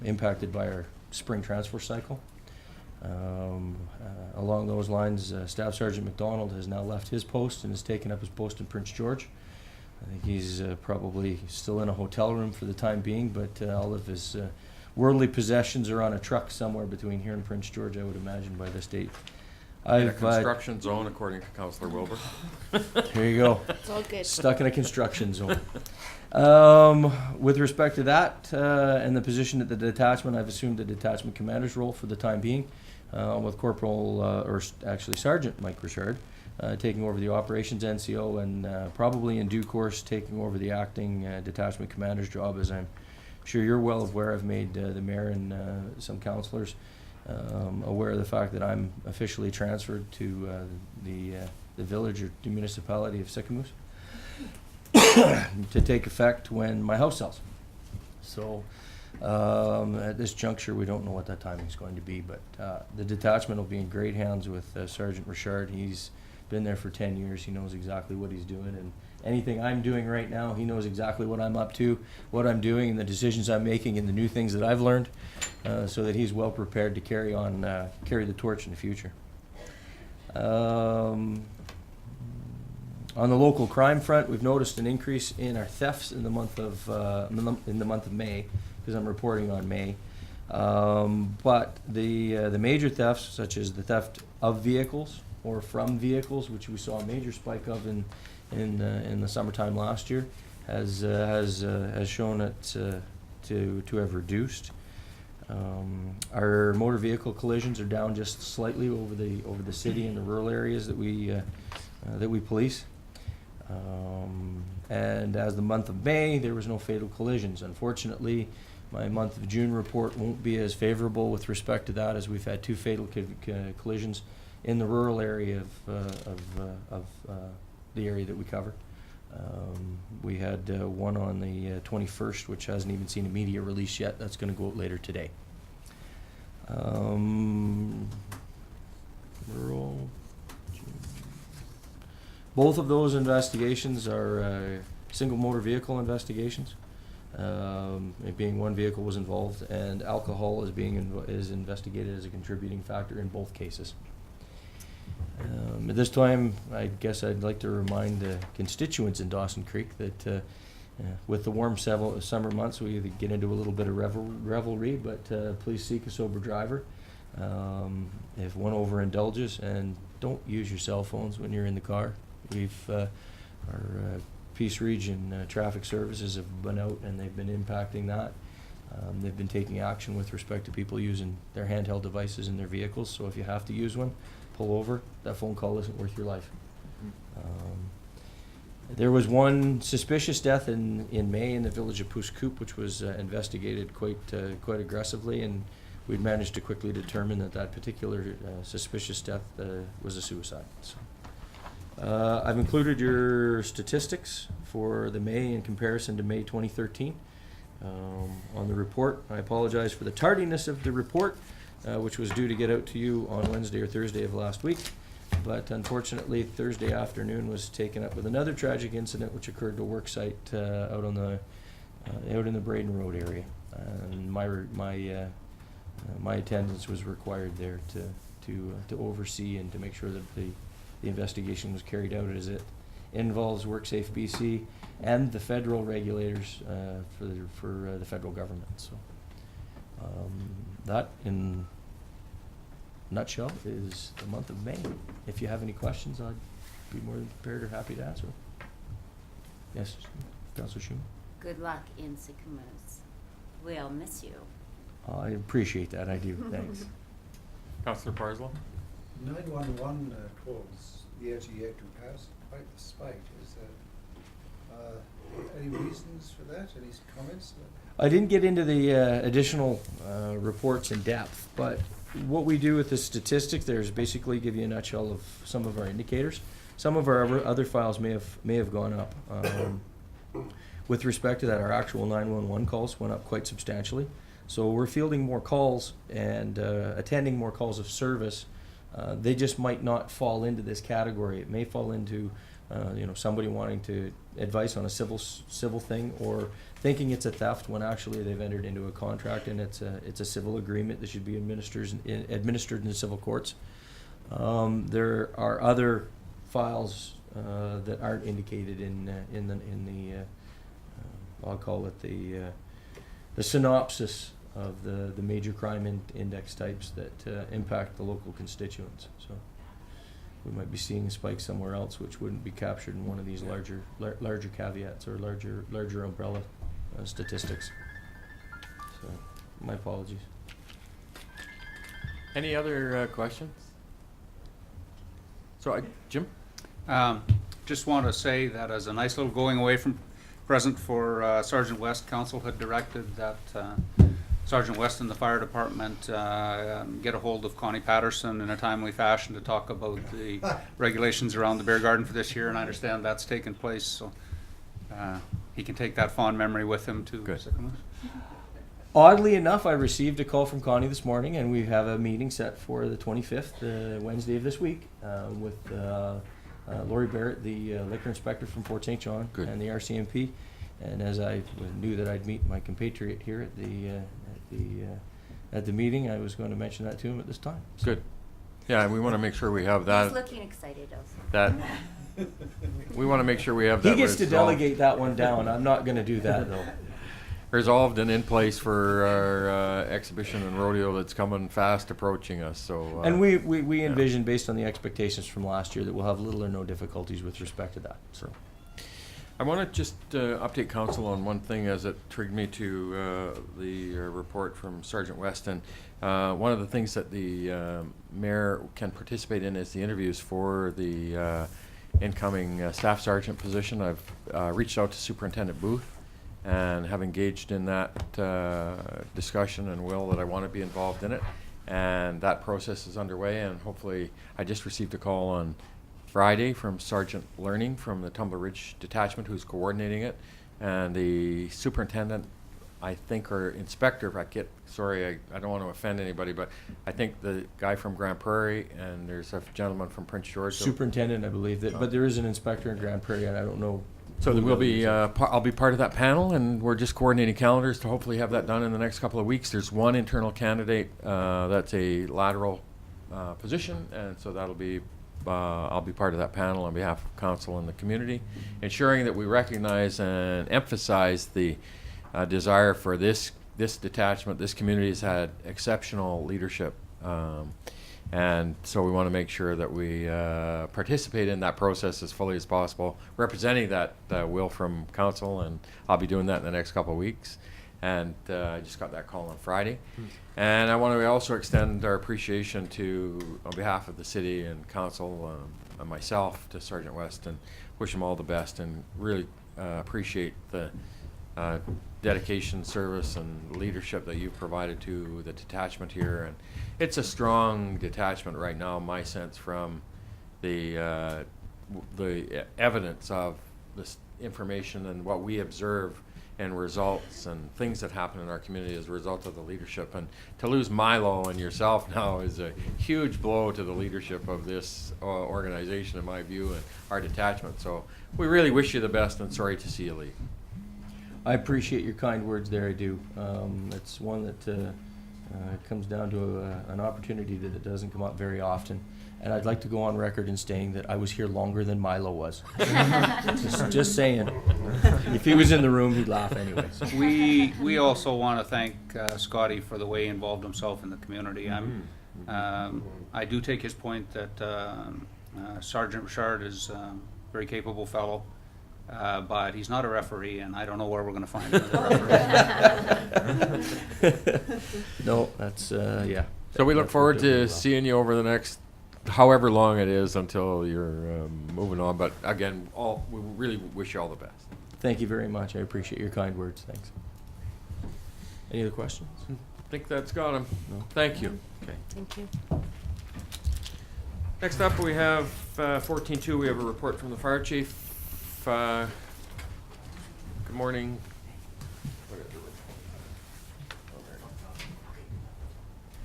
impacted by our spring transfer cycle. Along those lines, Staff Sergeant McDonald has now left his post and has taken up his post in Prince George. I think he's probably still in a hotel room for the time being, but all of his worldly possessions are on a truck somewhere between here and Prince George, I would imagine, by this date. In a construction zone, according to Councillor Wilbur. There you go. It's all good. Stuck in a construction zone. With respect to that and the position at the detachment, I've assumed the detachment commander's role for the time being, with Corporal, actually Sergeant Mike Richard, taking over the operations NCO and probably in due course taking over the acting detachment commander's job. As I'm sure you're well aware, I've made the mayor and some councillors aware of the fact that I'm officially transferred to the village or the municipality of Sycamoose to take effect when my house sells. So at this juncture, we don't know what that timing is going to be, but the detachment will be in great hands with Sergeant Richard. He's been there for 10 years. He knows exactly what he's doing, and anything I'm doing right now, he knows exactly what I'm up to, what I'm doing, and the decisions I'm making, and the new things that I've learned, so that he's well prepared to carry the torch in the future. On the local crime front, we've noticed an increase in our thefts in the month of May, because I'm reporting on May. But the major thefts, such as the theft of vehicles or from vehicles, which we saw a major spike of in the summertime last year, has shown it to have reduced. Our motor vehicle collisions are down just slightly over the city and the rural areas that we police. And as the month of May, there was no fatal collisions. Unfortunately, my month of June report won't be as favorable with respect to that, as we've had 2 fatal collisions in the rural area of the area that we cover. We had one on the 21st, which hasn't even seen a media release yet. That's going to go out later today. Rural. Both of those investigations are single motor vehicle investigations. It being one vehicle was involved, and alcohol is investigated as a contributing factor in both cases. At this time, I guess I'd like to remind the constituents in Dawson Creek that with the warm summer months, we get into a little bit of revelry, but please seek a sober driver. If one overindulges, and don't use your cell phones when you're in the car. Our Peace Region traffic services have been out and they've been impacting that. They've been taking action with respect to people using their handheld devices in their vehicles, so if you have to use one, pull over. That phone call isn't worth your life. There was one suspicious death in May in the village of Pouce Coupe, which was investigated quite aggressively, and we'd managed to quickly determine that particular suspicious death was a suicide. So, I've included your statistics for the May in comparison to May 2013 on the report. I apologize for the tardiness of the report, which was due to get out to you on Wednesday or Thursday of last week. But unfortunately, Thursday afternoon was taken up with another tragic incident which occurred at a work site out in the Braden Road area. And my attendance was required there to oversee and to make sure that the investigation was carried out, as it involves WorkSafe BC and the federal regulators for the federal government. So that, in a nutshell, is the month of May. If you have any questions, I'd be more than prepared or happy to answer. Yes, Councillor Schumann. Good luck in Sycamoose. We'll miss you. I appreciate that. I do. Thanks. Councillor Parslow. 911 calls year to year can pass quite the spike. Is there any reasons for that? Any comments? I didn't get into the additional reports in depth, but what we do with the statistics there is basically give you a nutshell of some of our indicators. Some of our other files may have gone up. With respect to that, our actual 911 calls went up quite substantially. So we're fielding more calls and attending more calls of service. They just might not fall into this category. It may fall into somebody wanting to advice on a civil thing, or thinking it's a theft when actually they've entered into a contract and it's a civil agreement that should be administered in the civil courts. There are other files that aren't indicated in the I'll call it the synopsis of the major crime index types that impact the local constituents. So we might be seeing a spike somewhere else which wouldn't be captured in one of these larger caveats or larger umbrella statistics. So my apologies. Any other questions? So, Jim? Just want to say that as a nice little going away from present for Sergeant West, Council had directed that Sergeant West and the fire department get a hold of Connie Patterson in a timely fashion to talk about the regulations around the beer garden for this year, and I understand that's taken place, so he can take that fond memory with him to Sycamore. Oddly enough, I received a call from Connie this morning, and we have a meeting set for the 25th, Wednesday of this week, with Lori Barrett, the liquor inspector from Fort St. John, and the RCMP. And as I knew that I'd meet my compatriot here at the meeting, I was going to mention that to him at this time. So. Good. Yeah, and we want to make sure we have that. He's looking excited also. That we want to make sure we have that. He gets to delegate that one down. I'm not going to do that though. Resolved and in place for our exhibition and rodeo that's coming fast approaching us. So and we envision, based on the expectations from last year, that we'll have little or no difficulties with respect to that. So I want to just update council on one thing as it triggered me to the report from Sergeant Weston. One of the things that the mayor can participate in is the interviews for the incoming staff sergeant position. I've reached out to Superintendent Booth and have engaged in that discussion, and will that I want to be involved in it. And that process is underway, and hopefully I just received a call on Friday from Sergeant Learning from the Tumbler Ridge Detachment, who's coordinating it, and the superintendent, I think, or inspector, if I get, sorry, I don't want to offend anybody, but I think the guy from Grand Prairie, and there's a gentleman from Prince George. Superintendent, I believe, but there is an inspector in Grand Prairie, and I don't know. So there will be, I'll be part of that panel, and we're just coordinating calendars to hopefully have that done in the next couple of weeks. There's one internal candidate that's a lateral position, and so that'll be, I'll be part of that panel on behalf of council and the community, ensuring that we recognize and emphasize the desire for this detachment. This community has had exceptional leadership, and so we want to make sure that we participate in that process as fully as possible, representing that will from council, and I'll be doing that in the next couple of weeks. And I just got that call on Friday. And I want to also extend our appreciation on behalf of the city and council and myself to Sergeant West, and wish him all the best, and really appreciate the dedication, service, and leadership that you've provided to the detachment here. And it's a strong detachment right now, my sense, from the evidence of this information and what we observe and results and things that happen in our community as a result of the leadership. And to lose Milo and yourself now is a huge blow to the leadership of this organization, in my view, and our detachment. So we really wish you the best, and sorry to see you leave. I appreciate your kind words there, I do. It's one that comes down to an opportunity that it doesn't come up very often. And I'd like to go on record in saying that I was here longer than Milo was. just saying. If he was in the room, he'd laugh anyway. So. We also want to thank Scotty for the way he involved himself in the community. I do take his point that Sergeant Richard is a very capable fellow, but he's not a referee, and I don't know where we're going to find another referee. No, that's, yeah. So we look forward to seeing you over the next however long it is until you're moving on. But again, we really wish you all the best. Thank you very much. I appreciate your kind words. Thanks. Any other questions? I think that's got him. No. Thank you. Okay. Thank you. Next up, we have 14.2. We have a report from the fire chief. Good morning.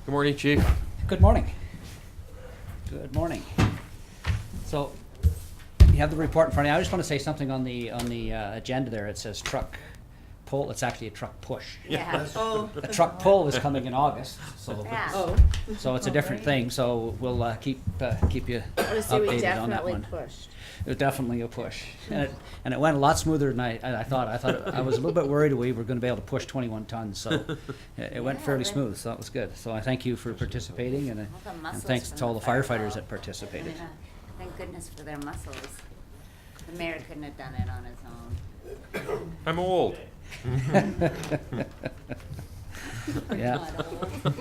Good morning, Chief. Good morning. Good morning. So, You have the report in front of you. I just want to say something on the agenda there. It says truck pull. It's actually a truck push. Yeah. Oh. A truck pull is coming in August, so Yeah. Oh. so it's a different thing. So we'll keep you I would say we updated on that definitely one. pushed. It was definitely a push, and it went a lot smoother than I thought. I was a little bit worried we were going to be able to push 21 tons, so it went Yeah, fairly but- smooth. So that was good. So I thank you for participating, and All the muscles thanks from to all the fire firefighters hall. that participated. Yeah. Thank goodness for their muscles. The mayor couldn't have done it on his own. I'm old. Yeah. Not old.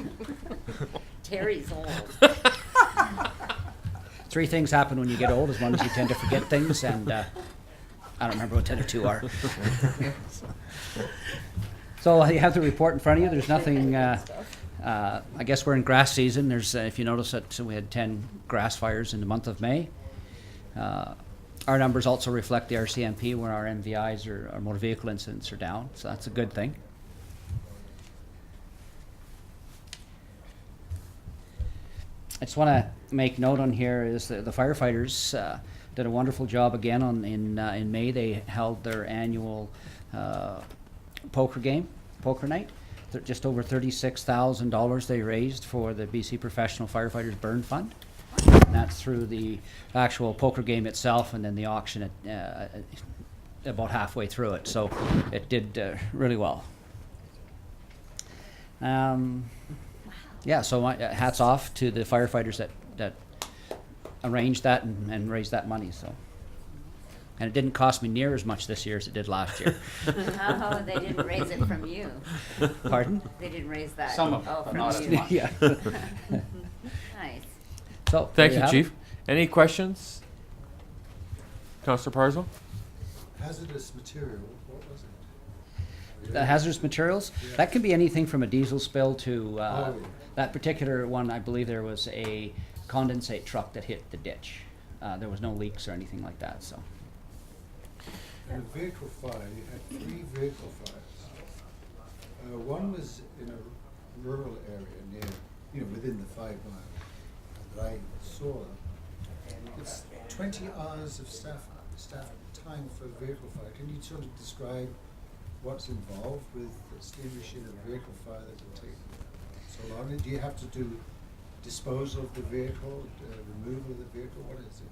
Terry's old. 3 things happen when you get old. Is one is you tend to forget things, and I don't remember what the other 2 are. So you have the report in front of you. There's nothing. I guess we're in grass season. There's, if you notice that we had 10 grass fires in the month of May. Our numbers also reflect the RCMP, where our MVIs or our motor vehicle incidents are down. So that's a good thing. I just want to make note on here is that the firefighters did a wonderful job again in May. They held their annual poker night. Just over $36,000 they raised for the BC Professional Firefighters Burn Fund. And that's through the actual poker game itself, and then the auction about halfway through it. So it did really well. Yeah, so my hats off to the firefighters that arranged that and raised that money. So, and it didn't cost me near as much this year as it did last year. Oh, they didn't raise it from you. Pardon? They didn't raise that. Some of it, oh, but from not you. as much. Yeah. Nice. So Thank there you, have Chief. it. Any questions? Councillor Parslow? Hazardous material, what was it? The hazardous materials, that can be anything from a diesel spill to Oh, yeah. that particular one. I believe there was a condensate truck that hit the ditch. There was no leaks or anything like that. So In a vehicle fire, you had 3 vehicle fires. One was in a rural area near, within the 5 miles that I saw. It's 20 hours of staff time for a vehicle fire. Can you sort of describe what's involved with extinguishing a vehicle fire that would take so long? Do you have to do disposal of the vehicle, removal of the vehicle? What is it?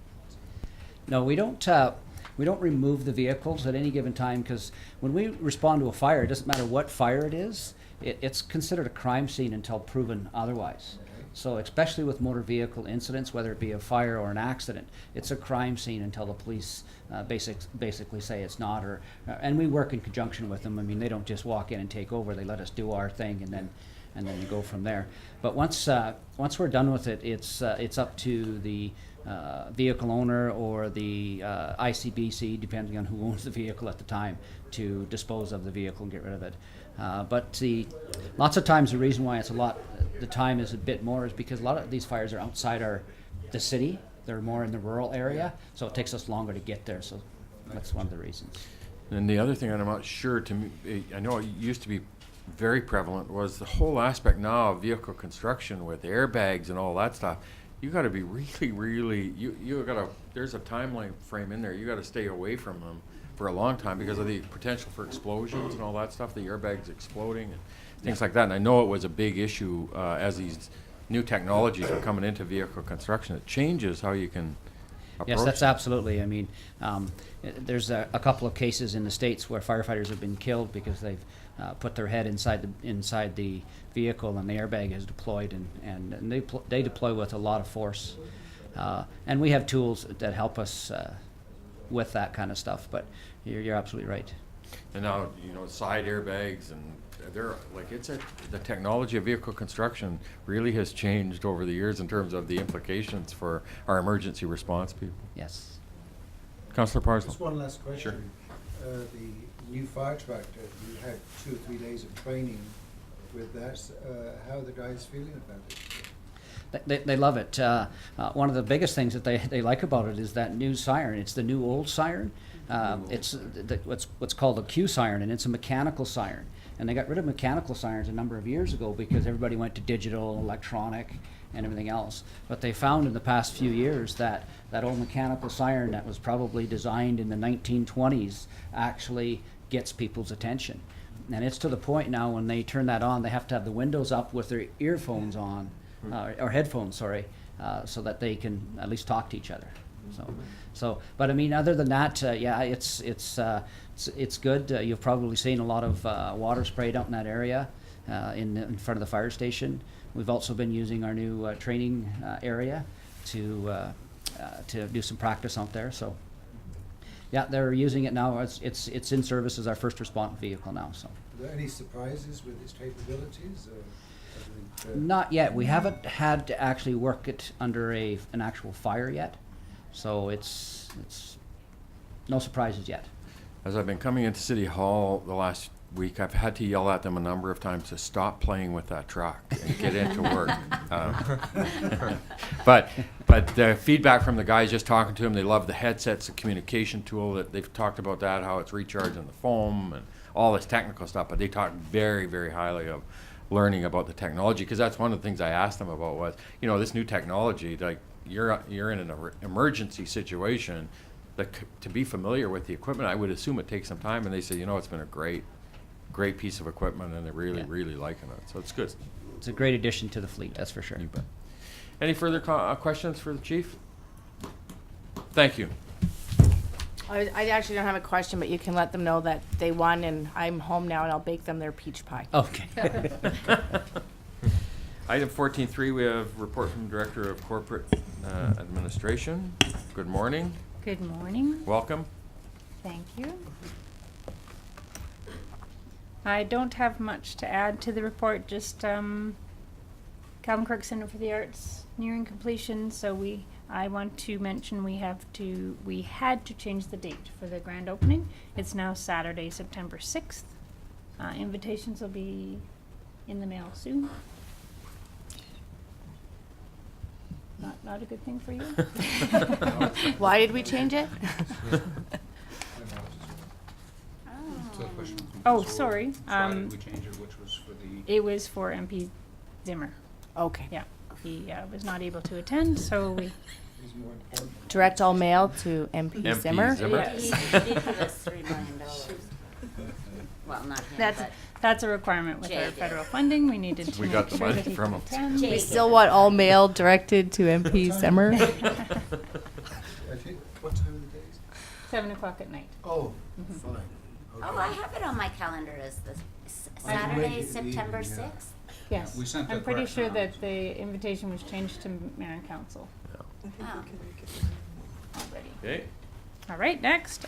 no, we don't remove the vehicles at any given time, because when we respond to a fire, it doesn't matter what fire it is. It's considered a crime scene until proven otherwise. So especially with motor vehicle incidents, whether it be a fire or an accident, it's a crime scene until the police basically say it's not. And we work in conjunction with them. I mean, they don't just walk in and take over. They let us do our thing, and then you go from there. But once we're done with it, it's up to the vehicle owner or the ICBC, depending on who owns the vehicle at the time, to dispose of the vehicle and get rid of it. But lots of times the reason why the time is a bit more is because a lot of these fires are outside the city. They're more in the rural area, so it takes us longer to get there. So that's one of the reasons. And the other thing, and I'm not sure, to me, I know it used to be very prevalent, was the whole aspect now of vehicle construction with airbags and all that stuff. You got to be really, you got to, there's a timeline frame in there. You got to stay away from them for a long time because of the potential for explosions and all that stuff, the airbags exploding and things like that. And I know it was a big issue as these new technologies are coming into vehicle construction. It changes how you can approach Yes, that's it. absolutely. I mean, there's a couple of cases in the States where firefighters have been killed because they've put their head inside the vehicle and the airbag is deployed, and they deploy with a lot of force. And we have tools that help us with that kind of stuff, but you're absolutely right. And now, side airbags, and they're like, the technology of vehicle construction really has changed over the years in terms of the implications for our emergency response people. Yes. Councillor Parslow. Just one last question. The new fire tractor, you had 2 or 3 days of training with that. How are the guys feeling about it? They love it. One of the biggest things that they like about it is that new siren. It's the new old siren. It's what's called a Q siren, and it's a mechanical siren. And they got rid of mechanical sirens a number of years ago because everybody went to digital, electronic, and everything else. But they found in the past few years that that old mechanical siren that was probably designed in the 1920s actually gets people's attention. And it's to the point now when they turn that on, they have to have the windows up with their earphones on, or headphones, sorry, so that they can at least talk to each other. But I mean, other than that, yeah, it's good. You've probably seen a lot of water sprayed out in that area, in front of the fire station. We've also been using our new training area to do some practice out there. So, yeah, they're using it now. It's in service as our first response vehicle now. So. Are there any surprises with its capabilities? Not yet. We haven't had to actually work it under an actual fire yet, so it's no surprises yet. As I've been coming into City Hall the last week, I've had to yell at them a number of times to stop playing with that truck and get into work. But the feedback from the guys just talking to them, they love the headsets, the communication tool, that they've talked about that, how it's recharging the foam and all this technical stuff, but they talk very, very highly of learning about the technology, because that's one of the things I asked them about was, this new technology, like you're in an emergency situation, to be familiar with the equipment, I would assume it takes some time, and they say, it's been a great piece of equipment, and they're really, really liking it, so it's good. It's a great addition to the fleet, that's for sure. You bet. Any further questions for the chief? Thank you. I actually don't have a question, but you can let them know that they won, and I'm home now, and I'll bake them their peach pie. Okay. Item 14.3, we have report from Director of Corporate Administration. Good morning. Good morning. Welcome. Thank you. I don't have much to add to the report, just Calvin Kirk Center for the Arts nearing completion, so I want to mention we had to change the date for the grand opening. It's now Saturday, September 6th. Invitations will be in the mail soon. Not a good thing for you? Why did we change it? Oh, sorry. Why did we change it, which was for the... It was for MP Zimmer. Okay. Yeah, he was not able to attend, so we... Direct all mail to MP Zimmer? Yes. He did give us $3 million. Well, not him, That's a requirement with Jay our did. federal funding. We needed to We make got the sure money that he from could him. attend. We still want all mail directed to MP Zimmer? What time of the day? 7 o'clock at night. Oh, fine. Okay. Oh, I have it on my calendar as the I can Saturday, make it September evening, yeah. 6th. Yes. we sent the I'm pretty correct sure round. that the invitation was changed to mayor and council I think we Oh. can make it. already. Okay. All right, next.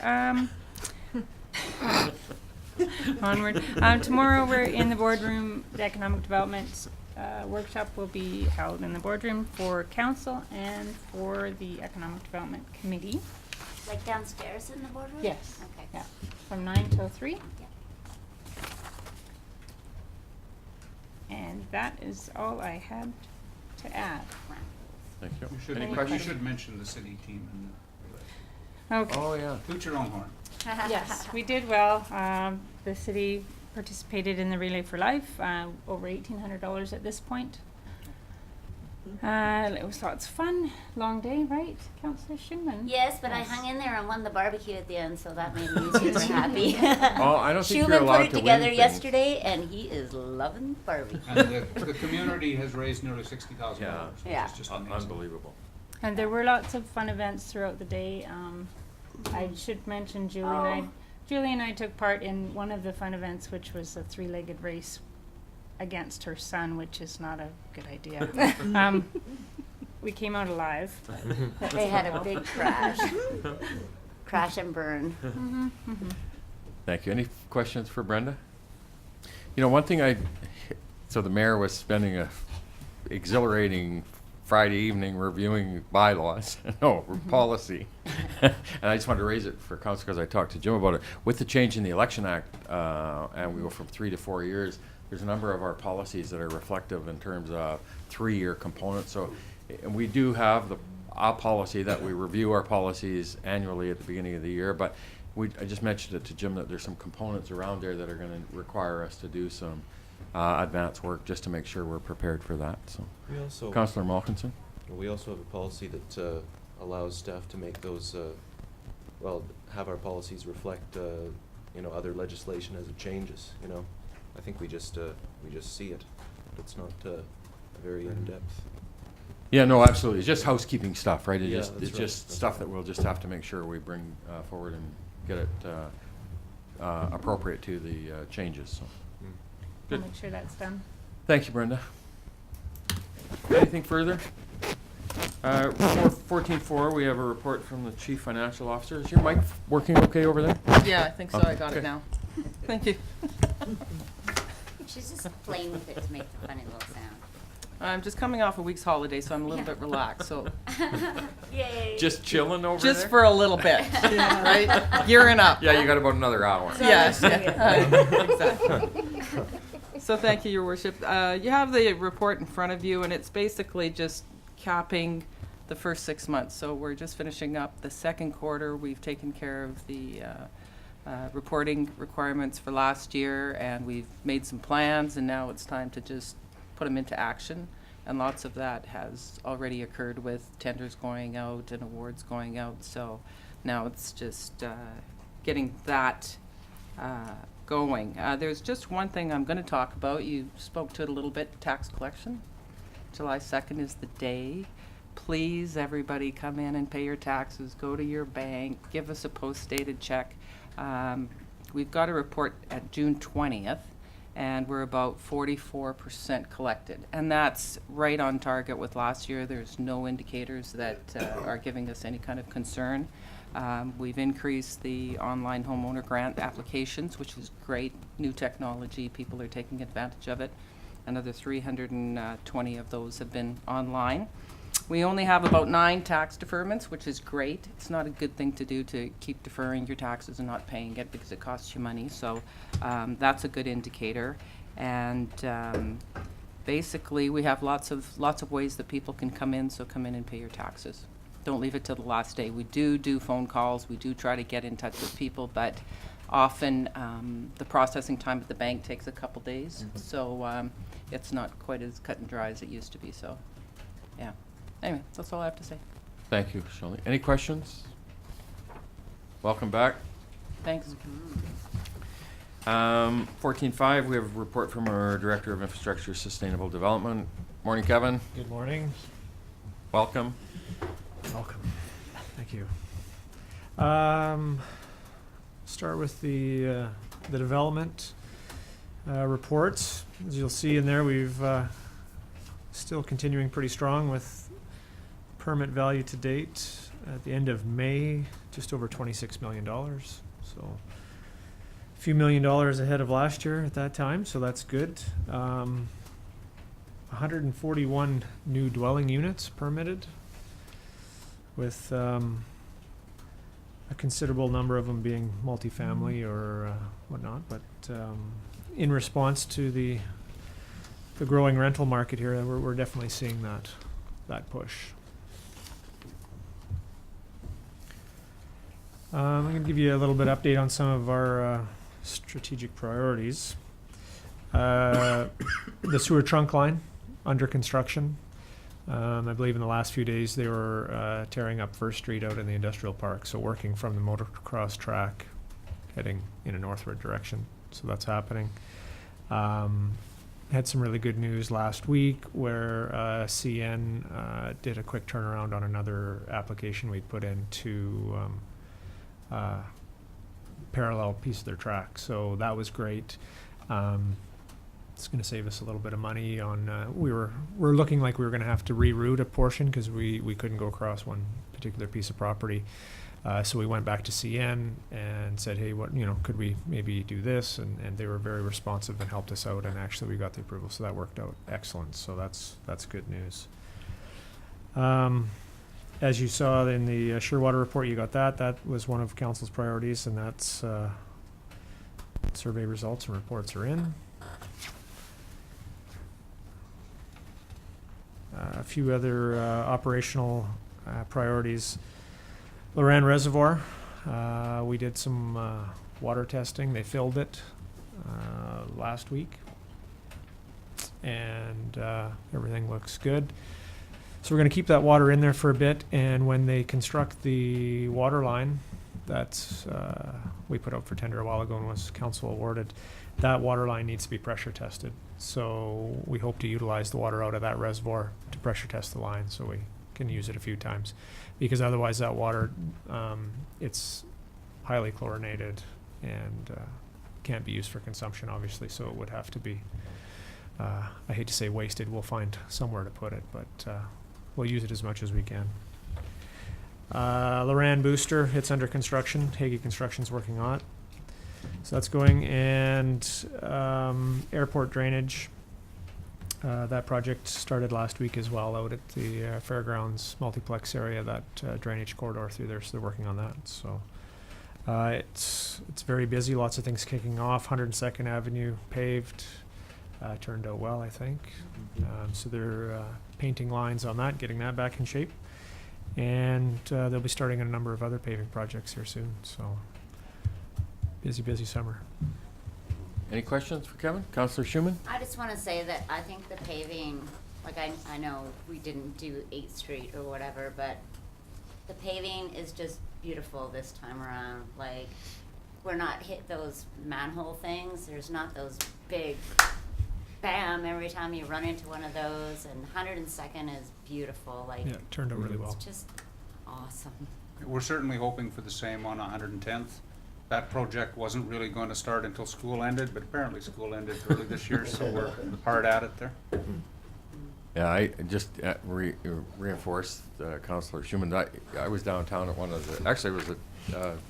Onward. Tomorrow we're in the boardroom. The economic development workshop will be held in the boardroom for council and for the economic development committee. Like downstairs in the boardroom? Yes. Okay. Yeah, from 9 till 3. And that is all I had to add. Thank you. You should, Any you questions? should mention the city team and Okay. Oh, yeah. toot your own horn. Yes, we did well. The city participated in the Relay for Life, over $1,800 at this point. It was lots of fun. Long day, right, Councillor Schumann? Yes, but I hung in there and won the barbecue at the end, so that made me super happy. Oh, I don't think you're Schumann allowed put it to win together things. yesterday, and he is loving barbecue. And the community has raised nearly $60,000, Yeah. which Yeah. is just amazing. Unbelievable. And there were lots of fun events throughout the day. I should mention Julie and I took part in one of the fun events, which was a 3-legged race against her son, which is not a good idea. We came out alive. They had a big crash. Crash and burn. Thank you. Any questions for Brenda? One thing so the mayor was spending a exhilarating Friday evening reviewing bylaws, policy. And I just wanted to raise it for council because I talked to Jim about it. With the change in the Election Act, and we go from 3 to 4 years, there's a number of our policies that are reflective in terms of 3-year components. So, and we do have a policy that we review our policies annually at the beginning of the year, but I just mentioned it to Jim that there's some components around there that are going to require us to do some advance work just to make sure we're prepared for that, so. We also, Councillor Malkinson? we also have a policy that allows staff to make those, have our policies reflect, other legislation as it changes, I think we just see it, but it's not very in-depth. Yeah, no, absolutely. It's just housekeeping stuff, right? Yeah, It's that's right. just stuff that we'll just have to make sure we bring forward and get it appropriate to the changes, so. I'll Good. make sure that's done. Thank you, Brenda. Anything further? 14.4, we have a report from the Chief Financial Officer. Is your mic working okay over there? Yeah, I think so. Okay. I got Okay. it now. Thank you. She's just playing with it to make the funny little sound. I'm just coming off a week's holiday, so I'm a little bit relaxed. So Yay. Just chilling over there? just for a little bit, right? Gearing up. Yeah, you got about another hour. Yes. Exactly. So thank you, Your Worship. You have the report in front of you, and it's basically just capping the first 6 months. So we're just finishing up the second quarter. We've taken care of the reporting requirements for last year, and we've made some plans, and now it's time to just put them into action. And lots of that has already occurred with tenders going out and awards going out. So now it's just getting that going. There's just one thing I'm going to talk about. You spoke to it a little bit, tax collection. July 2nd is the day. Please, everybody, come in and pay your taxes. Go to your bank. Give us a post-dated check. We've got a report at June 20th, and we're about 44% collected. And that's right on target with last year. There's no indicators that are giving us any kind of concern. We've increased the online homeowner grant applications, which is great. New technology, people are taking advantage of it. Another 320 of those have been online. We only have about 9 tax deferments, which is great. It's not a good thing to do, to keep deferring your taxes and not paying it, because it costs you money. So that's a good indicator. And basically, we have lots of ways that people can come in. So come in and pay your taxes. Don't leave it till the last day. We do phone calls. We do try to get in touch with people, but often the processing time at the bank takes a couple days. Mm-hmm. So it's not quite as cut and dry as it used to be. So, yeah. Anyway, that's all I have to say. Thank you, Shelley. Any questions? Welcome back. Thanks. 14.5, we have a report from our Director of Infrastructure Sustainable Development. Morning, Kevin. Good morning. Welcome. Welcome. Thank you. Start with the development reports. As you'll see in there, we've still continuing pretty strong with permit value to date at the end of May, just over $26 million. So a few $1 million ahead of last year at that time, so that's good. 141 new dwelling units permitted, with a considerable number of them being multifamily or whatnot. But in response to the growing rental market here, we're definitely seeing that push. I'm going to give you a little bit update on some of our strategic priorities. The sewer trunk line under construction. I believe in the last few days they were tearing up First Street out in the industrial park, so working from the motocross track heading in a northward direction. So that's happening. Had some really good news last week where CN did a quick turnaround on another application we put in to parallel piece of their track. So that was great. It's going to save us a little bit of money on, we're looking like we were going to have to reroute a portion because we couldn't go across one particular piece of property. So we went back to CN and said, hey, could we maybe do this? And they were very responsive and helped us out, and actually we got the approval, so that worked out excellent. So that's good news. As you saw in the Shearwater report, you got that. That was one of council's priorities, and that's survey results and reports are in. A few other operational priorities. Loran Reservoir, we did some water testing. They filled it last week. and everything looks good. So we're going to keep that water in there for a bit, and when they construct the water line, that's we put out for tender a while ago and was council awarded. That water line needs to be pressure tested. So we hope to utilize the water out of that reservoir to pressure test the line, so we can use it a few times, because otherwise that water, it's highly chlorinated and can't be used for consumption, obviously. So it would have to be, I hate to say wasted. We'll find somewhere to put it, but we'll use it as much as we can. Loran Booster, it's under construction. Hagee Construction's working on it. So that's going. And airport drainage, that project started last week as well out at the fairgrounds multiplex area, that drainage corridor through there. So they're working on that. So it's very busy, lots of things kicking off. 102nd Avenue paved, turned out well, I think. So they're painting lines on that, getting that back in shape. And they'll be starting a number of other paving projects here soon. So busy summer. Any questions for Kevin? Councillor Schumann? I just want to say that I think the paving, like I know we didn't do 8th Street or whatever, but the paving is just beautiful this time around. Like, we're not hit those manhole things. There's not those big bam every time you run into one of those. And 102nd is beautiful. Like, Yeah, it turned out really well. It's just awesome. We're certainly hoping for the same on 110th. That project wasn't really going to start until school ended, but apparently school ended early this year, so we're hard at it there. Yeah, I just reinforced Councillor Schumann. I was downtown at one of the, actually it was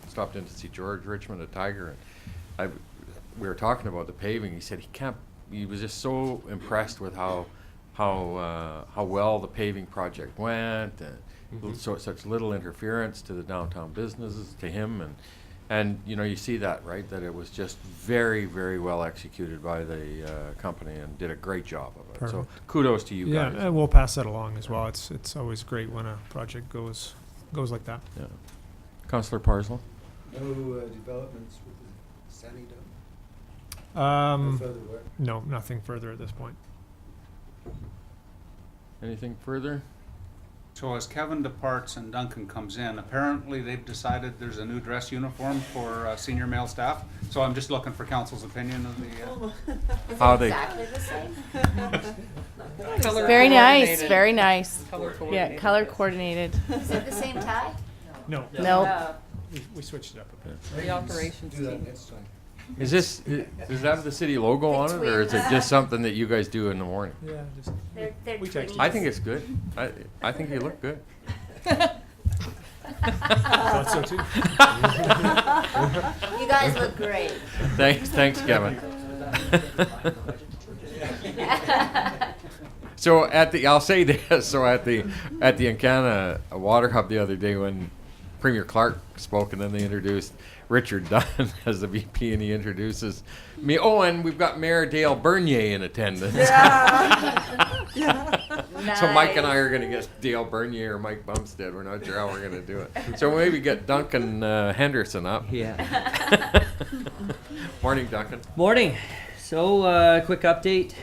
stopped in to see George Richmond at Tiger, and we were talking about the paving. He said he was just so impressed with how well the paving project went, and such little interference to the downtown businesses, to him, and you know, you see that, right, that it was just very, very well executed by the company and did a great job of it. So Perfect. kudos to you guys. Yeah, and we'll pass that along as well. It's always great when a project goes like that. Yeah. Councillor Parslow? No developments with the Sandy Dome? No further work? No, nothing further at this point. Anything further? So as Kevin departs and Duncan comes in, apparently they've decided there's a new dress uniform for senior male staff. So I'm just looking for council's opinion of the. How they? Exactly the same. Very nice, very nice. Color Yeah, coordinated. color coordinated. Is it the same tie? No. Nope. Oh. We switched it up a bit. The operations Do that team. next time. Is this, does that have the city logo on it, or is it just something that you guys do in the morning? Yeah, just They're We texted. I think it's good. I think you look good. thought so too. You guys look great. Thanks, Kevin. So I'll say this. So at the Encana Water Hub the other day, when Premier Clark spoke, and then they introduced Richard Dunn as the VP, and he introduces me. Oh, and we've got Mayor Dale Bernier in attendance. Yeah. So Mike and I are going to get Dale Bernier or Mike Bumstead. We're not sure how we're going to do it. So maybe get Duncan Henderson up. Yeah. Morning, Duncan. Morning. So, quick update,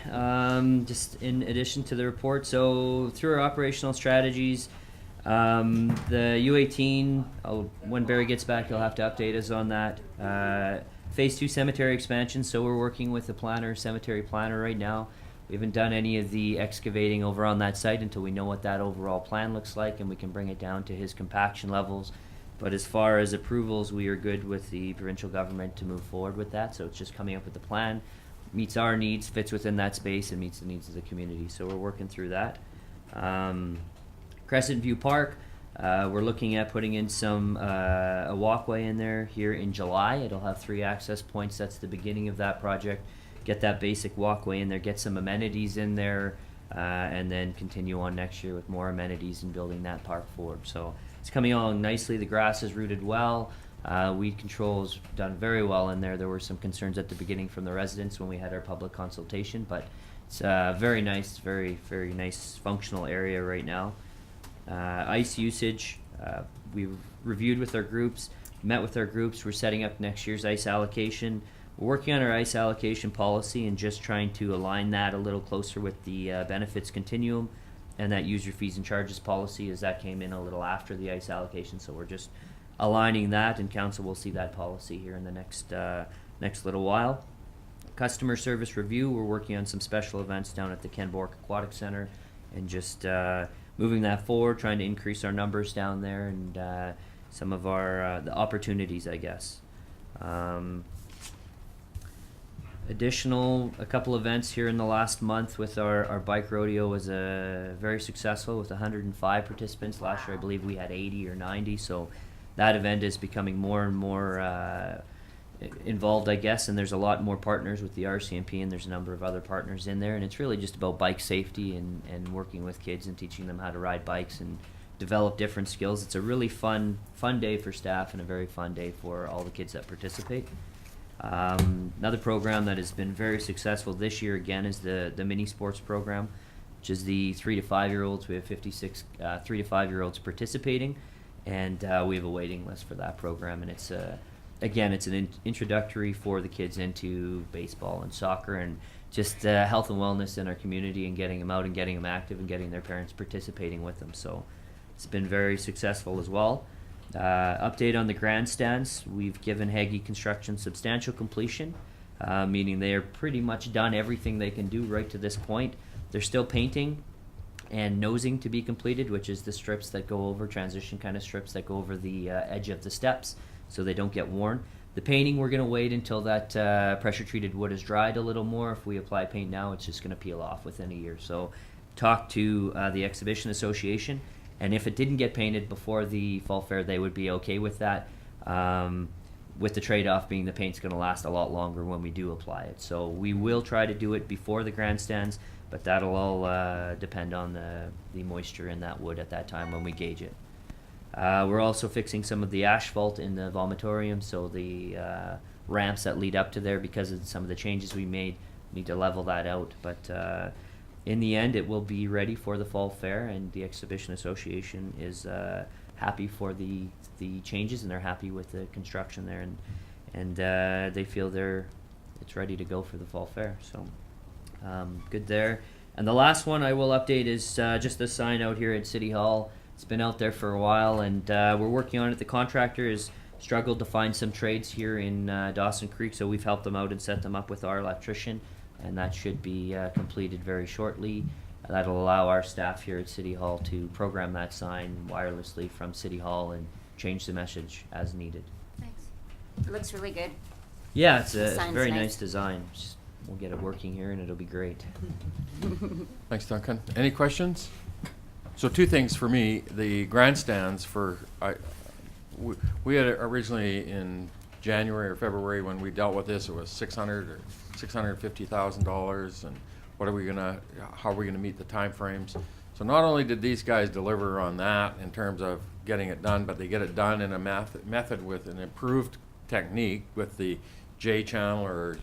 just in addition to the report. So, through our operational strategies, the U18, when Barry gets back, he'll have to update us on that. Phase 2 cemetery expansion, so we're working with the cemetery planner right now. We haven't done any of the excavating over on that site until we know what that overall plan looks like, and we can bring it down to his compaction levels. But as far as approvals, we are good with the provincial government to move forward with that, so it's just coming up with the plan. Meets our needs, fits within that space, and meets the needs of the community. So we're working through that. Crescent View Park, we're looking at putting in a walkway in there here in July. It'll have 3 access points. That's the beginning of that project. Get that basic walkway in there, get some amenities in there, and then continue on next year with more amenities and building that park forward. So it's coming along nicely. The grass is rooted well. Weed control has done very well in there. There were some concerns at the beginning from the residents when we had our public consultation, but it's very nice, very, very nice functional area right now. Ice usage, we've reviewed with our groups, met with our groups. We're setting up next year's ice allocation. we're working on our ice allocation policy and just trying to align that a little closer with the benefits continuum and that user fees and charges policy, as that came in a little after the ice allocation. So we're just aligning that, and council will see that policy here in the next little while. Customer service review, we're working on some special events down at the Ken Bork Aquatic Center and just moving that forward, trying to increase our numbers down there and some of our the opportunities, I guess. A couple events here in the last month with our bike rodeo was very successful with 105 participants. Last year I believe we had 80 or 90, so that event is becoming more and more involved, I guess, and there's a lot more partners with the RCMP, and there's a number of other partners in there, and it's really just about bike safety and working with kids and teaching them how to ride bikes and develop different skills. It's a really fun day for staff and a very fun day for all the kids that participate. Another program that has been very successful this year again is the mini sports program, which is the 3 to 5 year olds. We have 56 3 to 5 year olds participating, and we have a waiting list for that program, and it's again, it's an introductory for the kids into baseball and soccer and just health and wellness in our community and getting them out and getting them active and getting their parents participating with them. So it's been very successful as well. Update on the grandstands. We've given Hagee Construction substantial completion, meaning they are pretty much done everything they can do right to this point. They're still painting and nosing to be completed, which is the strips that go over, transition kind of strips that go over the edge of the steps, so they don't get worn. The painting, we're going to wait until that pressure-treated wood is dried a little more. If we apply paint now, it's just going to peel off within a year. So talk to the Exhibition Association, and if it didn't get painted before the Fall Fair, they would be okay with that, with the trade-off being the paint's going to last a lot longer when we do apply it. So we will try to do it before the grandstands, but that'll all depend on the moisture in that wood at that time when we gauge it. We're also fixing some of the asphalt in the vomitorium, so the ramps that lead up to there, because of some of the changes we made, need to level that out. But in the end, it will be ready for the Fall Fair, and the Exhibition Association is happy for the changes, and they're happy with the construction there, and they feel it's ready to go for the Fall Fair. So good there. And the last one I will update is just the sign out here at City Hall. It's been out there for a while, and we're working on it. The contractor has struggled to find some trades here in Dawson Creek, so we've helped them out and set them up with our electrician, and that should be completed very shortly. That'll allow our staff here at City Hall to program that sign wirelessly from City Hall and change the message as needed. Thanks. It looks really good. Yeah, it's The a sign's very nice. nice design. We'll get it working here, and it'll be great. Thanks, Duncan. Any questions? So two things for me. The grandstands we had originally in January or February when we dealt with this, it was $600,000 or $650,000, and how are we gonna meet the timeframes? So not only did these guys deliver on that in terms of getting it done, but they get it done in a method with an improved technique with the J channel or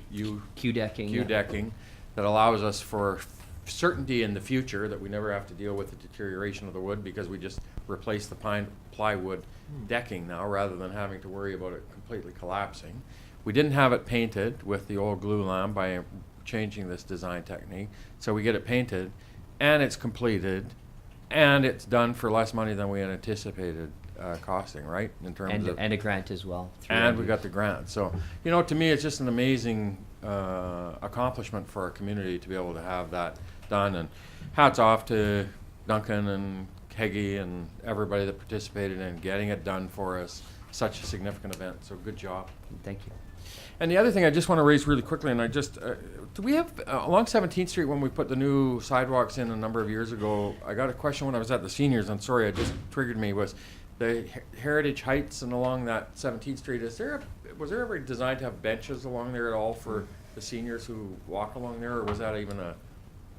Q decking. Q decking that allows us for certainty in the future that we never have to deal with the deterioration of the wood, because we just replace the plywood decking now rather than having to worry about it completely collapsing. We didn't have it painted with the old glue lamp by changing this design technique, so we get it painted and it's completed and it's done for less money than we had anticipated costing, right? In terms of and a grant as well. And we got the grant. So, to me, it's just an amazing accomplishment for our community to be able to have that done. And hats off to Duncan and Hagee and everybody that participated in getting it done for us. Such a significant event. So good job. Thank you. And the other thing I just want to raise really quickly, and I just, do we have, along 17th Street when we put the new sidewalks in a number of years ago, I got a question when I was at the seniors, and sorry, it just triggered me, was the Heritage Heights and along that 17th Street, was there ever designed to have benches along there at all for the seniors who walk along there, or was that even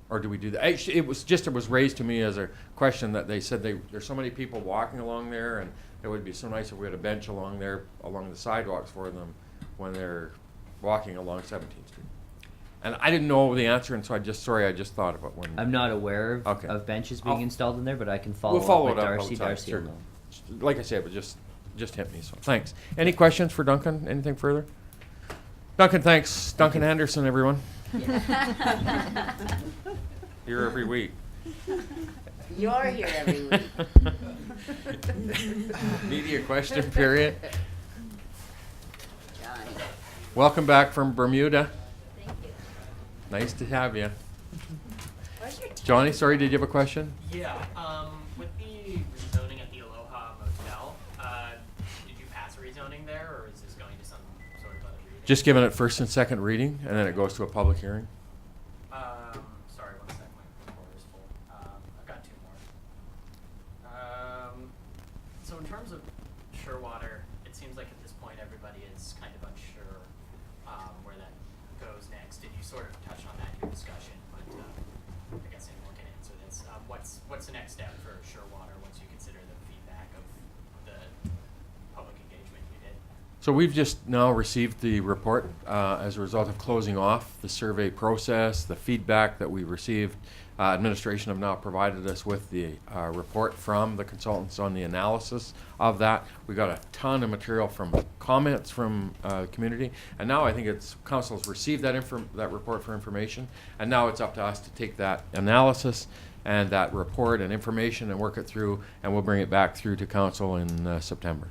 or do we do that? Actually, it was raised to me as a question that they said there's so many people walking along there, and it would be so nice if we had a bench along there, along the sidewalks for them when they're walking along 17th Street. And I didn't know the answer, and so I just thought of it when. I'm not aware of benches being installed in there, but I can follow We'll follow up with it up Darcy. outside, Darcy sure. will know. Like I said, but just hit me, so thanks. Any questions for Duncan? Anything further? Duncan, thanks. Duncan Henderson, everyone. Here every week. You're here every week. Media question period. Johnny. Welcome back from Bermuda. Thank you. Nice to have you. Where's your Johnny, sorry, did you have a question? Yeah, with the rezoning at the Aloha Motel, did you pass a rezoning there, or is this going to some sort of other reading? Just giving it first and second reading, and then it goes to a public hearing. Sorry, one sec, my recorder's full. I've got two more. So in terms of Surewater, it seems like at this point everybody is kind of unsure where that goes next. Did you sort of touch on that in your discussion? But I guess anyone can answer this. What's the next step for Surewater once you consider the feedback of the public engagement you did? So we've just now received the report as a result of closing off the survey process, the feedback that we received. Administration have now provided us with the report from the consultants on the analysis of that. We got a ton of material from comments from the community, and now I think it's council's received that report for information, and now it's up to us to take that analysis and that report and information and work it through, and we'll bring it back through to council in September.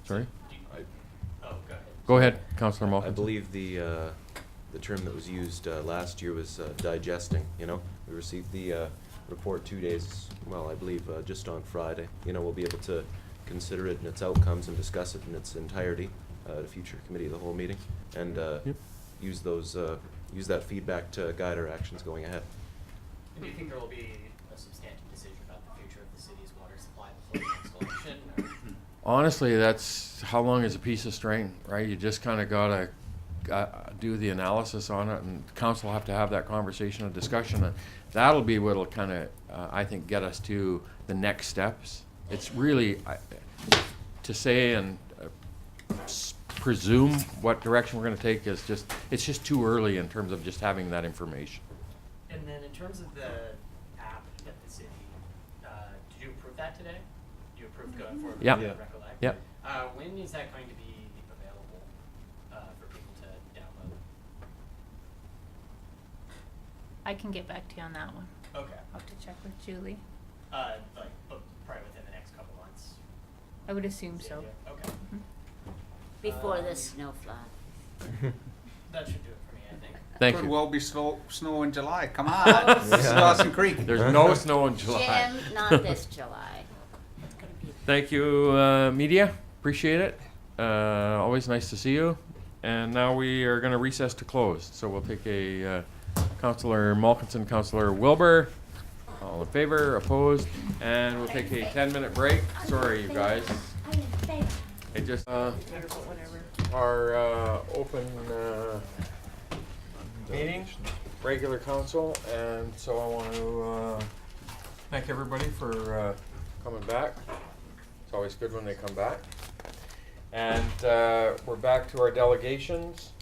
Sorry? Oh, go ahead. Go ahead, Councillor I Malkin. believe the term that was used last year was digesting, you know. We received the report 2 days, well, I believe just on Friday. You know, we'll be able to consider it and its outcomes and discuss it in its entirety at a future committee of the whole meeting, and use that feedback to guide our actions going ahead. And do you think there will be a substantive decision about the future of the city's water supply before the next election? Or? Honestly, that's how long is a piece of string, right? You just kind of gotta do the analysis on it, and council will have to have that conversation and discussion. And that'll be what'll kind of, I think, get us to the next steps. It's really to say and presume what direction we're going to take is it's just too early in terms of just having that information. And then in terms of the app at the city, did you approve that today? You approved going forward with Yeah. the Recollect? Yeah. When is that going to be available for people to download? I can get back to you on that one. Okay. I'll have to check with Julie. Probably within the next couple months. I would assume so. Yeah, okay. Before the snow fly. That should do it for me, I think. Thank Could you. well be snow in July. Come on, this is Dawson Creek. There's no snow in July. Jim, not this July. It's gonna be. Thank you, media. Appreciate it. Always nice to see you. And now we are going to recess to close. So we'll take a Councillor Malkinson, Councillor Wilbur. All in favor, opposed, and we'll take a 10-minute break. Sorry, you guys. It just our open meeting, regular council, and so I want to thank everybody for coming back. It's always good when they come back. And we're back to our delegations.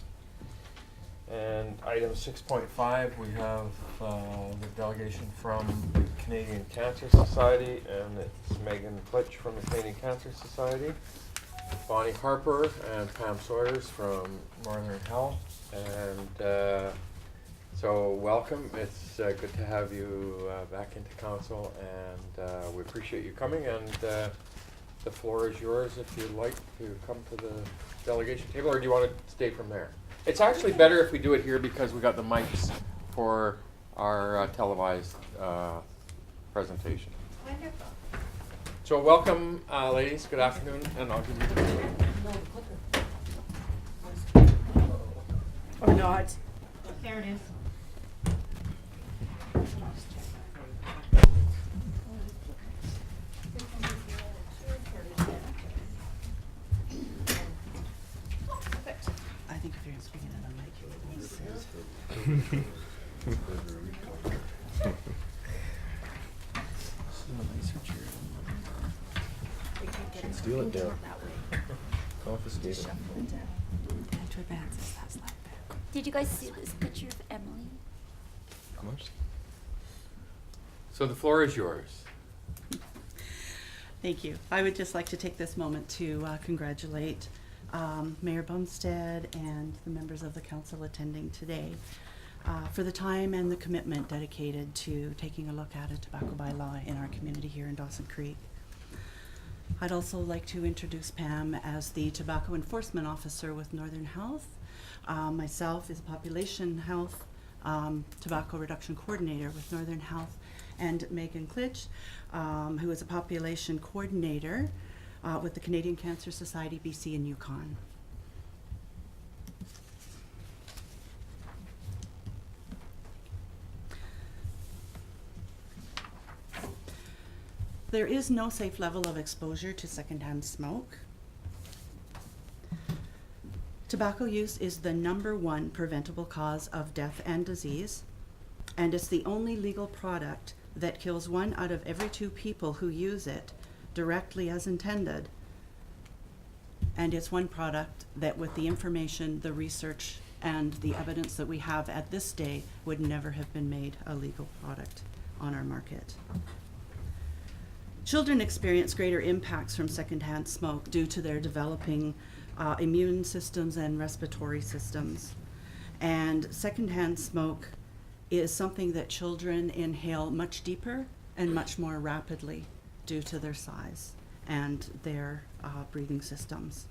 And item 6.5, we have the delegation from the Canadian Cancer Society, and it's Megan Klitsch from the Canadian Cancer Society, Bonnie Harper and Pam Sawyers from Northern Health. And so welcome. It's good to have you back into council, and we appreciate you coming. And the floor is yours if you'd like to come to the delegation table, or do you want to stay from there? It's actually better if we do it here because we got the mics for our televised presentation. Wonderful. So welcome, ladies. Good afternoon, and I'll give you the Or not. There it is. I think if you're speaking at a mic, you would make sense. Steal it down. Confiscate it. And to advance is that slide back. Did you guys see this picture of Emily? How much? So the floor is yours. Thank you. I would just like to take this moment to congratulate Mayor Bumstead and the members of the council attending today for the time and the commitment dedicated to taking a look at a tobacco bylaw in our community here in Dawson Creek. I'd also like to introduce Pam as the Tobacco Enforcement Officer with Northern Health. Myself is Population Health Tobacco Reduction Coordinator with Northern Health, and Megan Klitsch, who is a Population Coordinator with the Canadian Cancer Society, BC and Yukon. There is no safe level of exposure to secondhand smoke. Tobacco use is the #1 preventable cause of death and disease, and it's the only legal product that kills 1 out of every 2 people who use it directly as intended. And it's one product that, with the information, the research, and the evidence that we have at this day, would never have been made a legal product on our market. Children experience greater impacts from secondhand smoke due to their developing immune systems and respiratory systems. And secondhand smoke is something that children inhale much deeper and much more rapidly due to their size and their breathing systems.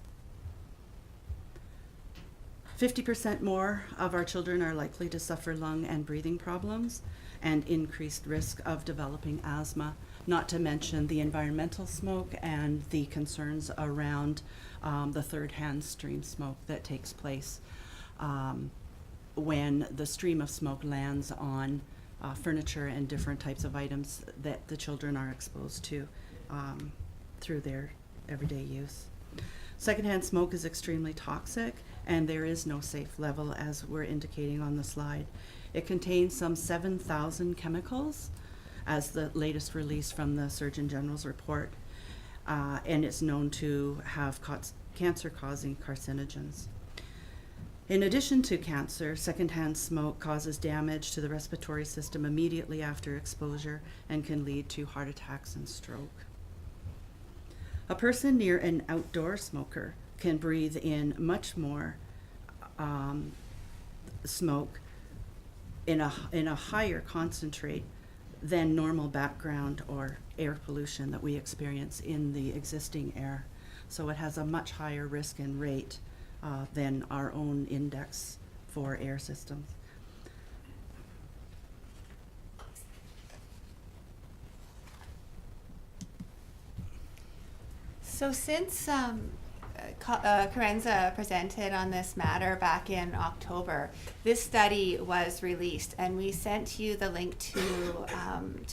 50% more of our children are likely to suffer lung and breathing problems and increased risk of developing asthma, not to mention the environmental smoke and the concerns around the third-hand stream smoke that takes place when the stream of smoke lands on furniture and different types of items that the children are exposed to through their everyday use. Secondhand smoke is extremely toxic, and there is no safe level, as we're indicating on the slide. It contains some 7,000 chemicals, as the latest release from the Surgeon General's report, and it's known to have cancer-causing carcinogens. In addition to cancer, secondhand smoke causes damage to the respiratory system immediately after exposure and can lead to heart attacks and stroke. A person near an outdoor smoker can breathe in much more smoke in a higher concentrate than normal background or air pollution that we experience in the existing air. So it has a much higher risk and rate than our own index for air systems. So since Carenza presented on this matter back in October, this study was released, and we sent you the link to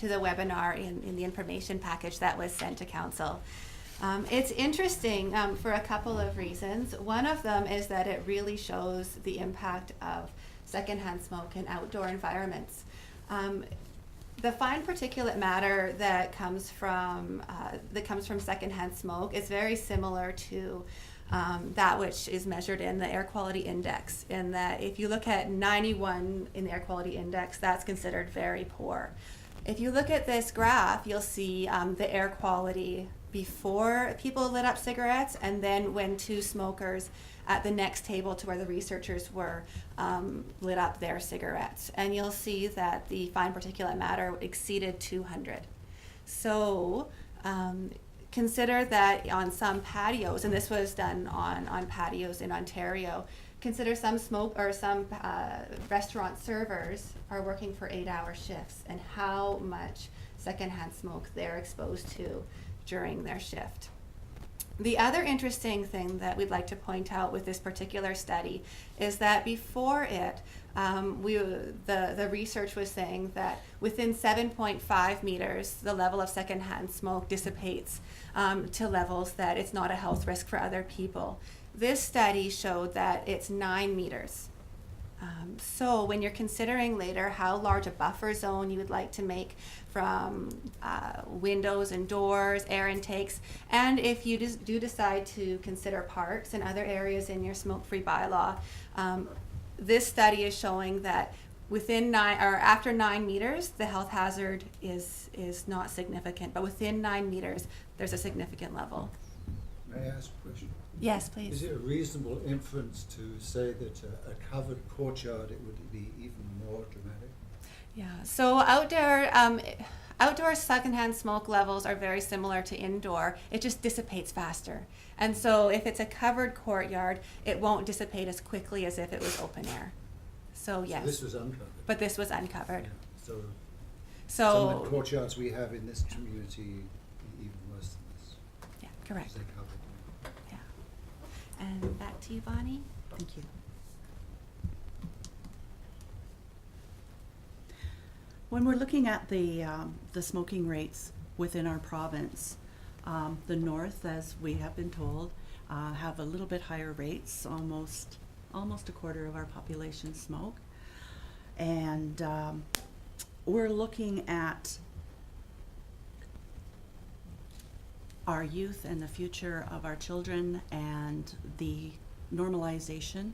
the webinar in the information package that was sent to council. It's interesting for a couple of reasons. One of them is that it really shows the impact of secondhand smoke in outdoor environments. The fine particulate matter that comes from secondhand smoke is very similar to that which is measured in the air quality index, in that if you look at 91 in the air quality index, that's considered very poor. If you look at this graph, you'll see the air quality before people lit up cigarettes, and then when 2 smokers at the next table to where the researchers were lit up their cigarettes. And you'll see that the fine particulate matter exceeded 200. So consider that on some patios, and this was done on patios in Ontario, consider some restaurant servers are working for 8-hour shifts, and how much secondhand smoke they're exposed to during their shift. The other interesting thing that we'd like to point out with this particular study is that before it, the research was saying that within 7.5 meters, the level of secondhand smoke dissipates to levels that it's not a health risk for other people. This study showed that it's 9 meters. So when you're considering later how large a buffer zone you would like to make from windows and doors, air intakes, and if you do decide to consider parks and other areas in your smoke-free bylaw, this study is showing that within after 9 meters, the health hazard is not significant, but within 9 meters, there's a significant level. May I ask a question? Yes, please. Is it a reasonable inference to say that a covered courtyard, it would be even more dramatic? Yeah, so outdoor secondhand smoke levels are very similar to indoor. It just dissipates faster. And so if it's a covered courtyard, it won't dissipate as quickly as if it was open air. So yes. So this was uncovered? But this was uncovered. Yeah. So So some of the courtyards we have in this community are even worse than this. Yeah, correct. Because they're covered. Yeah. And back to you, Bonnie. Thank you. When we're looking at the smoking rates within our province, the north, as we have been told, have a little bit higher rates. Almost a quarter of our population smoke, and we're looking at our youth and the future of our children and the normalization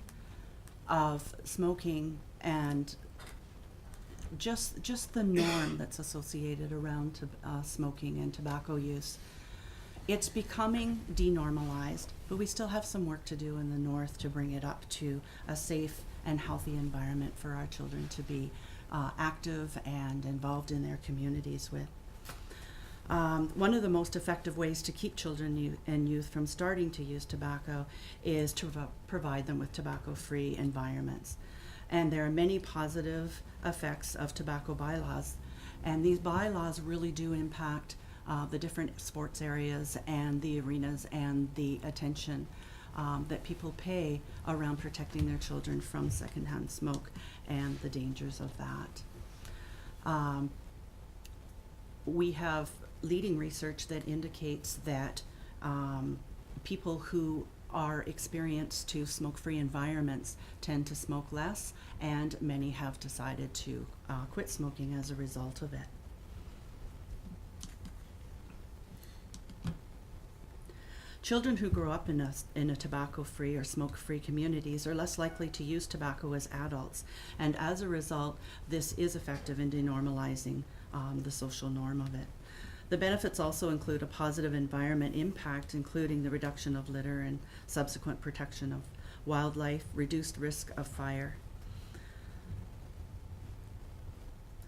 of smoking and just the norm that's associated around smoking and tobacco use. It's becoming denormalized, but we still have some work to do in the north to bring it up to a safe and healthy environment for our children to be active and involved in their communities with. One of the most effective ways to keep children and youth from starting to use tobacco is to provide them with tobacco-free environments. And there are many positive effects of tobacco bylaws, and these bylaws really do impact the different sports areas and the arenas and the attention that people pay around protecting their children from secondhand smoke and the dangers of that. We have leading research that indicates that people who are experienced to smoke-free environments tend to smoke less, and many have decided to quit smoking as a result of it. Children who grow up in a tobacco-free or smoke-free communities are less likely to use tobacco as adults, and as a result, this is effective in denormalizing the social norm of it. The benefits also include a positive environment impact, including the reduction of litter and subsequent protection of wildlife, reduced risk of fire.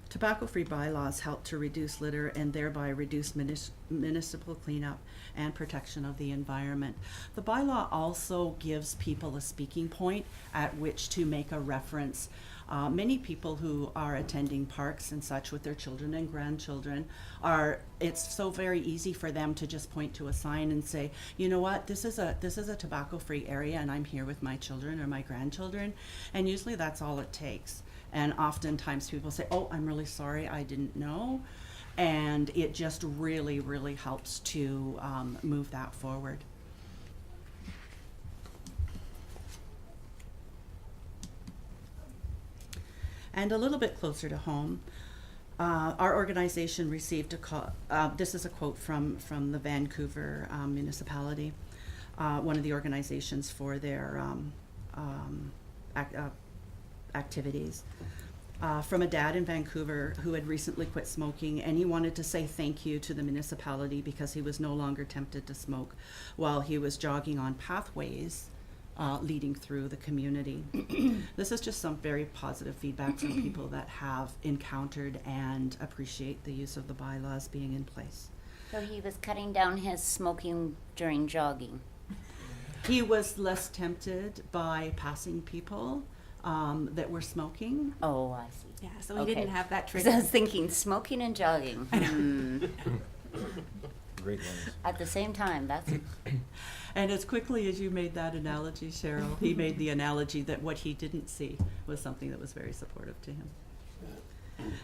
Tobacco-free bylaws help to reduce litter and thereby reduce municipal cleanup and protection of the environment. The bylaw also gives people a speaking point at which to make a reference. Many people who are attending parks and such with their children and grandchildren it's so very easy for them to just point to a sign and say, you know what, this is a tobacco-free area and I'm here with my children or my grandchildren, and usually that's all it takes. And oftentimes people say, oh, I'm really sorry, I didn't know. And it just really, really helps to move that forward. And a little bit closer to home, our organization received a call. This is a quote from the Vancouver municipality, one of the organizations for their activities. From a dad in Vancouver who had recently quit smoking, and he wanted to say thank you to the municipality because he was no longer tempted to smoke while he was jogging on pathways leading through the community. This is just some very positive feedback from people that have encountered and appreciate the use of the bylaws being in place. So he was cutting down his smoking during jogging. He was less tempted by passing people that were smoking. Oh, I see. Yeah, so he didn't have that So trigger. I was thinking smoking and jogging. Great ones. At the same time, that's And as quickly as you made that analogy, Cheryl, he made the analogy that what he didn't see was something that was very supportive to him.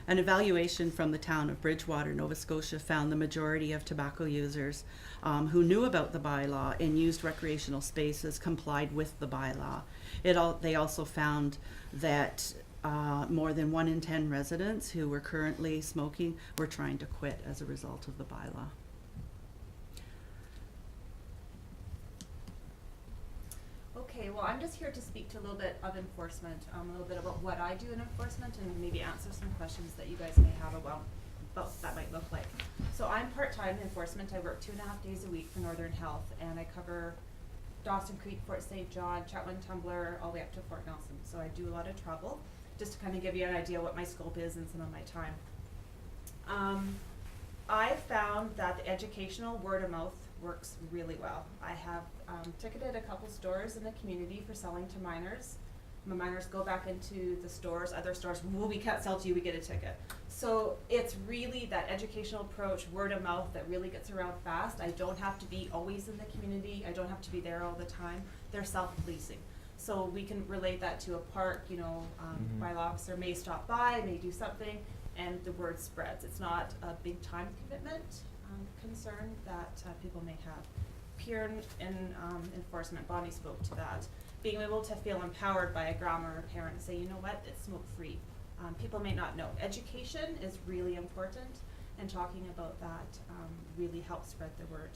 An evaluation from the town of Bridgewater, Nova Scotia, found the majority of tobacco users who knew about the bylaw and used recreational spaces complied with the bylaw. They also found that more than 1 in 10 residents who were currently smoking were trying to quit as a result of the bylaw. Okay, well, I'm just here to speak to a little bit of enforcement, a little bit about what I do in enforcement, and maybe answer some questions that you guys may have about what that might look like. So I'm part-time enforcement. I work 2.5 days a week for Northern Health, and I cover Dawson Creek, Fort St. John, Chetwynd, Tumbler, all the way up to Fort Nelson. So I do a lot of travel, just to kind of give you an idea what my scope is and some of my time. I found that the educational word of mouth works really well. I have ticketed a couple stores in the community for selling to minors. My minors go back into the stores, other stores, well, we can't sell to you, we get a ticket. So it's really that educational approach, word of mouth, that really gets around fast. I don't have to be always in the community. I don't have to be there all the time. They're self-policing. So we can relate that to a park, you know, bylaw officer may stop by, may do something, and the word spreads. It's not a big time commitment concern that people may have. Peer enforcement, Bonnie spoke to that. Being able to feel empowered by a grandma or a parent and say, you know what, it's smoke free. People may not know. Education is really important, and talking about that really helps spread the word.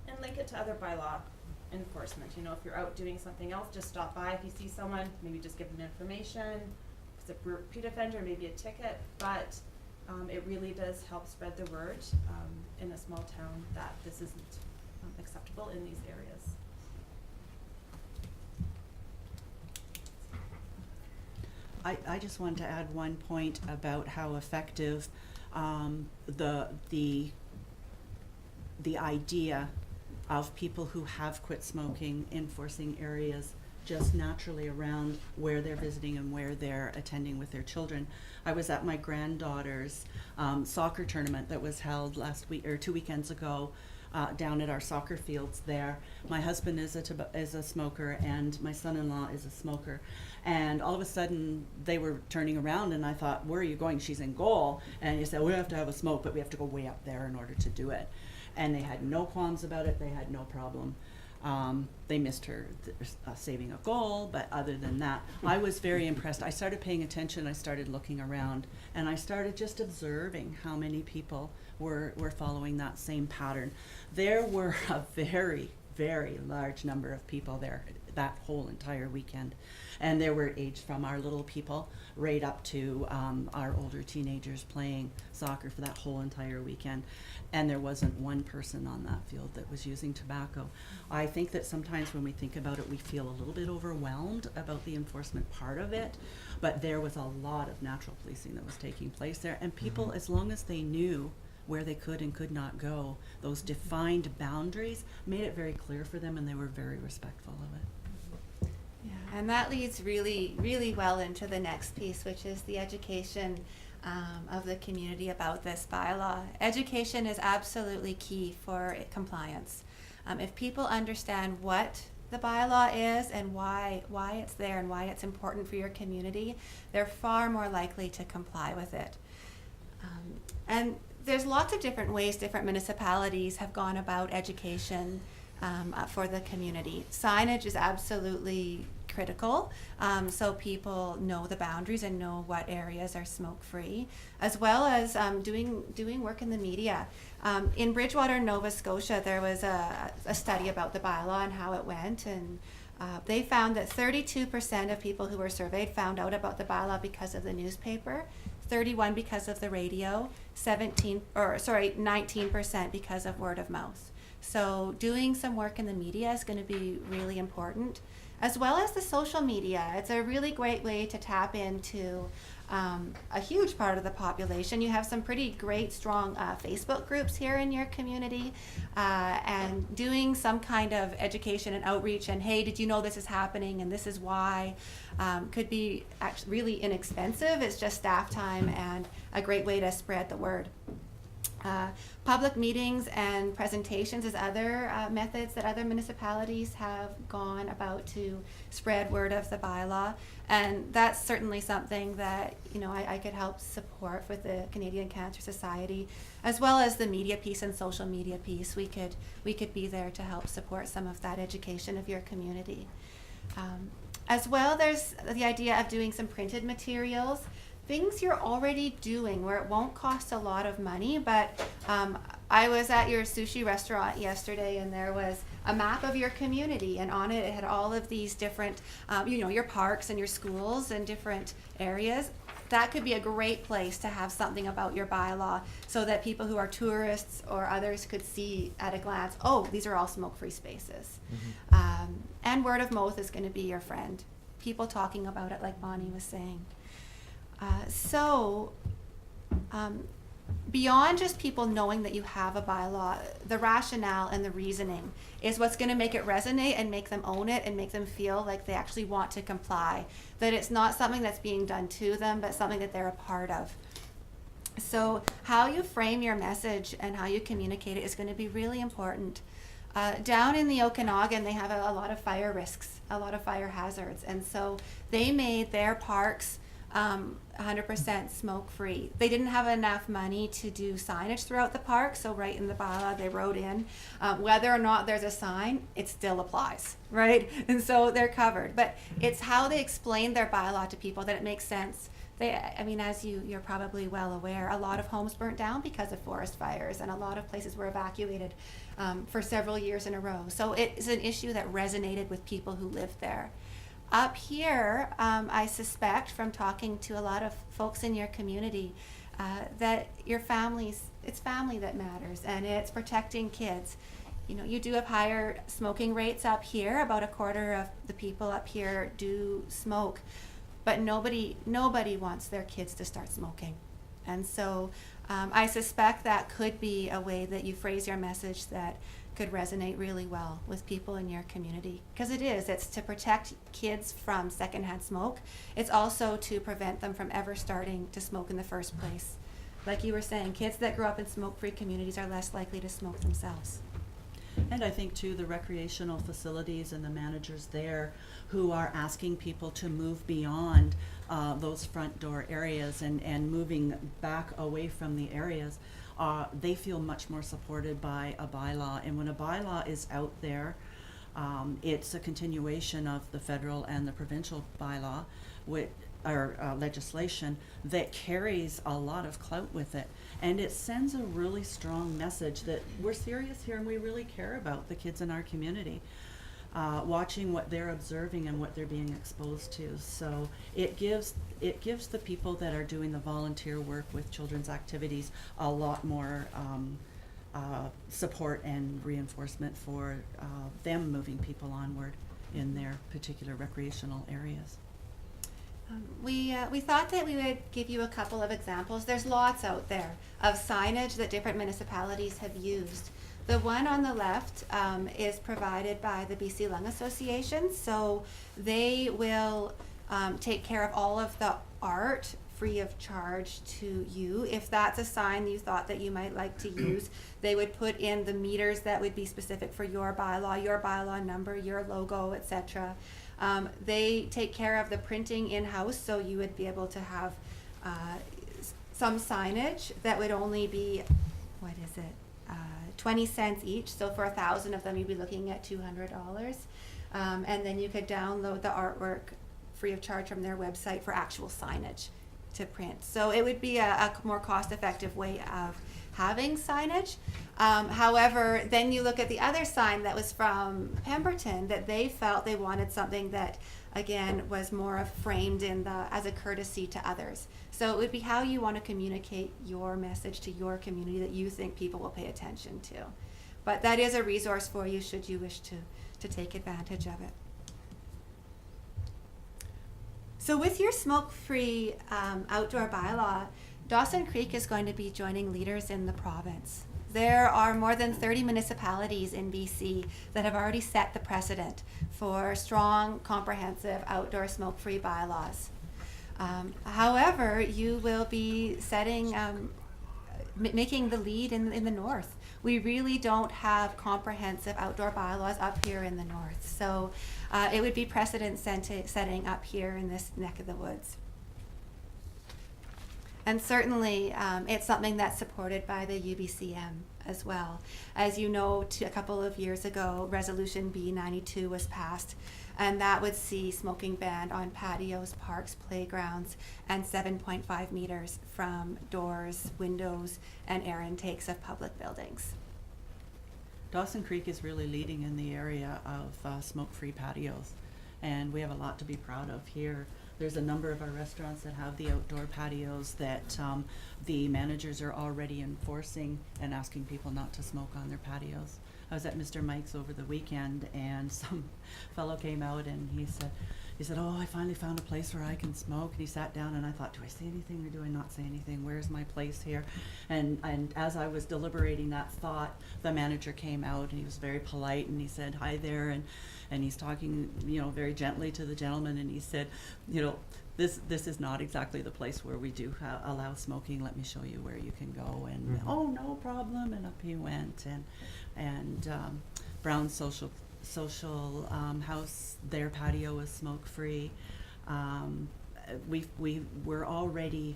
And link it to other bylaw enforcement. You know, if you're out doing something else, just stop by. If you see someone, maybe just give them information. If it's a repeat offender, maybe a ticket. But it really does help spread the word in a small town that this isn't acceptable in these areas. I just wanted to add one point about how effective the idea of people who have quit smoking enforcing areas just naturally around where they're visiting and where they're attending with their children. I was at my granddaughter's soccer tournament that was held last week or 2 weekends ago down at our soccer fields there. My husband is a smoker, and my son-in-law is a smoker. And all of a sudden, they were turning around, and I thought, where are you going? She's in goal. And he said, we have to have a smoke, but we have to go way up there in order to do it. And they had no qualms about it. They had no problem. They missed her saving a goal, but other than that, I was very impressed. I started paying attention. I started looking around, and I started just observing how many people were following that same pattern. There were a very, very large number of people there that whole entire weekend. And there were aged from our little people right up to our older teenagers playing soccer for that whole entire weekend. And there wasn't one person on that field that was using tobacco. I think that sometimes when we think about it, we feel a little bit overwhelmed about the enforcement part of it, but there was a lot of natural policing that was taking place there. And people, as long as they knew where they could and could not go, those defined boundaries made it very clear for them, and they were very respectful of it. And that leads really, really well into the next piece, which is the education of the community about this bylaw. Education is absolutely key for compliance. If people understand what the bylaw is and why it's there and why it's important for your community, they're far more likely to comply with it. And there's lots of different ways different municipalities have gone about education for the community. Signage is absolutely critical, so people know the boundaries and know what areas are smoke-free, as well as doing work in the media. In Bridgewater, Nova Scotia, there was a study about the bylaw and how it went, and they found that 32% of people who were surveyed found out about the bylaw because of the newspaper, 31% because of the radio, 19% because of word of mouth. So doing some work in the media is going to be really important, as well as the social media. It's a really great way to tap into a huge part of the population. You have some pretty great, strong Facebook groups here in your community, and doing some kind of education and outreach and, hey, did you know this is happening and this is why, could be actually really inexpensive. It's just staff time and a great way to spread the word. Public meetings and presentations is other methods that other municipalities have gone about to spread word of the bylaw, and that's certainly something that I could help support with the Canadian Cancer Society, as well as the media piece and social media piece. We could be there to help support some of that education of your community. As well, there's the idea of doing some printed materials. Things you're already doing where it won't cost a lot of money, but I was at your sushi restaurant yesterday, and there was a map of your community, and on it had all of these different, your parks and your schools and different areas. that could be a great place to have something about your bylaw so that people who are tourists or others could see at a glance, oh, these are all smoke-free spaces. And word of mouth is going to be your friend. People talking about it, like Bonnie was saying. Beyond just people knowing that you have a bylaw, the rationale and the reasoning is what's going to make it resonate and make them own it and make them feel like they actually want to comply, that it's not something that's being done to them, but something that they're a part of. So how you frame your message and how you communicate it is going to be really important. Down in the Okanagan, they have a lot of fire risks, a lot of fire hazards, and so they made their parks 100% smoke-free. They didn't have enough money to do signage throughout the park, so right in the bylaw they wrote in whether or not there's a sign, it still applies, right? And so they're covered. But it's how they explain their bylaw to people that it makes sense. I mean, as you're probably well aware, a lot of homes burnt down because of forest fires, and a lot of places were evacuated for several years in a row. So it is an issue that resonated with people who lived there. Up here, I suspect from talking to a lot of folks in your community that your it's family that matters, and it's protecting kids. You know, you do have higher smoking rates up here. About a quarter of the people up here do smoke, but nobody wants their kids to start smoking. And so I suspect that could be a way that you phrase your message that could resonate really well with people in your community, because it's to protect kids from secondhand smoke. It's also to prevent them from ever starting to smoke in the first place. Like you were saying, kids that grow up in smoke-free communities are less likely to smoke themselves. And I think too, the recreational facilities and the managers there who are asking people to move beyond those front door areas and moving back away from the areas, they feel much more supported by a bylaw. And when a bylaw is out there, it's a continuation of the federal and the provincial bylaw, legislation that carries a lot of clout with it. And it sends a really strong message that we're serious here and we really care about the kids in our community. Watching what they're observing and what they're being exposed to. So it gives the people that are doing the volunteer work with children's activities a lot more support and reinforcement for them moving people onward in their particular recreational areas. We thought that we would give you a couple of examples. There's lots out there of signage that different municipalities have used. The one on the left is provided by the BC Lung Association, so they will take care of all of the art free of charge to you. If that's a sign you thought that you might like to use, they would put in the meters that would be specific for your bylaw number, your logo, etc. They take care of the printing in-house, so you would be able to have some signage that would only be, 20 cents each. So for 1,000 of them, you'd be looking at $200. And then you could download the artwork free of charge from their website for actual signage to print. So it would be a more cost-effective way of having signage. However, then you look at the other sign that was from Pemberton, that they felt they wanted something that, again, was more framed as a courtesy to others. So it would be how you want to communicate your message to your community that you think people will pay attention to. But that is a resource for you should you wish to take advantage of it. So with your smoke-free outdoor bylaw, Dawson Creek is going to be joining leaders in the province. There are more than 30 municipalities in BC that have already set the precedent for strong, comprehensive outdoor smoke-free bylaws. However, you will be making the lead in the north. We really don't have comprehensive outdoor bylaws up here in the north. So it would be precedent setting up here in this neck of the woods. And certainly it's something that's supported by the UBCM as well. As you know, a couple of years ago, Resolution B92 was passed, and that would see smoking banned on patios, parks, playgrounds, and 7.5 meters from doors, windows, and air intakes of public buildings. Dawson Creek is really leading in the area of smoke-free patios, and we have a lot to be proud of here. There's a number of our restaurants that have the outdoor patios that the managers are already enforcing and asking people not to smoke on their patios. I was at Mr. Mike's over the weekend, and some fellow came out and he said, "Oh, I finally found a place where I can smoke." And he sat down, and I thought, do I say anything or do I not say anything? Where's my place here? And as I was deliberating that thought, the manager came out, and he was very polite, and he said, "Hi there," and he's talking, very gently to the gentleman, and he said, this is not exactly the place where we do allow smoking. Let me show you where you can go. And oh, no problem. And up he went. And Brown's social house, their patio is smoke free. We're already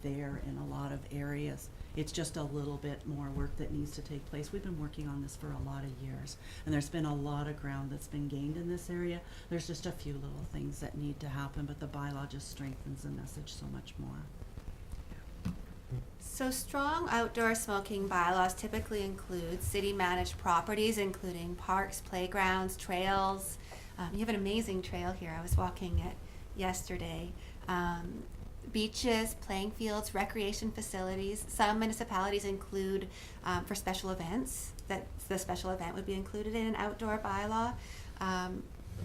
there in a lot of areas. It's just a little bit more work that needs to take place. We've been working on this for a lot of years, and there's been a lot of ground that's been gained in this area. There's just a few little things that need to happen, but the bylaw just strengthens the message so much more. So strong outdoor smoking bylaws typically include city-managed properties, including parks, playgrounds, trails. You have an amazing trail here. I was walking it yesterday. Beaches, playing fields, recreation facilities. Some municipalities include for special events, that the special event would be included in an outdoor bylaw.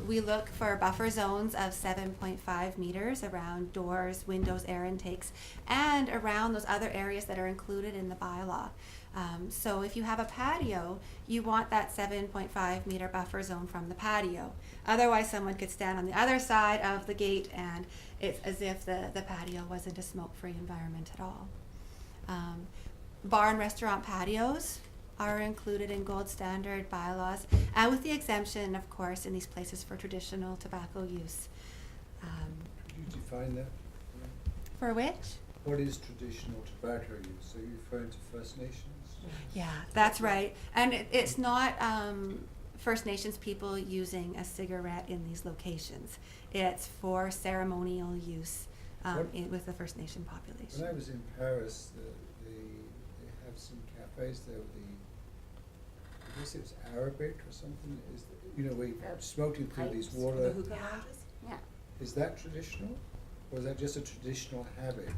We look for buffer zones of 7.5 meters around doors, windows, air intakes, and around those other areas that are included in the bylaw. So if you have a patio, you want that 7.5 meter buffer zone from the patio. Otherwise, someone could stand on the other side of the gate, and it's as if the patio wasn't a smoke-free environment at all. Bar and restaurant patios are included in gold standard bylaws, and with the exemption, of course, in these places for traditional tobacco use. Could you define that? For which? What is traditional tobacco use? Are you referring to First Nations? Yeah, that's right. And it's not First Nations people using a cigarette in these locations. It's for ceremonial use with the First Nation population. When I was in Paris, they have some cafes there with I guess it was Arabic or something. We're smoking through these water. The hookah lounges? Yeah. Is that traditional, or is that just a traditional habit?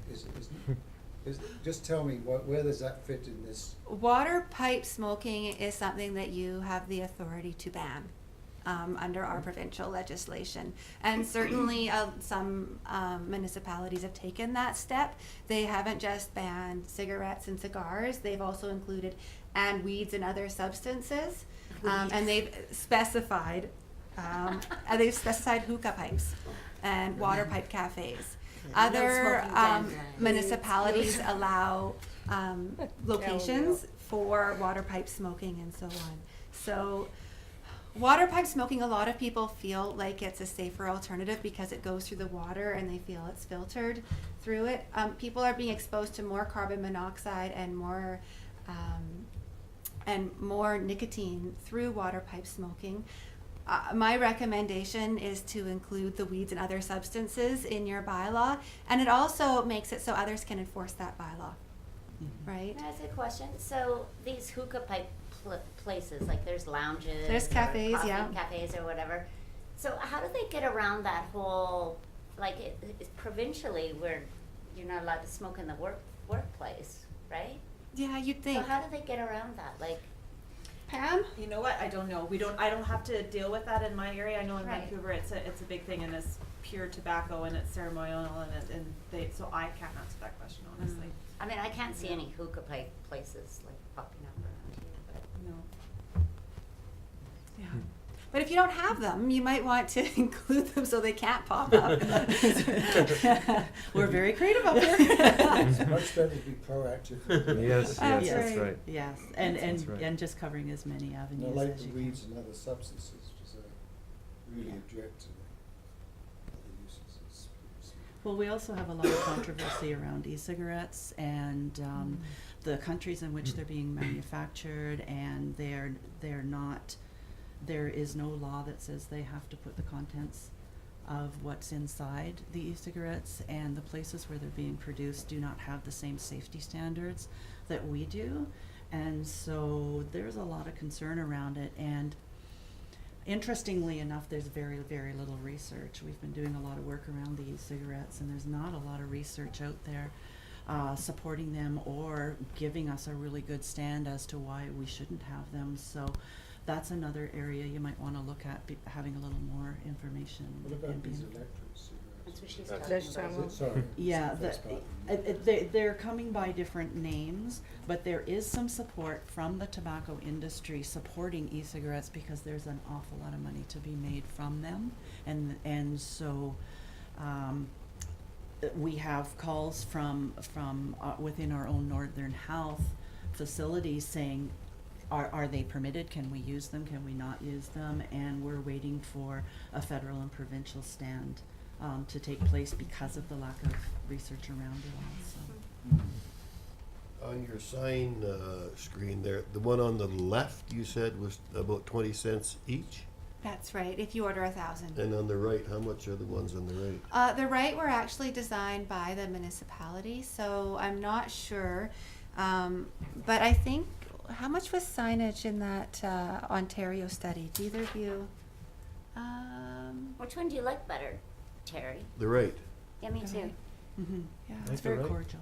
Just tell me where does that fit in this? Water pipe smoking is something that you have the authority to ban under our provincial legislation, and certainly some municipalities have taken that step. They haven't just banned cigarettes and cigars; they've also included and weeds and other substances, and they've specified hookah pipes and water pipe cafes. Other municipalities allow locations for water pipe smoking and so on. So water pipe smoking, a lot of people feel like it's a safer alternative because it goes through the water and they feel it's filtered through it. People are being exposed to more carbon monoxide and more nicotine through water pipe smoking. My recommendation is to include the weeds and other substances in your bylaw, and it also makes it so others can enforce that bylaw, right? Can I ask a question? So these hookah pipe places, like there's lounges, there's cafes, or coffee yeah, cafes or whatever. So how do they get around that whole, it's provincially where you're not allowed to smoke in the workplace, right? Yeah, you'd think. So how do they get around that? Pam? You know what? I don't know. I don't have to deal with that in my area. I know in Right. Vancouver it's a big thing, and it's pure tobacco and it's ceremonial so I can't answer that question honestly. I mean, I can't see any hookah pipe places popping up around here, but No. Yeah. But if you don't have them, you might want to include them so they can't pop up. We're very creative up here. It's much better to be proactive. Yes, that's right. Yes, That's right. and just covering as many And avenues I like as the you weeds and other substances, because I really object to other uses. Well, we also have a lot of controversy around e-cigarettes and the countries in which they're being manufactured, and they're not. There is no law that says they have to put the contents of what's inside the e-cigarettes, and the places where they're being produced do not have the same safety standards that we do, and so there's a lot of concern around it. And Interestingly enough, there's very, very little research. We've been doing a lot of work around the e-cigarettes, and there's not a lot of research out there supporting them or giving us a really good stand as to why we shouldn't have them. So that's another area you might want to look at, having a little more information. What about and these being- electric cigarettes? That's what she's That's talking about. Sorry. Yeah, That's about- they're coming by different names, but there is some support from the tobacco industry supporting e-cigarettes because there's an awful lot of money to be made from them, and so we have calls from within our own Northern Health facilities saying, are they permitted? Can we use them? Can we not use them? And we're waiting for a federal and provincial stand to take place because of the lack of research around it all. So. On your sign screen there, the one on the left you said was about 20 cents each? That's right, if you order 1,000. And on the right, how much are the ones on the right? The right were actually designed by the municipality, so I'm not sure. But I think, how much was signage in that Ontario study? Do either of you? Which one do you like better, Terry? The right. Yeah, me too. Mm-hmm. Yeah, It's very cordial.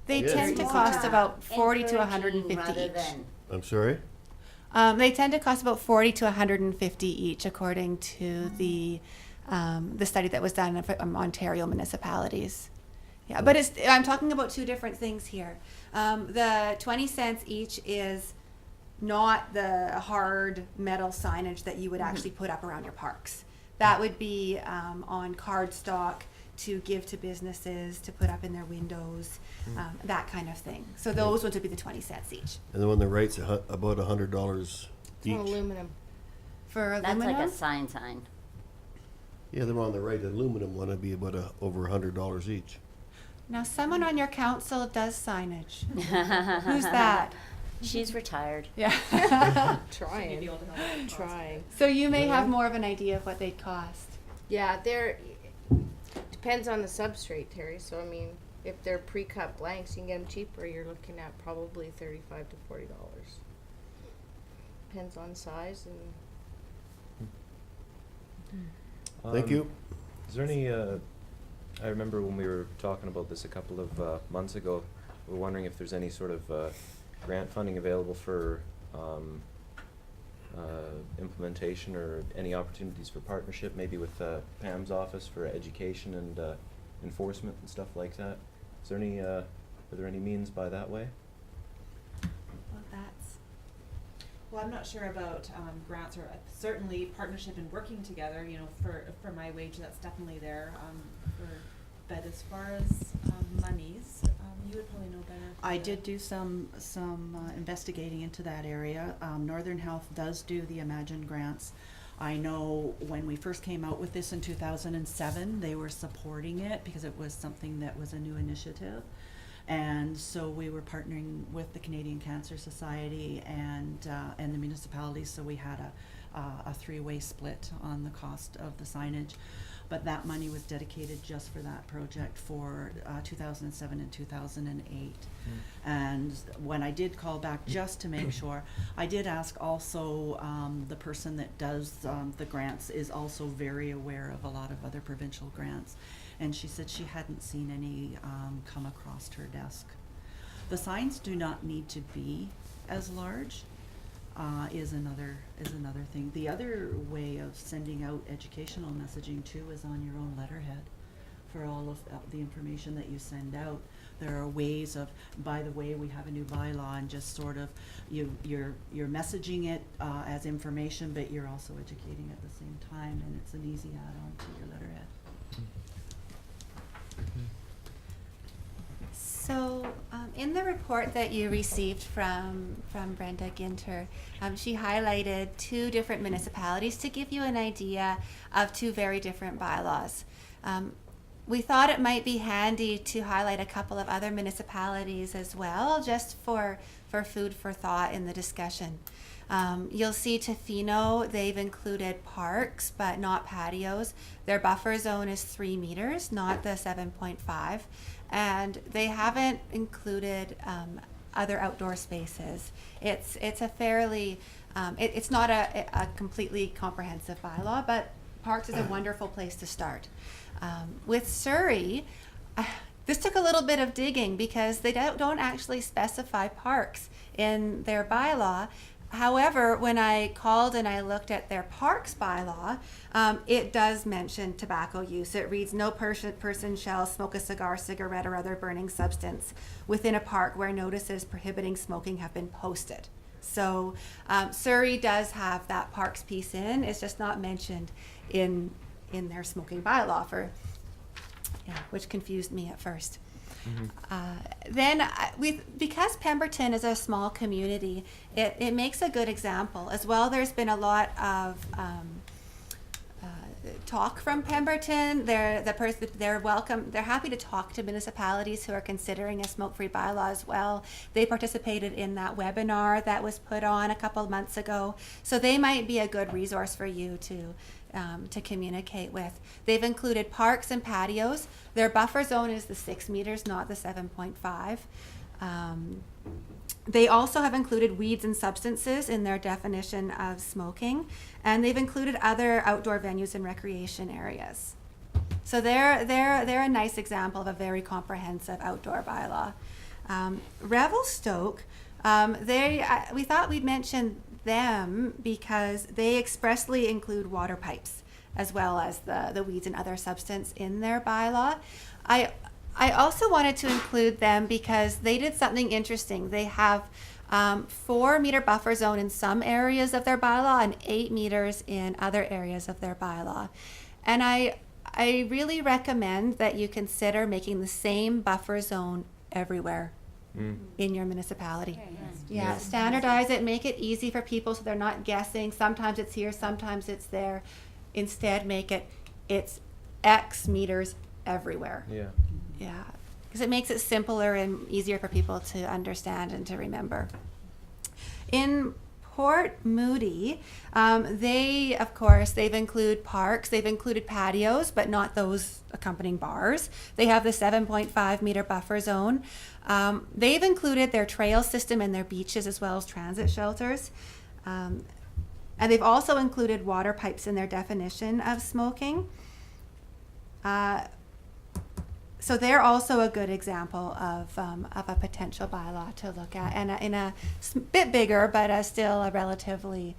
They Yes. tend to cost about 40 to 150 rather each. than- I'm sorry? They tend to cost about 40 to 150 each, according to the study that was done of Ontario municipalities. Yeah, but I'm talking about two different things here. The 20 cents each is not the hard metal signage that you would actually put up around your parks. That would be on cardstock to give to businesses, to put up in their windows, that kind of thing. So those ones would be the 20 cents each. And the one on the right's about $100 each. Aluminum. For That's aluminum? like a sign. Yeah, the one on the right, the aluminum one, would be about over $100 each. Now, someone on your council does signage. Who's that? She's retired. Yeah. Trying. Trying. So you may have more of an idea of what they'd cost. Yeah, they're depends on the substrate, Terry. So I mean, if they're pre-cut blanks, you can get them cheaper. You're looking at probably $35 to $40. Depends on size and. Thank you. Is there any, I remember when we were talking about this a couple of months ago, we were wondering if there's any sort of grant funding available for implementation or any opportunities for partnership, maybe with Pam's office for education and enforcement and stuff like that. Is there any, are there any means by that way? Well, that's Well, I'm not sure about grants or certainly partnership and working together. You know, for my wage, that's definitely there. But as far as monies, you would probably know better. I did do some investigating into that area. Northern Health does do the Imagine grants. I know when we first came out with this in 2007, they were supporting it because it was something that was a new initiative. And so we were partnering with the Canadian Cancer Society and the municipalities, so we had a three-way split on the cost of the signage. But that money was dedicated just for that project for 2007 and 2008. And when I did call back just to make sure, I did ask also, the person that does the grants is also very aware of a lot of other provincial grants. And she said she hadn't seen any come across her desk. The signs do not need to be as large. Is another thing. The other way of sending out educational messaging too is on your own letterhead. For all of the information that you send out, there are ways of. By the way, we have a new bylaw, and just sort of you're messaging it as information, but you're also educating at the same time, and it's an easy add-on to your letterhead. So, in the report that you received from Brenda Ginter, she highlighted two different municipalities to give you an idea of two very different bylaws. We thought it might be handy to highlight a couple of other municipalities as well, just for food for thought in the discussion. You'll see Tofino, they've included parks, but not patios. Their buffer zone is 3 meters, not the 7.5. And they haven't included other outdoor spaces. It's a fairly It's not a completely comprehensive bylaw, but parks is a wonderful place to start. With Surrey, this took a little bit of digging because they don't actually specify parks in their bylaw. However, when I called and I looked at their parks bylaw, it does mention tobacco use. It reads, no person shall smoke a cigar, cigarette, or other burning substance within a park where notices prohibiting smoking have been posted. So Surrey does have that parks piece in. It's just not mentioned in their smoking bylaw, which confused me at first. Then because Pemberton is a small community, it makes a good example. As well, there's been a lot of talk from Pemberton. They're welcome. They're happy to talk to municipalities who are considering a smoke-free bylaw as well. They participated in that webinar that was put on a couple of months ago. So they might be a good resource for you to communicate with. They've included parks and patios. Their buffer zone is the 6 meters, not the 7.5. They also have included weeds and substances in their definition of smoking, and they've included other outdoor venues and recreation areas. So they're a nice example of a very comprehensive outdoor bylaw. Revelstoke, we thought we'd mention them because they expressly include water pipes as well as the weeds and other substance in their bylaw. I also wanted to include them because they did something interesting. They have 4 meter buffer zone in some areas of their bylaw and 8 meters in other areas of their bylaw. And I really recommend that you consider making the same buffer zone everywhere in your municipality. Yeah, standardize it, make it easy for people so they're not guessing. Sometimes it's here, sometimes it's there. Instead, make it's X meters everywhere. Yeah, because it makes it simpler and easier for people to understand and to remember. In Port Moody, they've included parks, they've included patios, but not those accompanying bars. They have the 7.5 meter buffer zone. They've included their trail system and their beaches as well as transit shelters. And they've also included water pipes in their definition of smoking. So they're also a good example of a potential bylaw to look at, and in a bit bigger, but still a relatively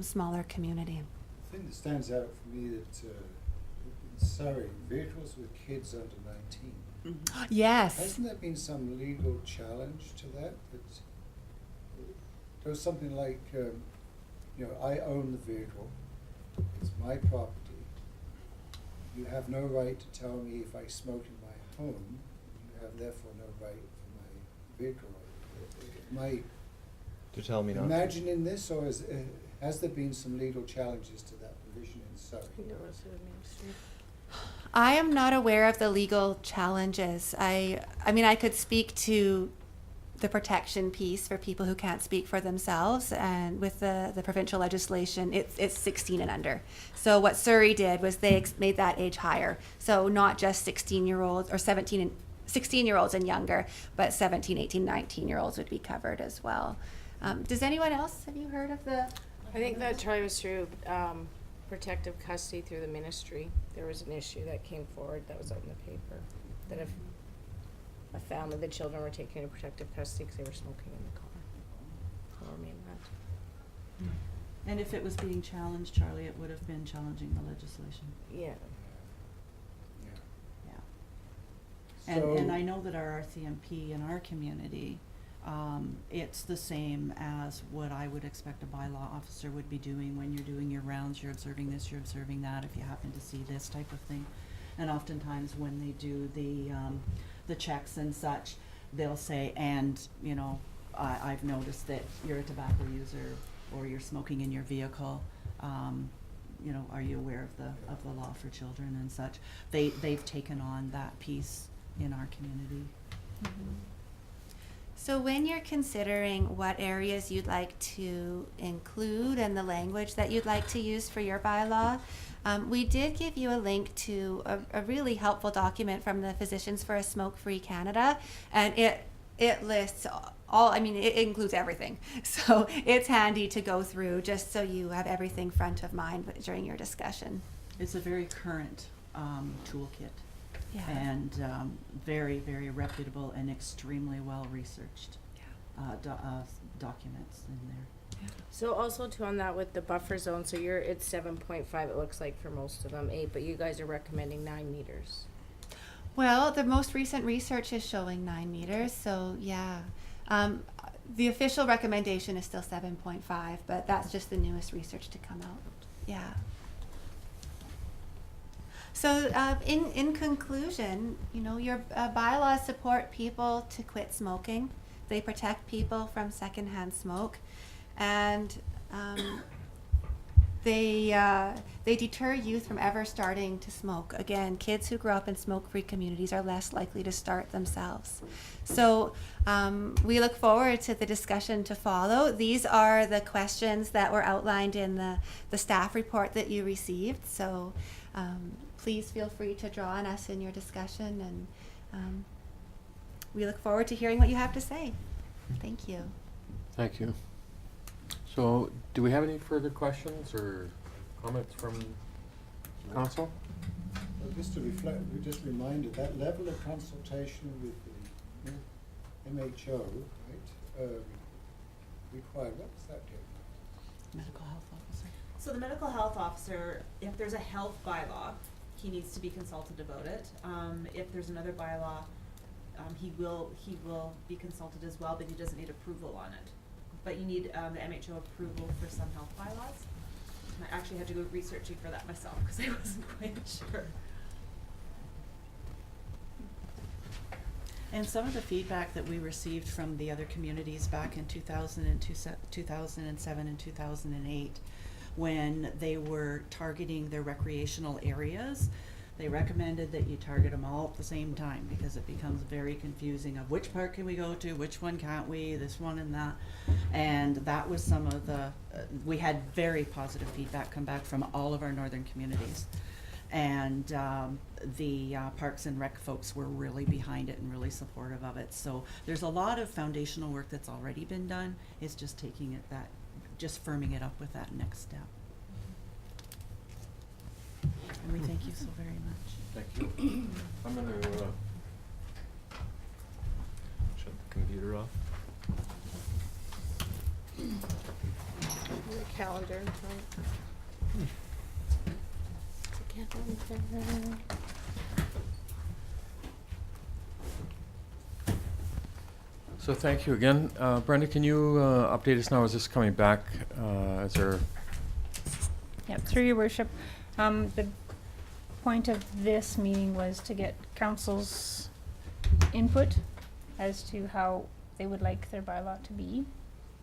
smaller community. The thing that stands out for me that in Surrey, vehicles with kids under 19. Yes. Hasn't there been some legal challenge to that? That there was something like, I own the vehicle, it's my property. You have no right to tell me if I smoke in my home. You have therefore no right for my vehicle. Am I To tell me not. imagining this, or has there been some legal challenges to that provision in Surrey? I am not aware of the legal challenges. I mean, I could speak to the protection piece for people who can't speak for themselves, and with the provincial legislation, it's 16 and under. So what Surrey did was they made that age higher. So not just 16-year-olds or 16-year-olds and younger, but 17, 18, 19-year-olds would be covered as well. Does anyone else, have you heard of the? I think that Charlie was through protective custody through the ministry. There was an issue that came forward that was out in the paper, that if a family, the children were taken into protective custody because they were smoking in the car. Or mean that. And if it was being challenged, Charlie, it would have been challenging the legislation. Yeah. Yeah. And I know that our RCMP in our community, it's the same as what I would expect a bylaw officer would be doing when you're doing your rounds. You're observing this, you're observing that, if you happen to see this type of thing. And oftentimes when they do the checks and such, they'll say, and, I've noticed that you're a tobacco user or you're smoking in your vehicle. Are you aware of the law for children and such? They've taken on that piece in our community. Mm-hmm. So when you're considering what areas you'd like to include and the language that you'd like to use for your bylaw, we did give you a link to a really helpful document from the Physicians for a Smoke-Free Canada, and it lists I mean, it includes everything. So it's handy to go through just so you have everything front of mind during your discussion. It's a very current toolkit. Yeah. And very, very reputable and extremely well researched documents in there. So also too on that with the buffer zone, so it's 7.5 it looks like for most of them, 8, but you guys are recommending 9 meters. Well, the most recent research is showing 9 meters, so yeah. The official recommendation is still 7.5, but that's just the newest research to come out. Yeah. So in conclusion, your bylaws support people to quit smoking. They protect people from secondhand smoke, and they deter youth from ever starting to smoke. Again, kids who grow up in smoke-free communities are less likely to start themselves. So we look forward to the discussion to follow. These are the questions that were outlined in the staff report that you received. So please feel free to draw on us in your discussion, and we look forward to hearing what you have to say. Thank you. Thank you. So, do we have any further questions or comments from council? Well, just to reflect, we just reminded that level of consultation with the MHO, right? Required. What does that do? Medical health officer. So the medical health officer, if there's a health bylaw, he needs to be consulted about it. If there's another bylaw, he will be consulted as well, but he doesn't need approval on it. But you need the MHO approval for some health bylaws. And I actually had to go researching for that myself because I wasn't quite sure. And some of the feedback that we received from the other communities back in 2007 and 2008, when they were targeting their recreational areas, they recommended that you target them all at the same time because it becomes very confusing of which park can we go to, which one can't we, this one and that. And that was some of the, we had very positive feedback come back from all of our northern communities. And the Parks and Rec folks were really behind it and really supportive of it. So there's a lot of foundational work that's already been done. It's just taking it just firming it up with that next step. And we thank you so very much. Thank you. I'm going to Shut the computer off. The calendar in front. So thank you again. Brenda, can you update us now? Is this coming back? Is there? Yep, through your worship. The point of this meeting was to get council's input as to how they would like their bylaw to be,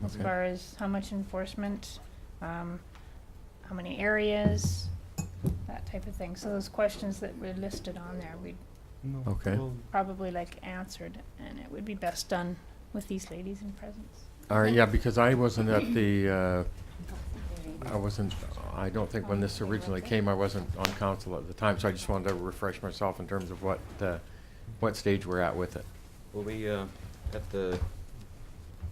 as Okay. far as how much enforcement, how many areas, that type of thing. So those questions that were listed on there, we'd Okay. probably like answered, and it would be best done with these ladies in presence. All right, yeah, because I wasn't at the, I don't think when this originally came, I wasn't on council at the time, so I just wanted to refresh myself in terms of what stage we're at with it. Well, we, at the,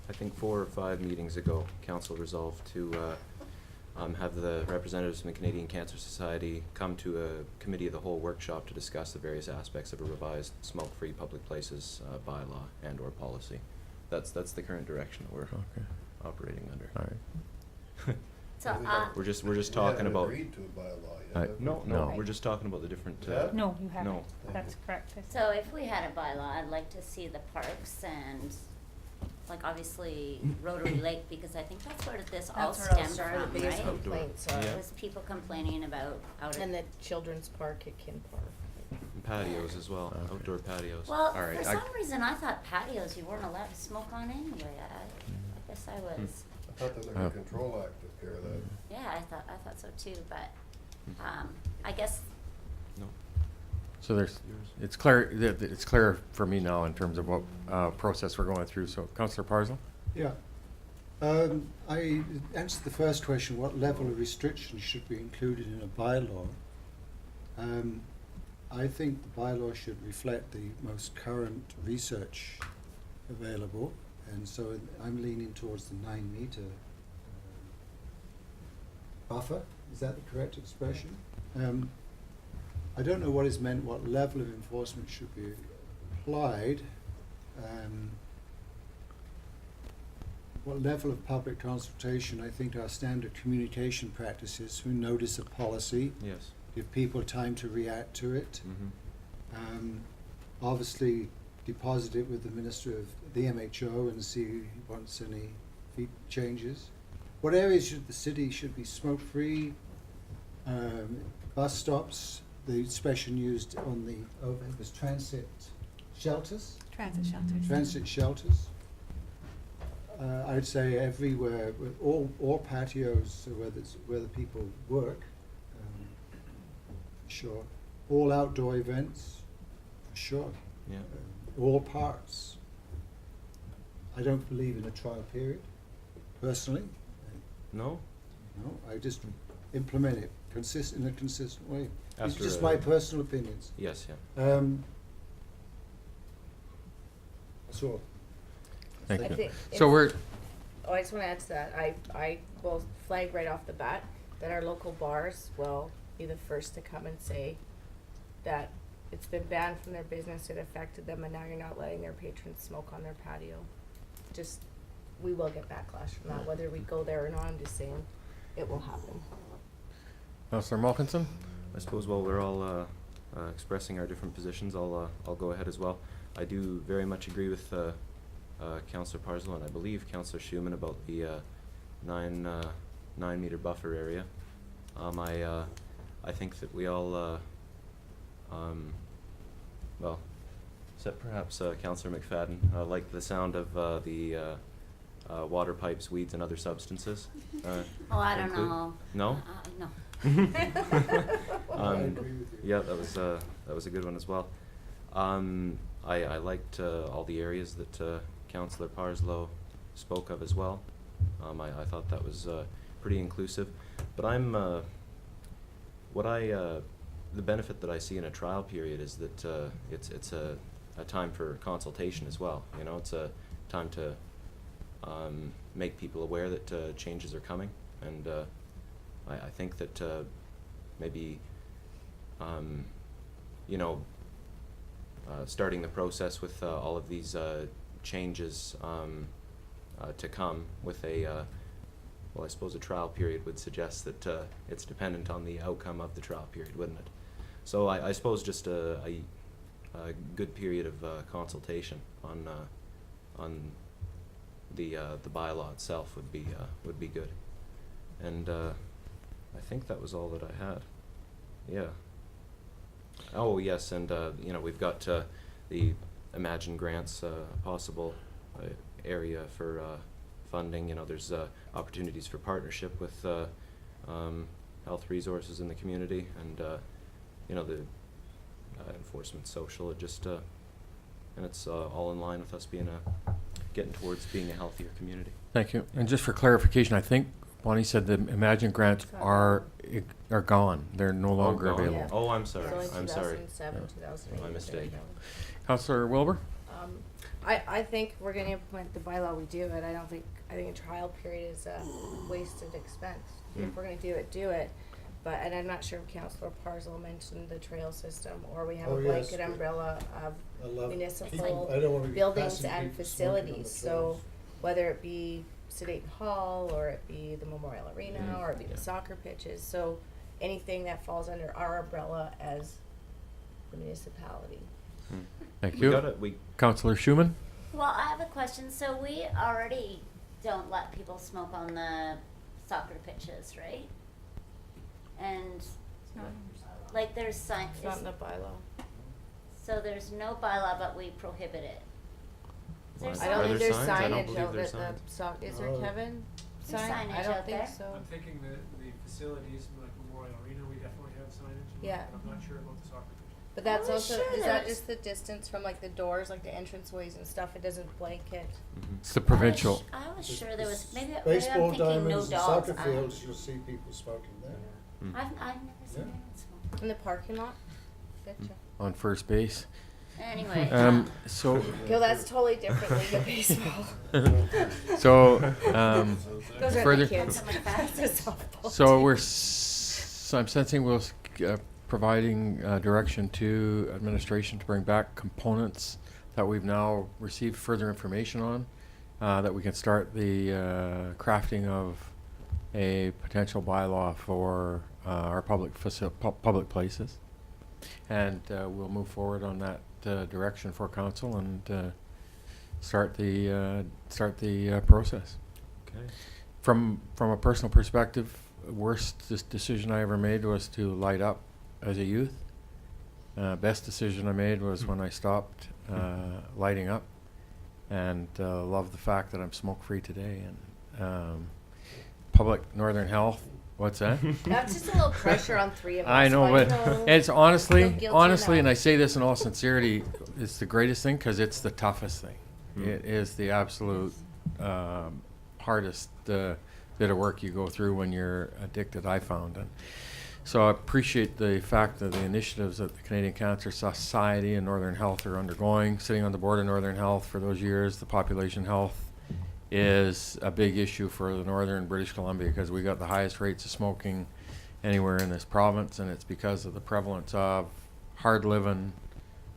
I think 4 or 5 meetings ago, council resolved to have the representatives from the Canadian Cancer Society come to a committee of the whole workshop to discuss the various aspects of a revised smoke-free public places bylaw and or policy. That's the current direction that we're operating under. All right. So, We're just talking about. Agreed to a bylaw yet, have we? No, No. we're just talking about the different. Yeah? No, you haven't. No. That's correct. so if we had a bylaw, I'd like to see the parks and, like, obviously Rotary Lake, because I think that's where this all That's where it all stemmed started, from, the biggest right? complaints are. It was people complaining about And the children's park at Kin Park. And patios as well, outdoor patios. Well, All right, for some reason, I thought patios you weren't allowed to smoke on anyway. I guess I was. I thought the Liquor Control Act took care of that. Yeah, I thought so too. But I guess No. So it's clear, it's clear for me now in terms of what process we're going through. So, Councillor Parslow? Yeah. I answered the first question, what level of restrictions should be included in a bylaw? I think the bylaw should reflect the most current research available And so I'm leaning towards the 9 meter buffer. Is that the correct expression? I don't know what is meant, what level of enforcement should be applied. What level of public consultation? I think our standard communication practices, who notice a policy, Yes. give people time to react to it. Mm-hmm. Obviously deposit it with the Minister of the MHO and see if he wants any changes. What areas should the city should be smoke-free? Bus stops, the expression used on the overhead was transit shelters. Transit shelters. Transit shelters. I'd say everywhere, with all patios, so where the people work, for sure. All outdoor events, for sure. Yeah. All parks. I don't believe in a trial period, personally. No? No, I just implement it in a consistent way. It's After just a- my personal opinions. Yes, yeah. That's all. Thank I you. think So we're, Oh, I just want to add to that. I will flag right off the bat that our local bars will be the first to come and say that it's been banned from their business, it affected them, and now you're not letting their patrons smoke on their patio. Just, we will get backlash from that, whether we go there or not. I'm just saying, it will happen. Councillor Malkinson? I suppose while we're all expressing our different positions, I'll go ahead as well. I do very much agree with Councillor Parslow, and I believe Councillor Schumann about the 9 meter buffer area. I think that we all well, except perhaps Councillor McFadden, like the sound of the water pipes, weeds, and other substances. Oh, I don't include- know. No? No. I agree with you. Yeah, that was a good one as well. I liked all the areas that Councillor Parslow spoke of as well. I thought that was pretty inclusive. But the benefit that I see in a trial period is that it's a time for consultation as well. You know, it's a time to make people aware that changes are coming, and I think that maybe you know, starting the process with all of these changes to come with a well, I suppose a trial period would suggest that it's dependent on the outcome of the trial period, wouldn't it? So I suppose just a good period of consultation on the bylaw itself would be good. And I think that was all that I had. Yeah. Oh yes, and you know, we've got the Imagine grants possible area for funding. You know, there's opportunities for partnership with health resources in the community, and you know, the enforcement social. It just and it's all in line with us being getting towards being a healthier community. Thank you. And just for clarification, I think Bonnie said the Imagine grants are gone. They're no longer gone? available. Yeah. Oh, I'm sorry. It's only I'm sorry. 2007, 2008. My mistake. Councillor Wilbur? I think we're going to implement the bylaw. We do it. I think a trial period is a wasted expense. If we're going to do it. But, and I'm not sure if Councillor Parslow mentioned the trail system, or we have Oh, a yes, blanket umbrella of I love municipal people. I don't want to be buildings passing and people smoking on the facilities. So trails. whether it be Sedate Hall, or it be the Memorial Arena, Mhm. or it be Yeah. the soccer pitches, so anything that falls under our umbrella as the municipality. Thank We you. got it. Councillor Schumann? Well, I have a question. So we already don't let people smoke on the soccer pitches, right? And like there's sign. It's not in the bylaw. So there's no bylaw, but we prohibit it. Is there Why? I don't Are think there there's signs? I don't signage believe out there's at the signs. is there, Oh. Kevin? There's Sign? signage I don't out think there. so. I'm thinking the facilities, like Memorial Arena, we definitely have signage. Yeah. But I'm not sure about the soccer pitch. But that's I was also, sure is there that was- just the distance from like the doors, like the entranceways and stuff? It doesn't blanket. It's the provincial. I was sure there was maybe I'm Baseball thinking no diamonds and dogs. soccer fields, you'll see people smoking there. I've never seen anyone smoke. In the parking lot? Betcha. On first base. Anyway. So. Gil, that's totally different league of baseball. So, Those are further. the kids. It's a softball So team. so I'm sensing we'll providing direction to administration to bring back components that we've now received further information on, that we can start the crafting of a potential bylaw for our public places, and we'll move forward on that direction for council and start the process. Okay. From a personal perspective, worst decision I ever made was to light up as a youth. Best decision I made was when I stopped lighting up, and love the fact that I'm smoke-free today. And public Northern Health, what's that? That's just a little pressure on three of us. I know, Why but don't it's feel honestly, guilty and I enough? say this in all sincerity, it's the greatest thing because it's the toughest thing. It is the absolute hardest bit of work you go through when you're addicted, I found. And so I appreciate the fact that the initiatives that the Canadian Cancer Society and Northern Health are undergoing. Sitting on the board of Northern Health for those years, the population health is a big issue for the northern British Columbia because we got the highest rates of smoking anywhere in this province, and it's because of the prevalence of hard living,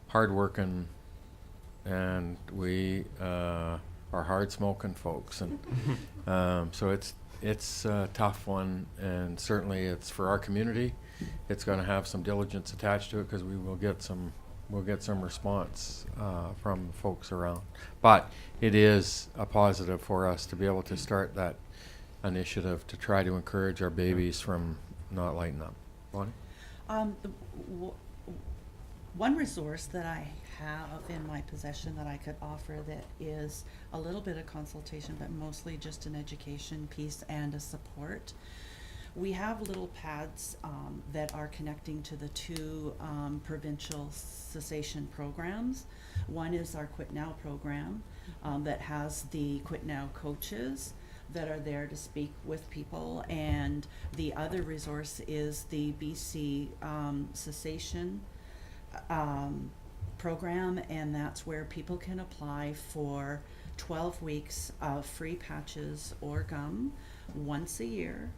hard working, and we are hard smoking folks. And so it's a tough one, and certainly it's for our community. It's going to have some diligence attached to it because we will get some response from folks around. But it is a positive for us to be able to start that initiative to try to encourage our babies from not lighting up. Bonnie? One resource that I have in my possession that I could offer that is a little bit of consultation, but mostly just an education piece and a support. We have little pads that are connecting to the two provincial cessation programs. One is our Quit Now program that has the Quit Now coaches that are there to speak with people, and the other resource is the BC cessation program, and that's where people can apply for 12 weeks of free patches or gum once a year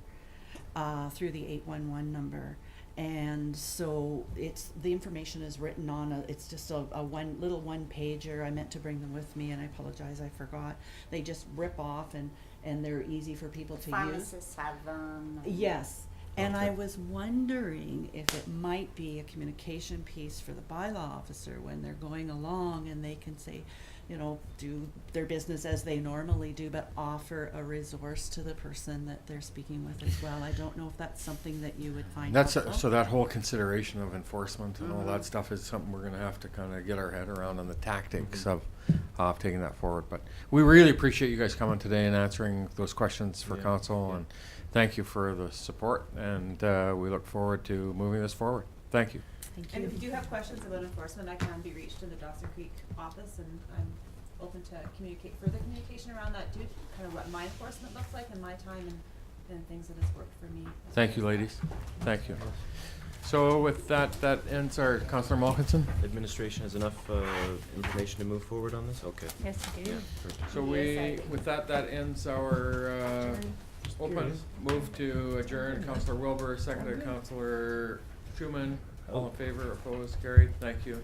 through the 811 number. And so the information is written on it's just a one pager. I meant to bring them with me and I apologize, I forgot. They just rip off and they're easy for people to use. Pharmacists have them. Yes. And I was wondering if it might be a communication piece for the bylaw officer when they're going along and they can say, do their business as they normally do, but offer a resource to the person that they're speaking with as well. I don't know if that's something that you would find helpful. So that whole consideration of enforcement and all that stuff is something we're going to have to kind of get our head around on the tactics of taking that forward. But we really appreciate you guys coming today and answering those questions for council, and thank you for the support, and we look forward to moving this forward. Thank you. And if you do have questions about enforcement, I can be reached in the Dawson Creek office, and I'm open to further communication around that too, kind of what my enforcement looks like in my time and things that has worked for me. Thank you, ladies. Thank you. So with that ends our, Councillor Malkinson? Administration has enough information to move forward on this? Okay. Yes, we do. So with that ends our open. Move to adjourn. Councillor Wilbur, seconded Councillor Schumann. All in favor, opposed, carried. Thank you.